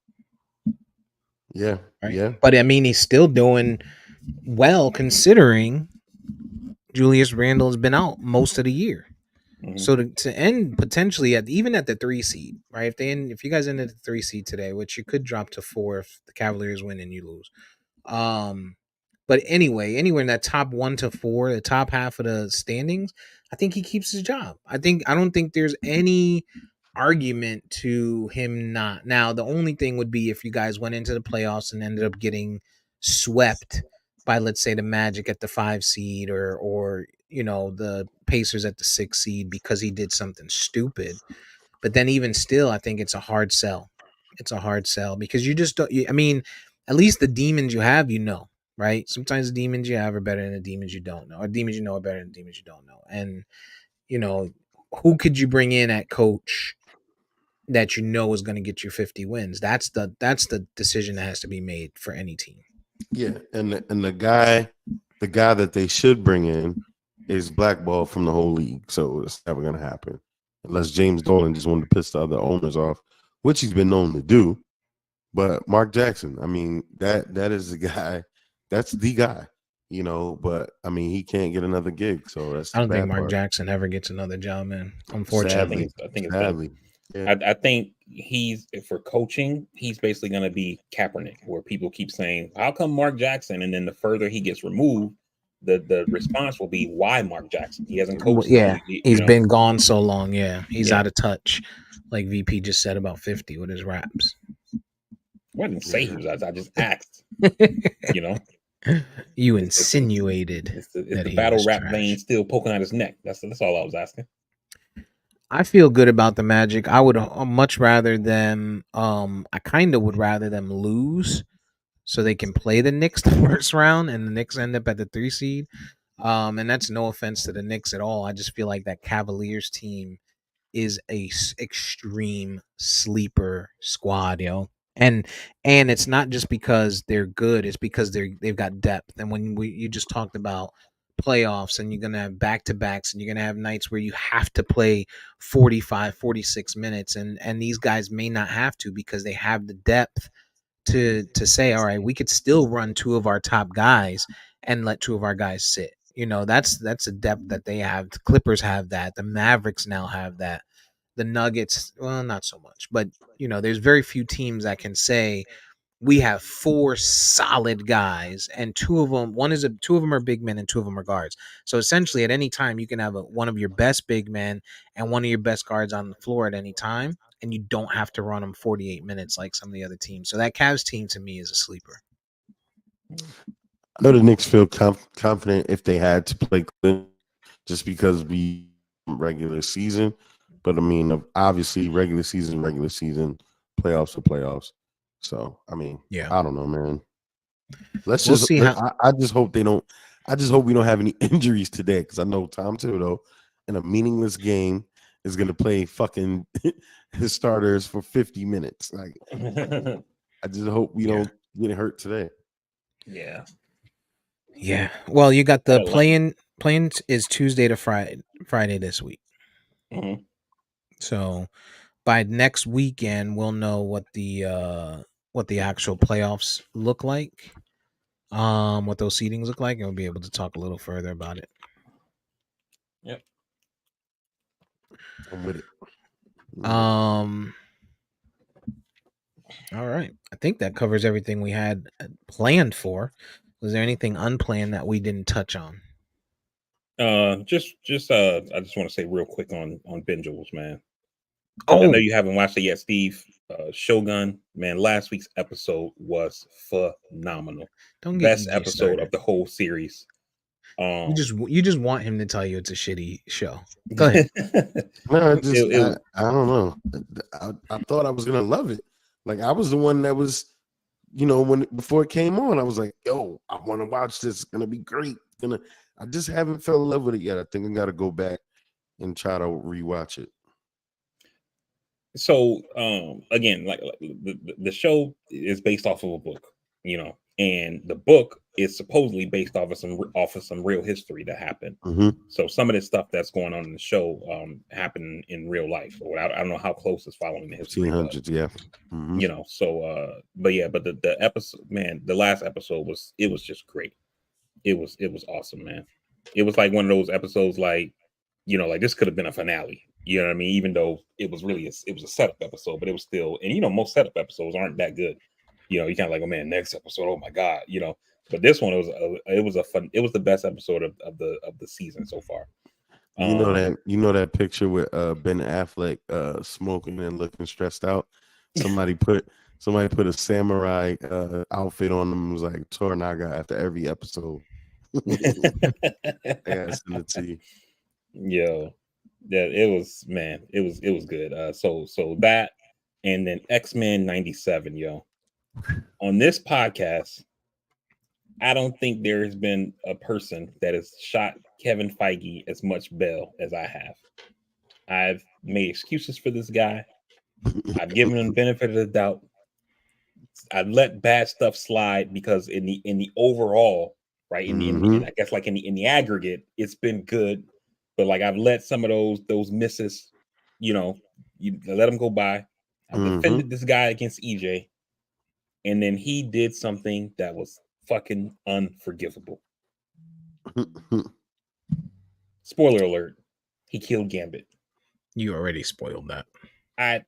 Speaker 2: Yeah.
Speaker 1: Right?
Speaker 2: Yeah.
Speaker 1: But I mean, he's still doing well considering Julius Randle has been out most of the year. So to end potentially even at the 3 seed, right? If you guys ended at the 3 seed today, which you could drop to 4 if the Cavaliers win and you lose. But anyway, anywhere in that top 1 to 4, the top half of the standings, I think he keeps his job. I don't think there's any argument to him not. Now, the only thing would be if you guys went into the playoffs and ended up getting swept by, let's say, the Magic at the 5 seed or the Pacers at the 6 seed because he did something stupid. But then even still, I think it's a hard sell. It's a hard sell because you just don't. At least the demons you have, right? Sometimes the demons you have are better than the demons you don't know, or demons you know are better than the demons you don't know. And who could you bring in at coach that is going to get you 50 wins? That's the decision that has to be made for any team.
Speaker 2: Yeah, and the guy that they should bring in is blackballed from the whole league, so it's never going to happen unless James Dolan just wanted to piss the other owners off, which he's been known to do. But Mark Jackson, I mean, that is the guy. That's the guy, But I mean, he can't get another gig, so that's.
Speaker 1: I don't think Mark Jackson ever gets another job, man. Unfortunately,
Speaker 3: I think it's
Speaker 2: sadly.
Speaker 3: Yeah. I think for coaching, he's basically going to be Kaepernick, where people keep saying, "How come Mark Jackson?" And then the further he gets removed, the response will be, "Why Mark Jackson? He hasn't coached."
Speaker 1: Yeah, he's been gone so long. Yeah, he's out of touch, like VP just said about 50 with his raps.
Speaker 3: Well, I didn't say he was. I just asked. You know,
Speaker 1: You
Speaker 3: It's- it's-
Speaker 1: insinuated
Speaker 3: it's the
Speaker 1: that he
Speaker 3: battle
Speaker 1: was
Speaker 3: rap
Speaker 1: trash.
Speaker 3: vein still poking out his neck. That's all I was asking.
Speaker 1: I feel good about the Magic. I would much rather them. I kind of would rather them lose, so they can play the Knicks the first round, and the Knicks end up at the 3 seed. And that's no offense to the Knicks at all. I just feel like that Cavaliers team is a extreme sleeper squad, yo. And it's not just because they're good; it's because they've got depth. And when you just talked about playoffs, and you're gonna have back to backs, and you're gonna have nights where you have to play 45, 46 minutes, and these guys may not have to because they have the depth to say, all right, we could still run two of our top guys and let two of our guys sit. You know, that's a depth that they have. The Clippers have that. The Mavericks now have that. The Nuggets, well, not so much, but you know, there's very few teams that can say we have four solid guys, and two of them are big men and two of them are guards. So essentially, at any time, you can have one of your best big men and one of your best guards on the floor at any time, and you don't have to run them 48 minutes like some of the other teams. So that Cavs team to me is a sleeper.
Speaker 2: I know the Knicks feel confident if they had to play Cleveland just because we regular season. But I mean, obviously, regular season, playoffs are playoffs. So I mean,
Speaker 1: Yeah.
Speaker 2: I don't know, man. Let's
Speaker 1: We'll
Speaker 2: just
Speaker 1: see how.
Speaker 2: I just hope they don't. I just hope we don't have any injuries today because I know Tom Thibodeau in a meaningless game is going to play fucking his starters for 50 minutes. Like, I just hope we don't get hurt today.
Speaker 3: Yeah.
Speaker 1: Yeah. Well, you got the
Speaker 3: Oh, wow.
Speaker 1: playing is Tuesday to Friday this week.
Speaker 3: Mhm.
Speaker 1: So by next weekend, we'll know what the actual playoffs look like, what those seedings look like, and we'll be able to talk a little further about it.
Speaker 3: Yep.
Speaker 2: I'm with it.
Speaker 1: All right. I think that covers everything we had planned for. Was there anything unplanned that we didn't touch on?
Speaker 3: I just want to say real quick on Benjels, man. I know
Speaker 1: Oh,
Speaker 3: you haven't watched it yet, Steve. Shogun, man, last week's episode was phenomenal.
Speaker 1: don't get
Speaker 3: Best
Speaker 1: EJ
Speaker 3: episode
Speaker 1: started.
Speaker 3: of the whole series.
Speaker 1: You just want him to tell you it's a shitty show. Go ahead.
Speaker 2: No,
Speaker 3: It-
Speaker 2: I don't know. I thought I was gonna love it. Like I was the one that was, before it came on, I was like, "Yo, I want to watch this. It's gonna be great." I just haven't fell in love with it yet. I think I got to go back and try to rewatch it.
Speaker 3: So again, like the show is based off of a book, and the book is supposedly based off of some real history that happened.
Speaker 2: Mm-hmm.
Speaker 3: So some of the stuff that's going on in the show happened in real life. Or I don't know how close it's following the history.
Speaker 2: 1500s, yeah. Mm-hmm.
Speaker 3: But the episode, man, the last episode was just great. It was awesome, man. It was like one of those episodes, like this could have been a finale. You know what I mean? Even though it was really it was a setup episode, but it was still, and most setup episodes aren't that good. You kind of like, oh man, next episode, oh my god, But this one was it was the best episode of the season so far.
Speaker 2: You know that picture with Ben Affleck smoking and looking stressed out. Somebody put a samurai outfit on him. It was like Toranaga after every episode. I gotta send it to you.
Speaker 3: Yo, yeah, it was, man, it was good. So that, and then X-Men 97, yo. On this podcast, I don't think there has been a person that has shot Kevin Feige as much bail as I have. I've made excuses for this guy. I've given him the benefit of the doubt. I've let bad stuff slide because in the overall, right, in I guess like in the aggregate, it's been good. But like I've let some of those misses, you let them go by. I've defended this guy against EJ, and then he did something that was fucking unforgivable. Spoiler alert: he killed Gambit.
Speaker 1: You already spoiled that.
Speaker 3: I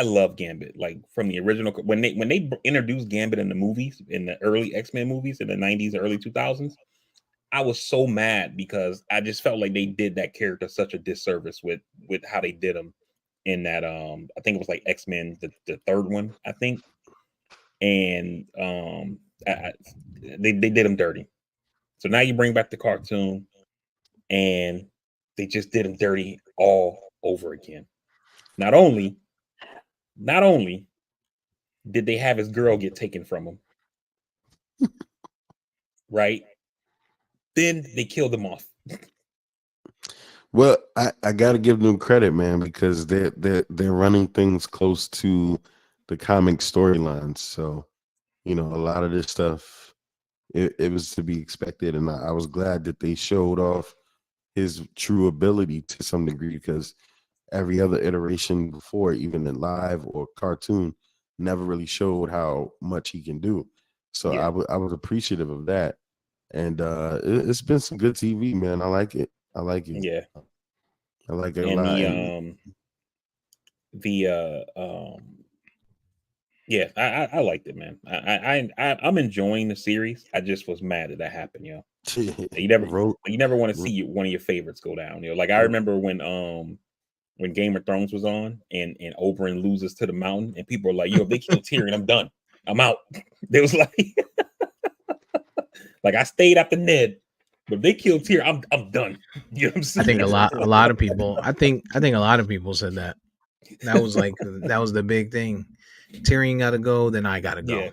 Speaker 3: love Gambit. Like from the original, when they introduced Gambit in the movies, in the early X-Men movies in the 90s, early 2000s, I was so mad because I just felt like they did that character such a disservice with how they did him in that I think it was like X-Men the third one, I think. and they did him dirty. So now you bring back the cartoon, and they just did him dirty all over again. Not only did they have his girl get taken from him, right? Then they killed him off.
Speaker 2: Well, I got to give them credit, man, because they're running things close to the comic storylines. So, you know, a lot of this stuff it was to be expected, and I was glad that they showed off his true ability to some degree, because every other iteration before, even in live or cartoon, never really showed how much he can do. So
Speaker 3: Yeah.
Speaker 2: I was appreciative of that, and it's been some good TV, man. I like it. I like it.
Speaker 3: Yeah.
Speaker 2: I like it a
Speaker 3: And
Speaker 2: lot.
Speaker 3: yeah, I liked it, man. I'm enjoying the series. I just was mad that happened, yo. You never want to see one of your favorites go down. You know, like I remember when Game of Thrones was on and Oberyn loses to the Mountain, and people were like, "Yo, if they kill Tyrion, I'm done. I'm out." They was like, "Like I stayed after Ned, but if they kill Tyrion, I'm done." You know what I'm saying?
Speaker 1: I think a lot of people. I think a lot of people said that. That was the big thing. Tyrion got to go, then I got to go.
Speaker 3: Yeah,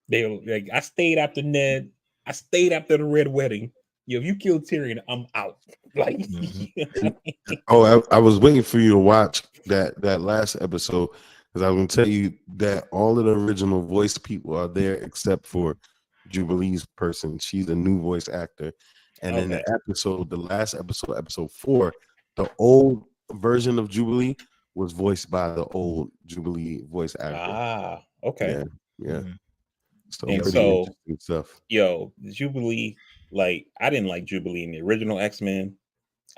Speaker 3: they were like, I stayed after Ned. I stayed after the Red Wedding. Yo, if you kill Tyrion, I'm out. Like,
Speaker 2: oh, I was waiting for you to watch that last episode, because I was gonna tell you that all of the original voice people are there except for Jubilee's person. She's a new voice actor, and in the last episode, episode 4, the old version of Jubilee was voiced by the old Jubilee voice actor.
Speaker 3: Ah, okay.
Speaker 2: Yeah. So
Speaker 3: and
Speaker 2: pretty interesting stuff.
Speaker 3: Yo, Jubilee, like I didn't like Jubilee in the original X-Men.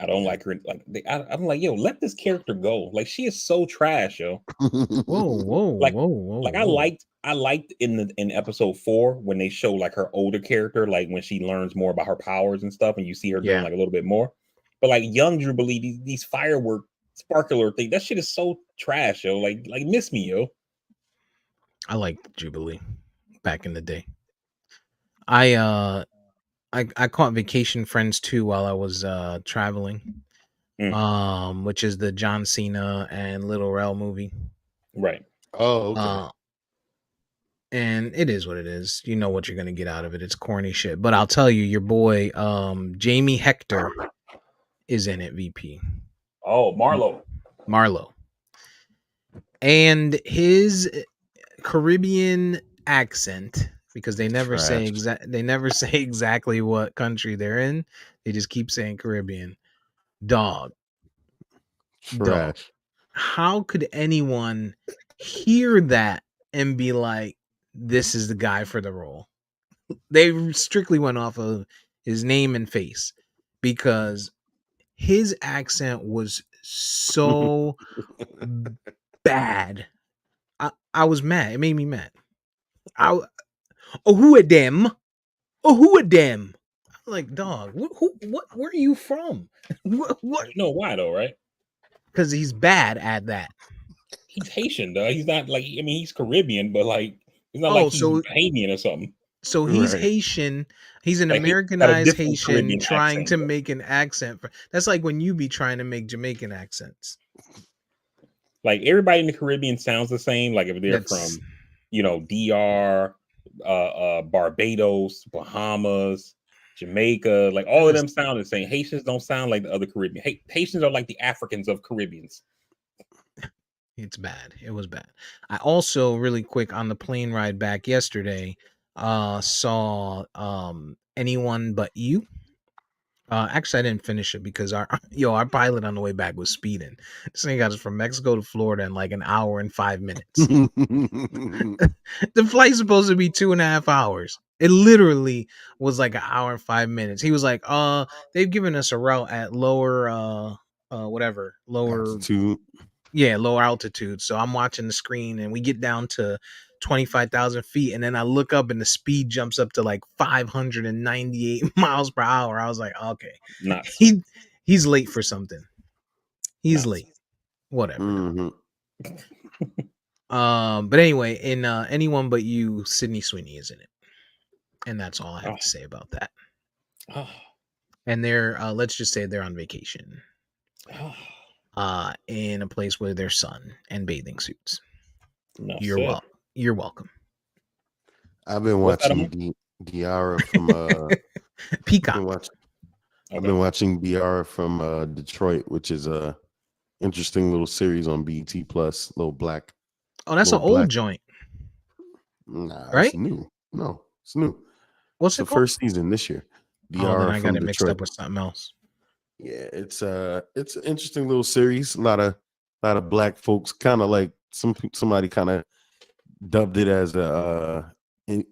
Speaker 3: I don't like her. Like I'm like, yo, let this character go. Like she is so trash, yo.
Speaker 1: Whoa.
Speaker 3: Like I liked in episode 4 when they show like her older character, like when she learns more about her powers and stuff, and you see her doing like a little bit more. But like young Jubilee, these firework sparkler thing, that shit is so trash, yo. Like miss me, yo.
Speaker 1: I liked Jubilee back in the day. I caught Vacation Friends 2 while I was traveling. Which is the John Cena and Lil Rel movie.
Speaker 3: Right.
Speaker 2: Oh, okay.
Speaker 1: And it is what it is. You know what you're gonna get out of it. It's corny shit. But I'll tell you, your boy Jamie Hector is in it, VP.
Speaker 3: Oh,
Speaker 1: Marlo. And his Caribbean accent, because they never say exactly what country they're in. They just keep saying Caribbean. Dog. How could anyone hear that and be like, this is the guy for the role? They strictly went off of his name and face, because his accent was so bad. I was mad. It made me mad. Who are them? I'm like, dog, what where are you from? What?
Speaker 3: You know why though, right?
Speaker 1: Because he's bad at that.
Speaker 3: He's Haitian, though. He's not like, I mean, he's Caribbean, but like he's not like he's Bahamian or something.
Speaker 1: So he's Haitian. He's an Americanized Haitian trying to make an accent. That's like when you be trying to make Jamaican accents.
Speaker 3: Like everybody in the Caribbean sounds the same. Like if they're from, you know, DR, Barbados, Bahamas, Jamaica, like all of them sound the same. Haitians don't sound like the other Caribbean. Haitians are like the Africans of Caribbeans.
Speaker 1: It's bad. It was bad. I also, really quick, on the plane ride back yesterday, saw Anyone But You. Actually, I didn't finish it because our pilot on the way back was speeding. This thing got us from Mexico to Florida in like an hour and 5 minutes. The flight's supposed to be 2.5 hours. It literally was like an hour and 5 minutes. He was like, they've given us a route at lower
Speaker 2: altitude.
Speaker 1: Yeah, lower altitude. So I'm watching the screen and we get down to 25,000 feet, and then I look up and the speed jumps up to like 598 miles per hour. I was like, okay, he's late for something. He's late. Whatever. But anyway, in Anyone But You, Sydney Sweeney is in it, and that's all I have to say about that. And they're let's just say they're on vacation, in a place with their son and bathing suits. You're welcome.
Speaker 2: I've been
Speaker 3: What's that
Speaker 2: watching Diara from
Speaker 1: Peacock.
Speaker 2: I've been watching Diara from Detroit, which is a interesting little series on BET Plus. Little black.
Speaker 1: Oh, that's an old joint.
Speaker 2: Nah,
Speaker 1: right?
Speaker 2: It's new. No, it's new.
Speaker 1: What's
Speaker 2: It's
Speaker 1: it
Speaker 2: the
Speaker 1: called?
Speaker 2: first season this year.
Speaker 1: Oh, then I got
Speaker 2: from
Speaker 1: it mixed
Speaker 2: Detroit.
Speaker 1: up with something else.
Speaker 2: Yeah, it's an interesting little series. A lot of black folks, kind of like somebody kind of dubbed it as an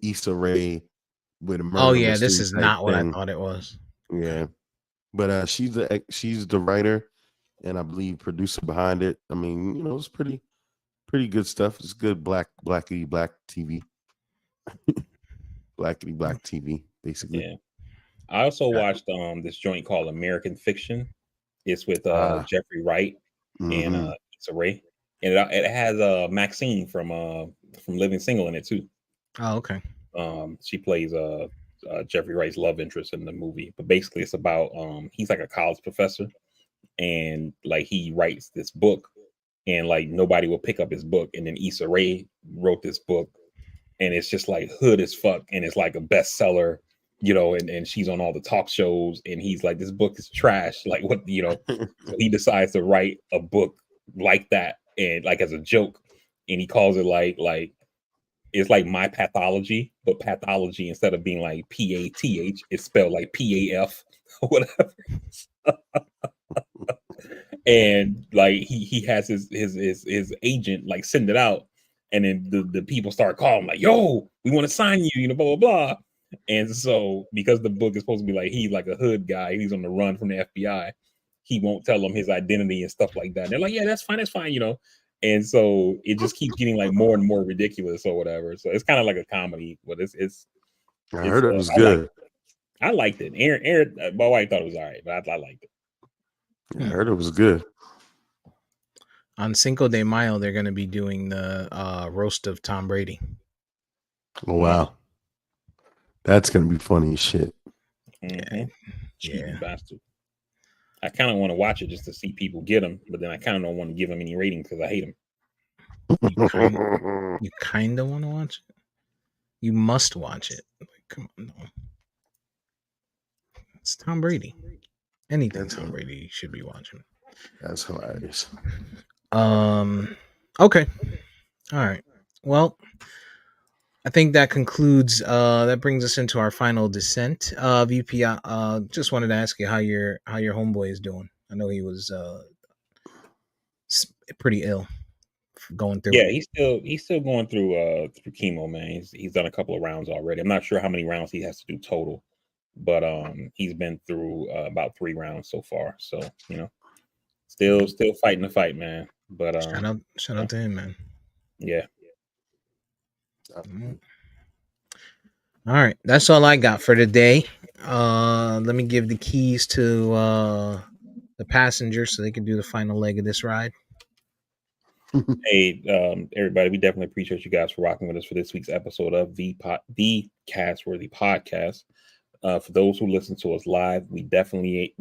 Speaker 2: Issa Rae with a murder
Speaker 1: Oh yeah,
Speaker 2: mystery
Speaker 1: this is
Speaker 2: type
Speaker 1: not what
Speaker 2: thing.
Speaker 1: I thought it was.
Speaker 2: Yeah, but she's the writer and I believe producer behind it. I mean, it's pretty good stuff. It's good blackity black TV, blackity black TV, basically.
Speaker 3: Yeah. I also watched this joint called American Fiction. It's with Jeffrey Wright and Issa Rae, and it has Maxine from Living Single in it too.
Speaker 1: Oh, okay.
Speaker 3: She plays Jeffrey Wright's love interest in the movie, but basically it's about he's like a college professor, and like he writes this book, and like nobody will pick up his book, and then Issa Rae wrote this book, and it's just like hood as fuck, and it's like a bestseller. And she's on all the talk shows, and he's like, this book is trash. Like, what, so he decides to write a book like that, and like as a joke, and he calls it like it's like My Pathology, but pathology, instead of being like PATH, it's spelled like PAF or whatever. And like he has his agent like send it out, and then the people start calling like, yo, we want to sign you, blah blah blah. And so, because the book is supposed to be like he's like a hood guy, he's on the run from the FBI, he won't tell them his identity and stuff like that. And they're like, yeah, that's fine, And so it just keeps getting like more and more ridiculous or whatever. So it's kind of like a comedy, but it's.
Speaker 2: I heard it was good.
Speaker 3: I liked it. Aaron, my wife thought it was all right, but I liked it.
Speaker 2: I heard it was good.
Speaker 1: On Cinco de Mayo, they're going to be doing the roast of Tom Brady.
Speaker 2: Oh, wow. That's going to be funny as shit.
Speaker 3: Mm-hmm. Yeah. Bastard. I kind of want to watch it just to see people get him, but then I kind of don't want to give him any rating because I hate him.
Speaker 1: You kind of want to watch it? You must watch it. Like, come on, no. It's Tom Brady. Anything Tom Brady should be watching.
Speaker 2: That's hilarious.
Speaker 1: Okay. All right. Well, I think that concludes. That brings us into our final descent. VP, just wanted to ask you how your homeboy is doing. I know he was pretty ill, going through.
Speaker 3: Yeah, he's still going through chemo, man. He's done a couple of rounds already. I'm not sure how many rounds he has to do total, but he's been through about 3 rounds so far. So still fighting the fight, man. But
Speaker 1: shout out to him, man.
Speaker 3: Yeah.
Speaker 1: All right, that's all I got for today. Let me give the keys to the passengers so they can do the final leg of this ride.
Speaker 3: Hey, everybody, we definitely appreciate you guys for rocking with us for this week's episode of the Castworthy Podcast. For those who listen to us live, we definitely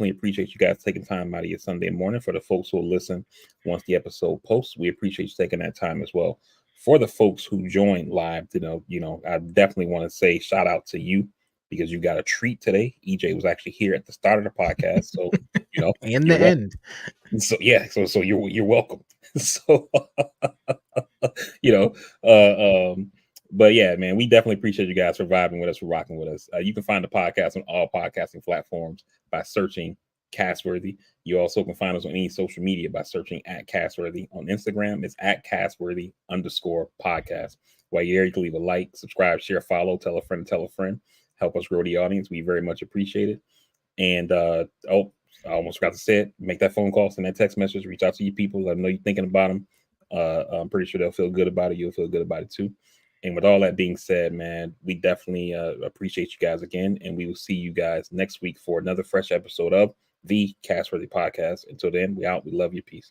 Speaker 3: appreciate you guys taking time out of your Sunday morning. For the folks who will listen once the episode posts, we appreciate you taking that time as well. For the folks who joined live, I definitely want to say shout out to you because you got a treat today. EJ was actually here at the start of the podcast, so
Speaker 1: and the end.
Speaker 3: So yeah, so you're welcome. So but yeah, man, we definitely appreciate you guys for vibing with us, for rocking with us. You can find the podcast on all podcasting platforms by searching Castworthy. You also can find us on any social media by searching @Castworthy. On Instagram, it's @Castworthy_podcast. While you're there, you can leave a like, subscribe, share, follow, tell a friend, help us grow the audience. We very much appreciate it. And I almost forgot to say it. Make that phone call, send that text message, reach out to your people, let them know you're thinking about them. I'm pretty sure they'll feel good about it. You'll feel good about it too. And with all that being said, man, we definitely appreciate you guys again. And we will see you guys next week for another fresh episode of the Castworthy Podcast. Until then, we out. We love you. Peace.